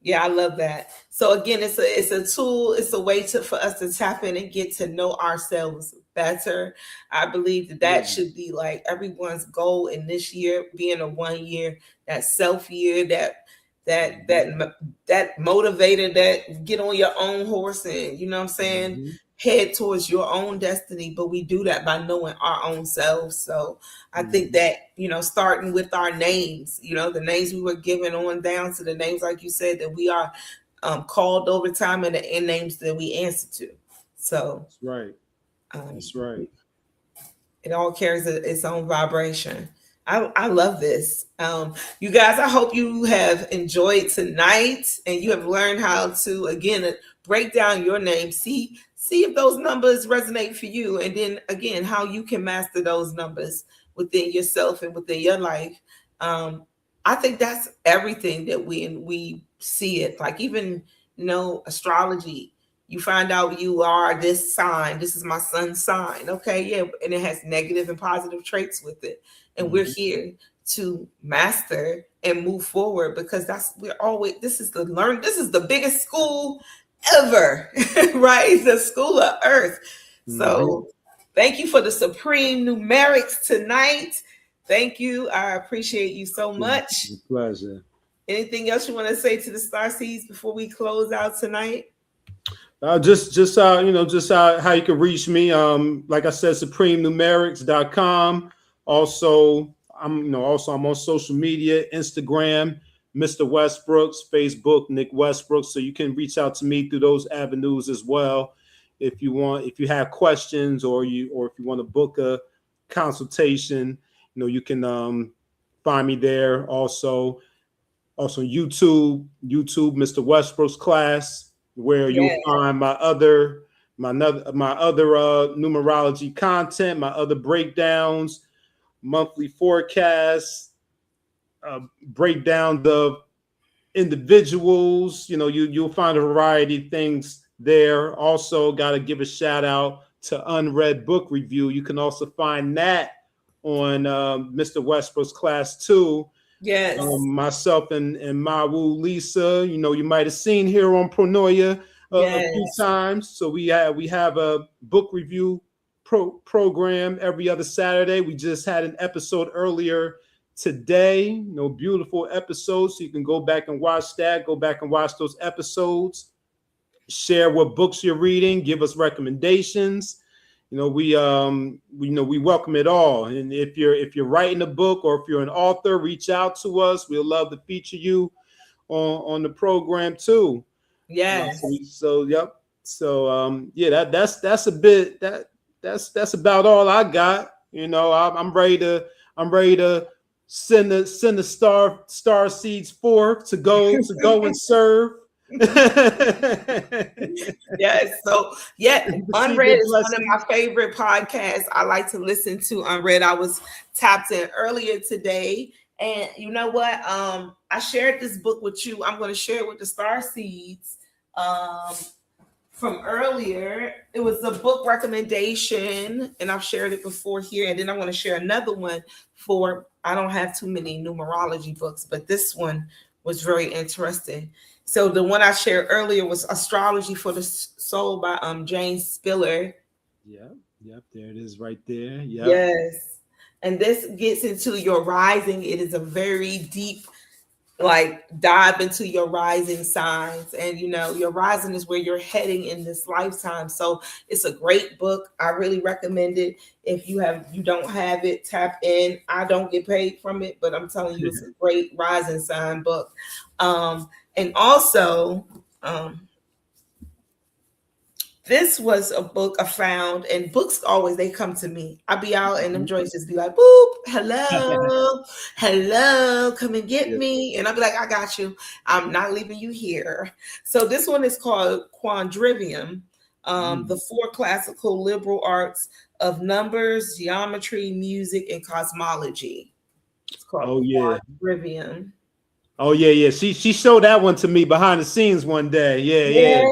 Yeah, I love that. So again, it's a tool. It's a way for us to tap in and get to know ourselves better. I believe that should be like everyone's goal in this year, being a 1 year, that self year, that motivator, that get on your own horse and, you know what I'm saying, head towards your own destiny. But we do that by knowing our own selves. So I think that, you know, starting with our names, you know, the names we were given on down to the names, like you said, that we are called over time, and the names that we answer to. So that's right. That's right. It all carries its own vibration. I love this. You guys, I hope you have enjoyed tonight and you have learned how to, again, break down your name. See if those numbers resonate for you. And then again, how you can master those numbers within yourself and within your life. I think that's everything that we see it. Like even, you know, astrology, you find out you are this sign. This is my sun's sign. Okay. Yeah. And it has negative and positive traits with it. And we're here to master and move forward, because this is the biggest school ever, right? The school of earth. So Thank you for the supreme numerics tonight. Thank you. I appreciate you so much. It's a pleasure. Anything else you want to say to the Star Seeds before we close out tonight? Just how you can reach me. Like I said, supremenumerics.com. Also, I'm on social media, Instagram, Mr. Westbrooks, Facebook, Nick Westbrooks. So you can reach out to me through those avenues as well. If you have questions or if you want to book a consultation, you can find me there. Also YouTube, Mr. Westbrook's class, where you'll find my other numerology content, my other breakdowns, monthly forecasts, breakdown of individuals. You'll find a variety of things there. Also, got to give a shout out to Unread Book Review. You can also find that on Mr. Westbrook's class too. Yes. Myself and Mawu Lisa, you might have seen here on Pronoia a few times. So we have a book review program every other Saturday. We just had an episode earlier today. Beautiful episodes. So you can go back and watch that. Go back and watch those episodes. Share what books you're reading. Give us recommendations. We welcome it all. And if you're writing a book or if you're an author, reach out to us. We'll love to feature you on the program too. Yes. So yep. So that's a bit that's about all I got. I'm ready to send the star seeds forth to go and serve. Yes. So Unread is one of my favorite podcasts. I like to listen to Unread. I was tapped in earlier today, and you know what? I shared this book with you. I'm going to share it with the Star Seeds from earlier. It was a book recommendation, and I've shared it before here. And then I'm going to share another one I don't have too many numerology books, but this one was very interesting. So the one I shared earlier was Astrology for the Soul by James Spiller. Yep, there it is right there. Yep. Yes. And this gets into your rising. It is a very deep dive into your rising signs, and your rising is where you're heading in this lifetime. So it's a great book. I really recommend it. If you don't have it, tap in. I don't get paid from it, but I'm telling you, it's a great rising sign book. And also, this was a book I found, and books always, they come to me. I be out and them joints just be like, boop, hello, come and get me. And I'll be like, I got you. I'm not leaving you here. So this one is called Quadrivium, the 4 classical liberal arts of numbers, geometry, music, and cosmology. It's called Quadrivium. Oh yeah. She showed that one to me behind the scenes one day. Yeah.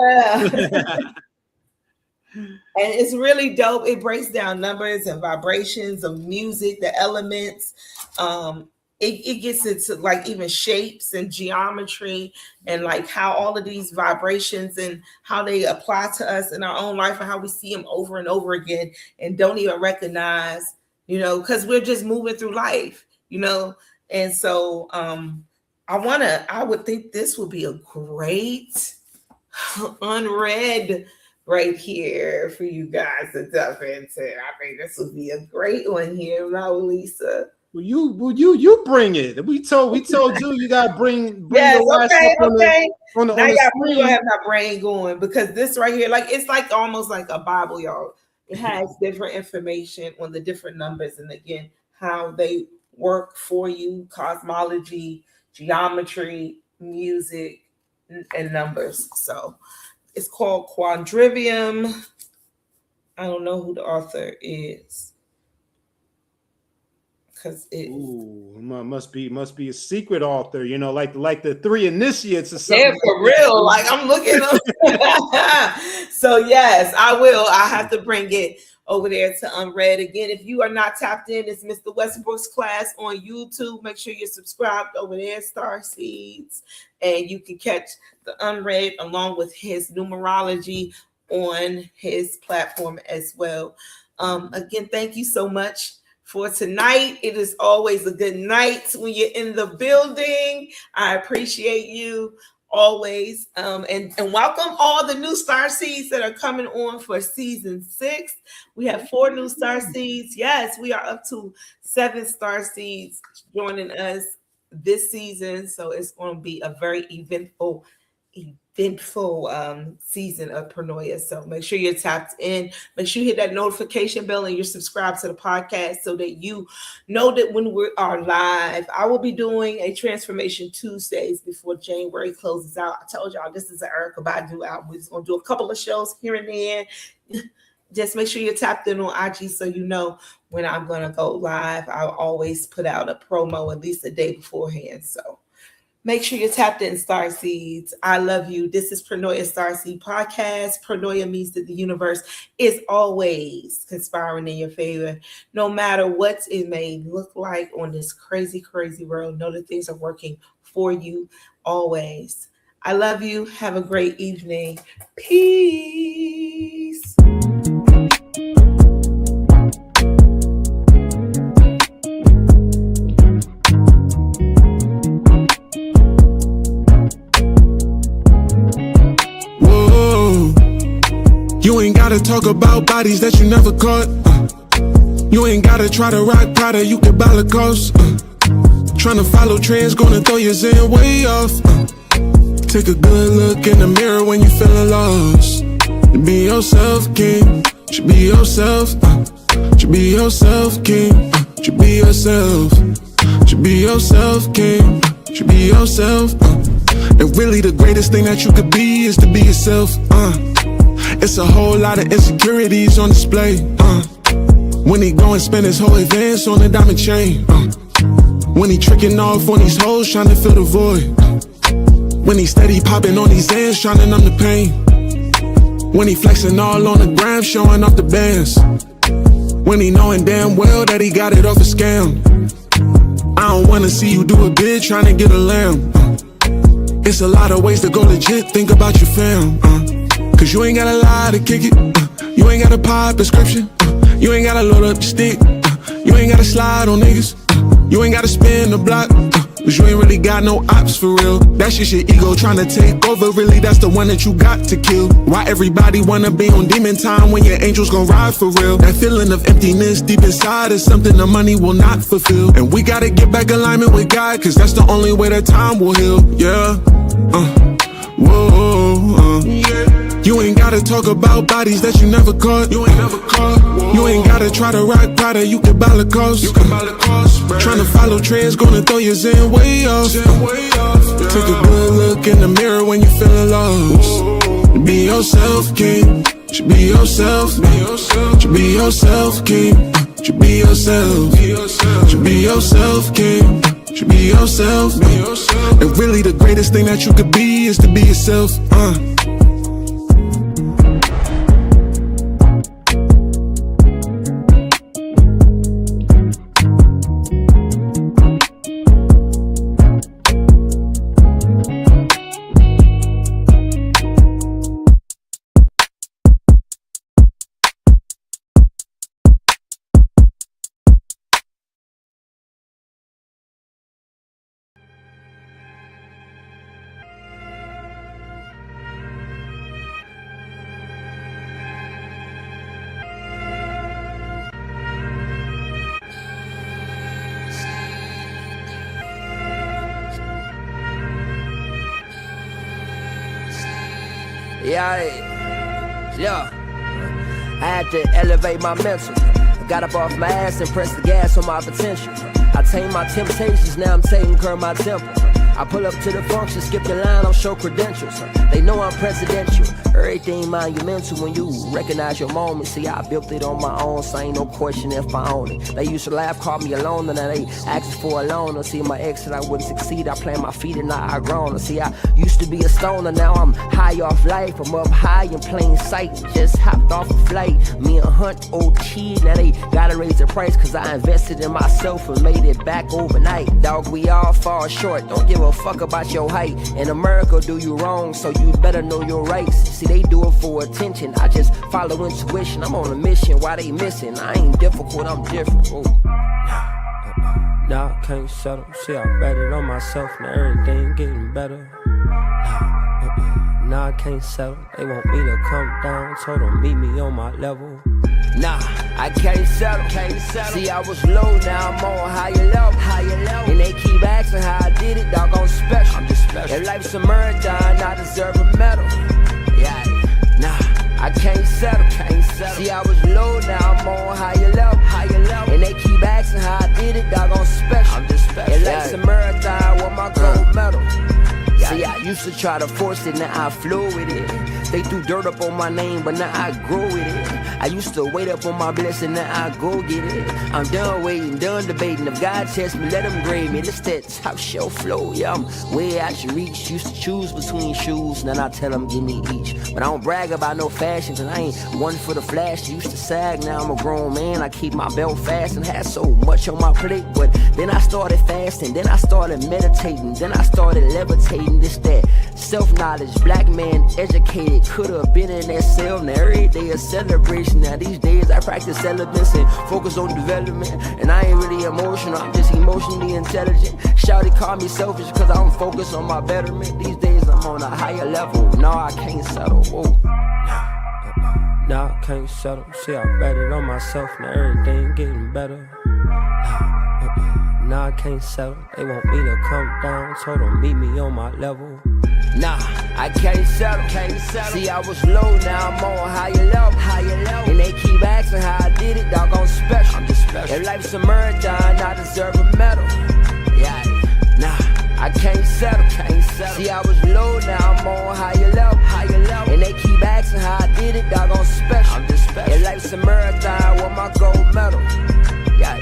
And it's really dope. It breaks down numbers and vibrations of music, the elements. It gets into even shapes and geometry, and how all of these vibrations and how they apply to us in our own life, and how we see them over and over again and don't even recognize, because we're just moving through life, And so I would think this would be a great Unread right here for you guys to dive into. I think this would be a great one here, Lisa. Well, you bring it. We told you gotta bring yes, okay. On now you gotta have my brain going, because this right here, it's almost like a Bible, y'all. It has different information on the different numbers, and again, how they work for you, cosmology, geometry, music, and numbers. So it's called Quadrivium. I don't know who the author is, because it must be a secret author, like the 3 initiates or something. Yeah, for real. I'm looking up. So yes, I will. I have to bring it over there to Unread. Again, if you are not tapped in, it's Mr. Westbrook's class on YouTube. Make sure you're subscribed over there, Star Seeds, and you can catch the Unread along with his numerology on his platform as well. Again, thank you so much for tonight. It is always a good night when you're in the building. I appreciate you always. And welcome all the new star seeds that are coming on for season 6. We have 4 new star seeds. Yes, we are up to 7 star seeds joining us this season. So it's going to be a very eventful season of Paranoia. So make sure you're tapped in. Make sure you hit that notification bell and you're subscribed to the podcast so that you know that when we are live. I will be doing a Transformation Tuesdays before January closes out. I told y'all this is an Erykah Badu album. We're just going to do a couple of shows here and there. Just make sure you're tapped in on IG so you know when I'm going to go live. I'll always put out a promo at least a day beforehand. So make sure you're tapped in, Star Seeds. I love you. This is Paranoia Starseed Podcast. Paranoia means that the universe is always conspiring in your favor. No matter what it may look like on this crazy, crazy world, know that things are working for you always. I love you. Have a great evening. Peace. You ain't gotta talk about bodies that you never caught. You ain't gotta try to rock Prada, you can buy Lacoste. Tryna follow trends, gonna throw your zen way off. Take a good look in the mirror when you feeling lost. You be yourself, king. You be yourself. You be yourself, king. You be yourself. You be yourself, king. You be yourself. And really the greatest thing that you could be is to be yourself. It's a whole lot of insecurities on display. When he go and spend his whole advance on a diamond chain. When he tricking off on these hoes trying to fill the void. When he steady popping on these ends trying to numb the pain. When he flexing all on the gram showing off the bands. When he knowing damn well that he got it off a scam. I don't wanna see you do a bid trying to get a lamb. It's a lot of ways to go legit, think about your fam. Cause you ain't gotta lie to kick it. You ain't gotta pop prescription. You ain't gotta load up the stick. You ain't gotta slide on niggas. You ain't gotta spin the block. Cause you ain't really got no ops for real. That's just your ego trying to take over. Really, that's the one that you got to kill. Why everybody wanna be on demon time when your angels gon' ride for real? That feeling of emptiness deep inside is something the money will not fulfill. And we gotta get back alignment with God, cause that's the only way that time will heal. Yeah. Whoa. Yeah. You ain't gotta talk about bodies that you never caught. You ain't never caught. Whoa. You ain't gotta try to rock Prada, you can buy Lacoste. You can buy Lacoste. Tryna follow trends, gonna throw your zen way off. Yeah. Take a good look in the mirror when you feeling lost. You be yourself, king. You be yourself. You be yourself, king. You be yourself. You be yourself, king. You be yourself. And really the greatest thing that you could be is to be yourself. Yeah. I had to elevate my mental. I got up off my ass and pressed the gas on my potential. I tamed my temptations, now I'm taking care of my temple. I pull up to the function, skip the line, I'll show credentials. They know I'm presidential. Everything monumental when you recognize your moment. See, I built it on my own, so ain't no question if I own it. They used to laugh, call me alone, and now they ask for a loan. See, my ex said I wouldn't succeed. I plant my feet and now I grown. See, I used to be a stoner, now I'm high off life. I'm up high in plain sight, just hopped off a flight. Me and Hunt OT, now they gotta raise the price, cause I invested in myself and made it back overnight. Dog, we all fall short, don't give a a fuck about your height. In America, do you wrong, so you better know your rights. See, they do it for attention. I just follow intuition. I'm on a mission. Why they missing? I ain't difficult, I'm different. Ooh. Nah, I can't settle. See, I bet it on myself. Now everything getting better. Nah, I can't settle. They want me to come down. Told them meet me on my level. Nah, I can't settle. See, I was low, now I'm on higher level. And they keep asking how I did it, dog, I'm special. I'm just special. If life's a marathon, I deserve a medal. Yeah, nah, I can't settle. See, I was low, now I'm on higher level. And they keep asking how I did it, dog, I'm special. I'm just special. If life's a marathon, with my gold medal. See, I used to try to force it, now I flow with it. They threw dirt up on my name, but now I grow with it. I used to wait up on my blessing, now I go get it. I'm done waiting, done debating. If God tests me, let him grade me. This that top shelf flow, yeah, I'm way out your reach. Used to choose between shoes, then I tell them give me each. But I don't brag about no fashion, cause I ain't one for the flash. Used to sag, now I'm a grown man. I keep my belt fast and had so much on my plate. But then I started fasting, then I started meditating, then I started levitating. This that self-knowledge, black man educated. Could've been in that cell, now every day a celebration. Now these days I practice celibacy and focus on development. And I ain't really emotional, I'm just emotionally intelligent. Shawty call me selfish cause I don't focus on my betterment. These days I'm on a higher level, no I can't settle. Whoa. Nah, I can't settle. See, I bet it on myself, now everything getting better. Nah, I can't settle. They want me to come down. Told them meet me on my level. Nah, I can't settle. See, I was low, now I'm on higher level. And they keep asking how I did it, dog, I'm special. I'm just special. If life's a marathon, I deserve a medal. Yeah, nah, I can't settle. See, I was low, now I'm on higher level. And they keep asking how I did it, dog, I'm special. I'm just special. If life's a marathon, with my gold medal. Yeah.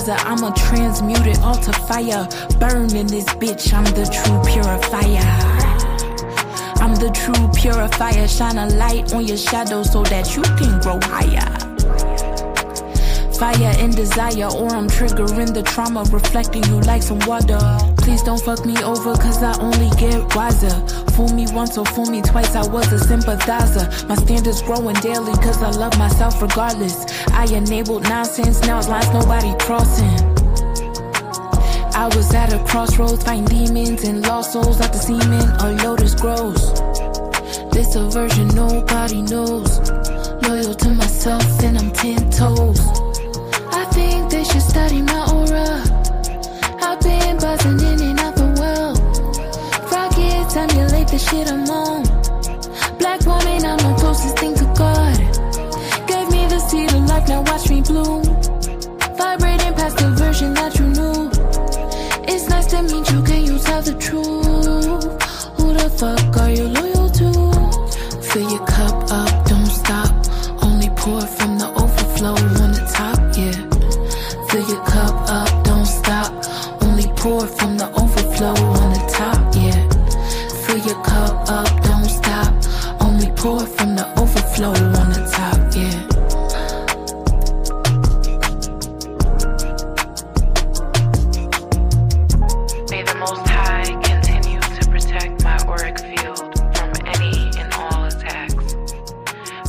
I'ma transmute it all to fire. Burn in this bitch, I'm the true purifier. I'm the true purifier. Shine a light on your shadow so that you can grow higher. Fire and desire, or I'm triggering the trauma, reflecting you like some water. Please don't fuck me over, cause I only get wiser. Fool me once or fool me twice, I was a sympathizer. My standards growing daily, cause I love myself regardless. I enabled nonsense, now it's lines nobody crossing. I was at a crossroads, fighting demons and lost souls like the semen a lotus grows. This a version nobody knows. Loyal to myself and I'm 10 toes. I think they should study my aura. I've been buzzing in and out the world. Rockets emulate the shit I'm on. Black woman, I'm the closest thing to God. Gave me the seed of life, now watch me bloom. Vibrating past the version that you knew. It's nice to meet you, can you tell the truth? Who the fuck are you loyal to? Fill your cup up, don't stop. Only pour from the overflow on the top, yeah. Fill your cup up, don't stop. Only pour from the overflow. overflow on the top, yeah. Fill your cup up, don't stop. Only pour from the overflow on the top, yeah. May the Most High continue to protect my auric field from any and all attacks.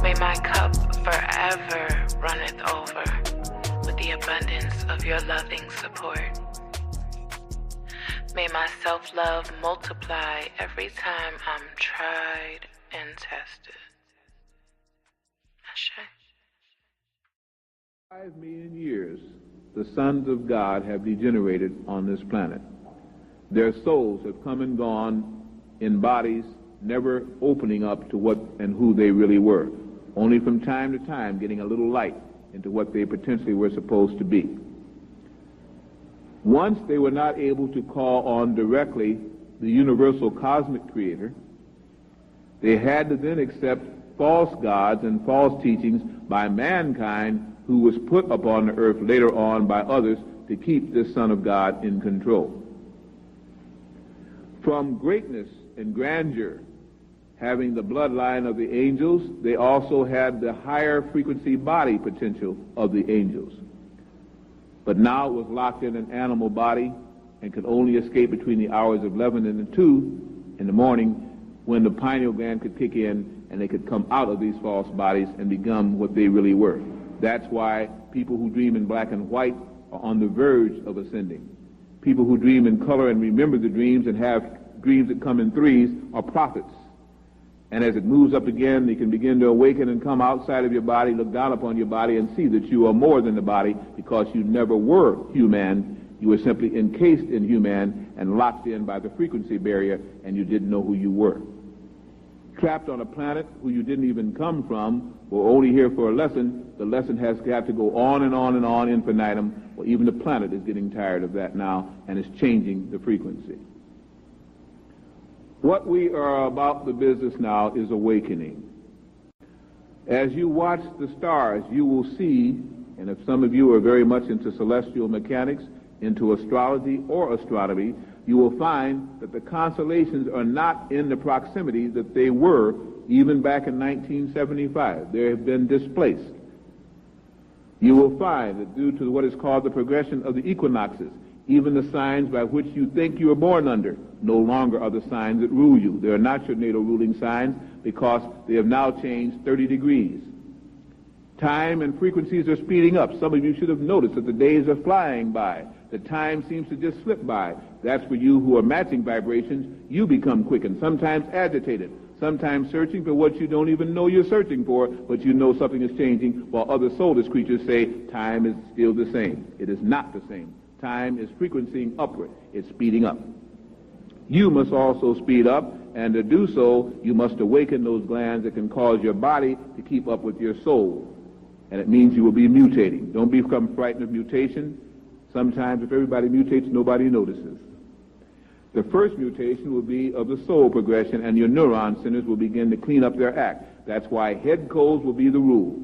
May my cup forever runneth over with the abundance of your loving support. May my self-love multiply every time I'm tried and tested. Ashe. 5 million years, the sons of God have degenerated on this planet. Their souls have come and gone in bodies, never opening up to what and who they really were, only from time to time getting a little light into what they potentially were supposed to be. Once they were not able to call on directly the universal cosmic creator, they had to then accept false gods and false teachings by mankind who was put upon the earth later on by others to keep this Son of God in control. From greatness and grandeur, having the bloodline of the angels, they also had the higher frequency body potential of the angels. But now it was locked in an animal body and could only escape between the hours of 11 and 2 in the morning, when the pineal gland could kick in and they could come out of these false bodies and become what they really were. That's why people who dream in black and white are on the verge of ascending. People who dream in color and remember the dreams and have dreams that come in threes are prophets. And as it moves up again, they can begin to awaken and come outside of your body, look down upon your body, and see that you are more than the body, because you never were human. You were simply encased in human and locked in by the frequency barrier, and you didn't know who you were. Trapped on a planet who you didn't even come from, or only here for a lesson, the lesson has got to go on and on and on infinitum. Well, even the planet is getting tired of that now and is changing the frequency. What we are about the business now is awakening. As you watch the stars, you will see, and if some of you are very much into celestial mechanics, into astrology or astronomy, you will find that the constellations are not in the proximity that they were even back in 1975. They have been displaced. You will find that due to what is called the progression of the equinoxes, even the signs by which you think you were born under no longer are the signs that rule you. They are not your natal ruling signs, because they have now changed 30 degrees. Time and frequencies are speeding up. Some of you should have noticed that the days are flying by. The time seems to just slip by. That's for you who are matching vibrations. You become quickened, sometimes agitated, sometimes searching for what you don't even know you're searching for, but you know something is changing, while other soulless creatures say time is still the same. It is not the same. Time is frequencing upward. It's speeding up. You must also speed up, and to do so, you must awaken those glands that can cause your body to keep up with your soul. And it means you will be mutating. Don't become frightened of mutation. Sometimes if everybody mutates, nobody notices. The first mutation will be of the soul progression, and your neuron centers will begin to clean up their act. That's why head colds will be the rule.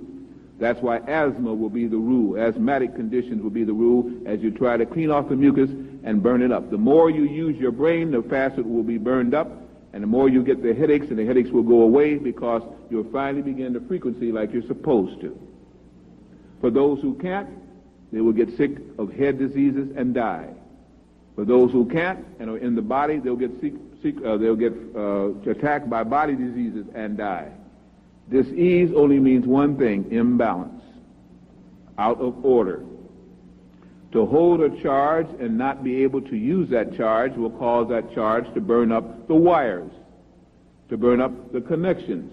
That's why asthma will be the rule. Asthmatic conditions will be the rule as you try to clean off the mucus and burn it up. The more you use your brain, the faster it will be burned up, and the more you get the headaches, and the headaches will go away because you'll finally begin to frequency like you're supposed to. For those who can't, they will get sick of head diseases and die. For those who can't and are in the body, they'll get attacked by body diseases and die. Dis-ease only means one thing: imbalance, out of order. To hold a charge and not be able to use that charge will cause that charge to burn up the wires, to burn up the connections.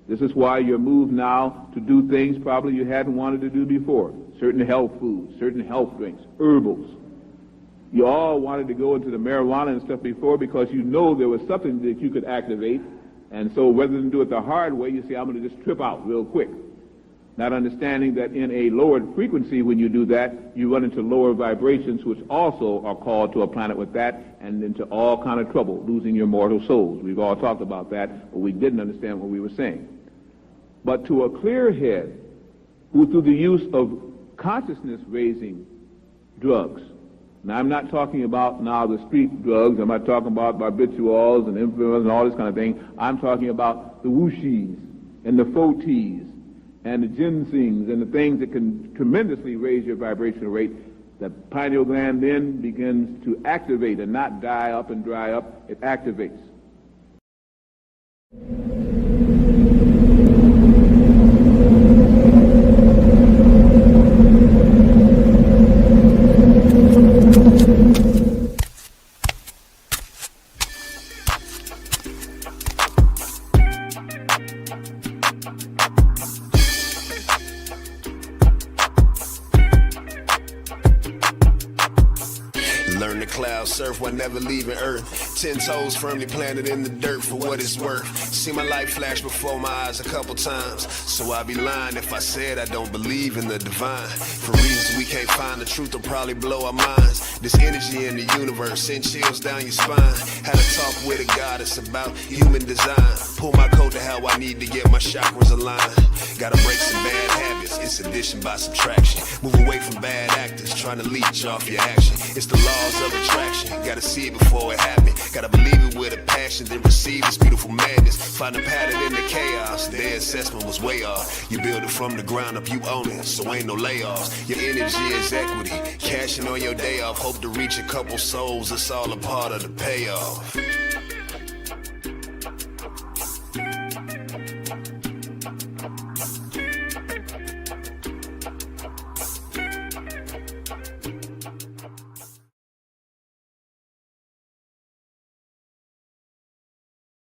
This is why you're moved now to do things probably you hadn't wanted to do before. Certain health foods, certain health drinks, herbals. You all wanted to go into the marijuana and stuff before because you know there was something that you could activate. And so rather than do it the hard way, you say, I'm going to just trip out real quick. Not understanding that in a lowered frequency, when you do that, you run into lower vibrations, which also are called to a planet with that, and into all kind of trouble, losing your mortal souls. We've all talked about that, but we didn't understand what we were saying. But to a clear head, who through the use of consciousness-raising drugs, Now, I'm not talking about now the street drugs. I'm not talking about barbiturates and influence and all this kind of thing. I'm talking about the wushis and the fotis and the ginsengs and the things that can tremendously raise your vibrational rate. The pineal gland then begins to activate and not die up and dry up. It activates. Learn to cloud surf while never leaving Earth. 10 toes firmly planted in the dirt for what it's worth. See my life flash before my eyes a couple times. So I'd be lying if I said I don't believe in the divine. For reasons we can't find, the truth will probably blow our minds. This energy in the universe send chills down your spine. Had a talk with a goddess about human design. Pull my coat to how I need to get my chakras aligned. Gotta break some bad habits, it's addition by subtraction. Move away from bad actors, trying to leech off your action. It's the laws of attraction, gotta see it before it happens. Gotta believe it with a passion, then receive this beautiful madness. Find a pattern in the chaos, their assessment was way off. You build it from the ground up, you own it, so ain't no layoffs. Your energy is equity, cashing on your day off. Hope to reach a couple souls, it's all a part of the payoff.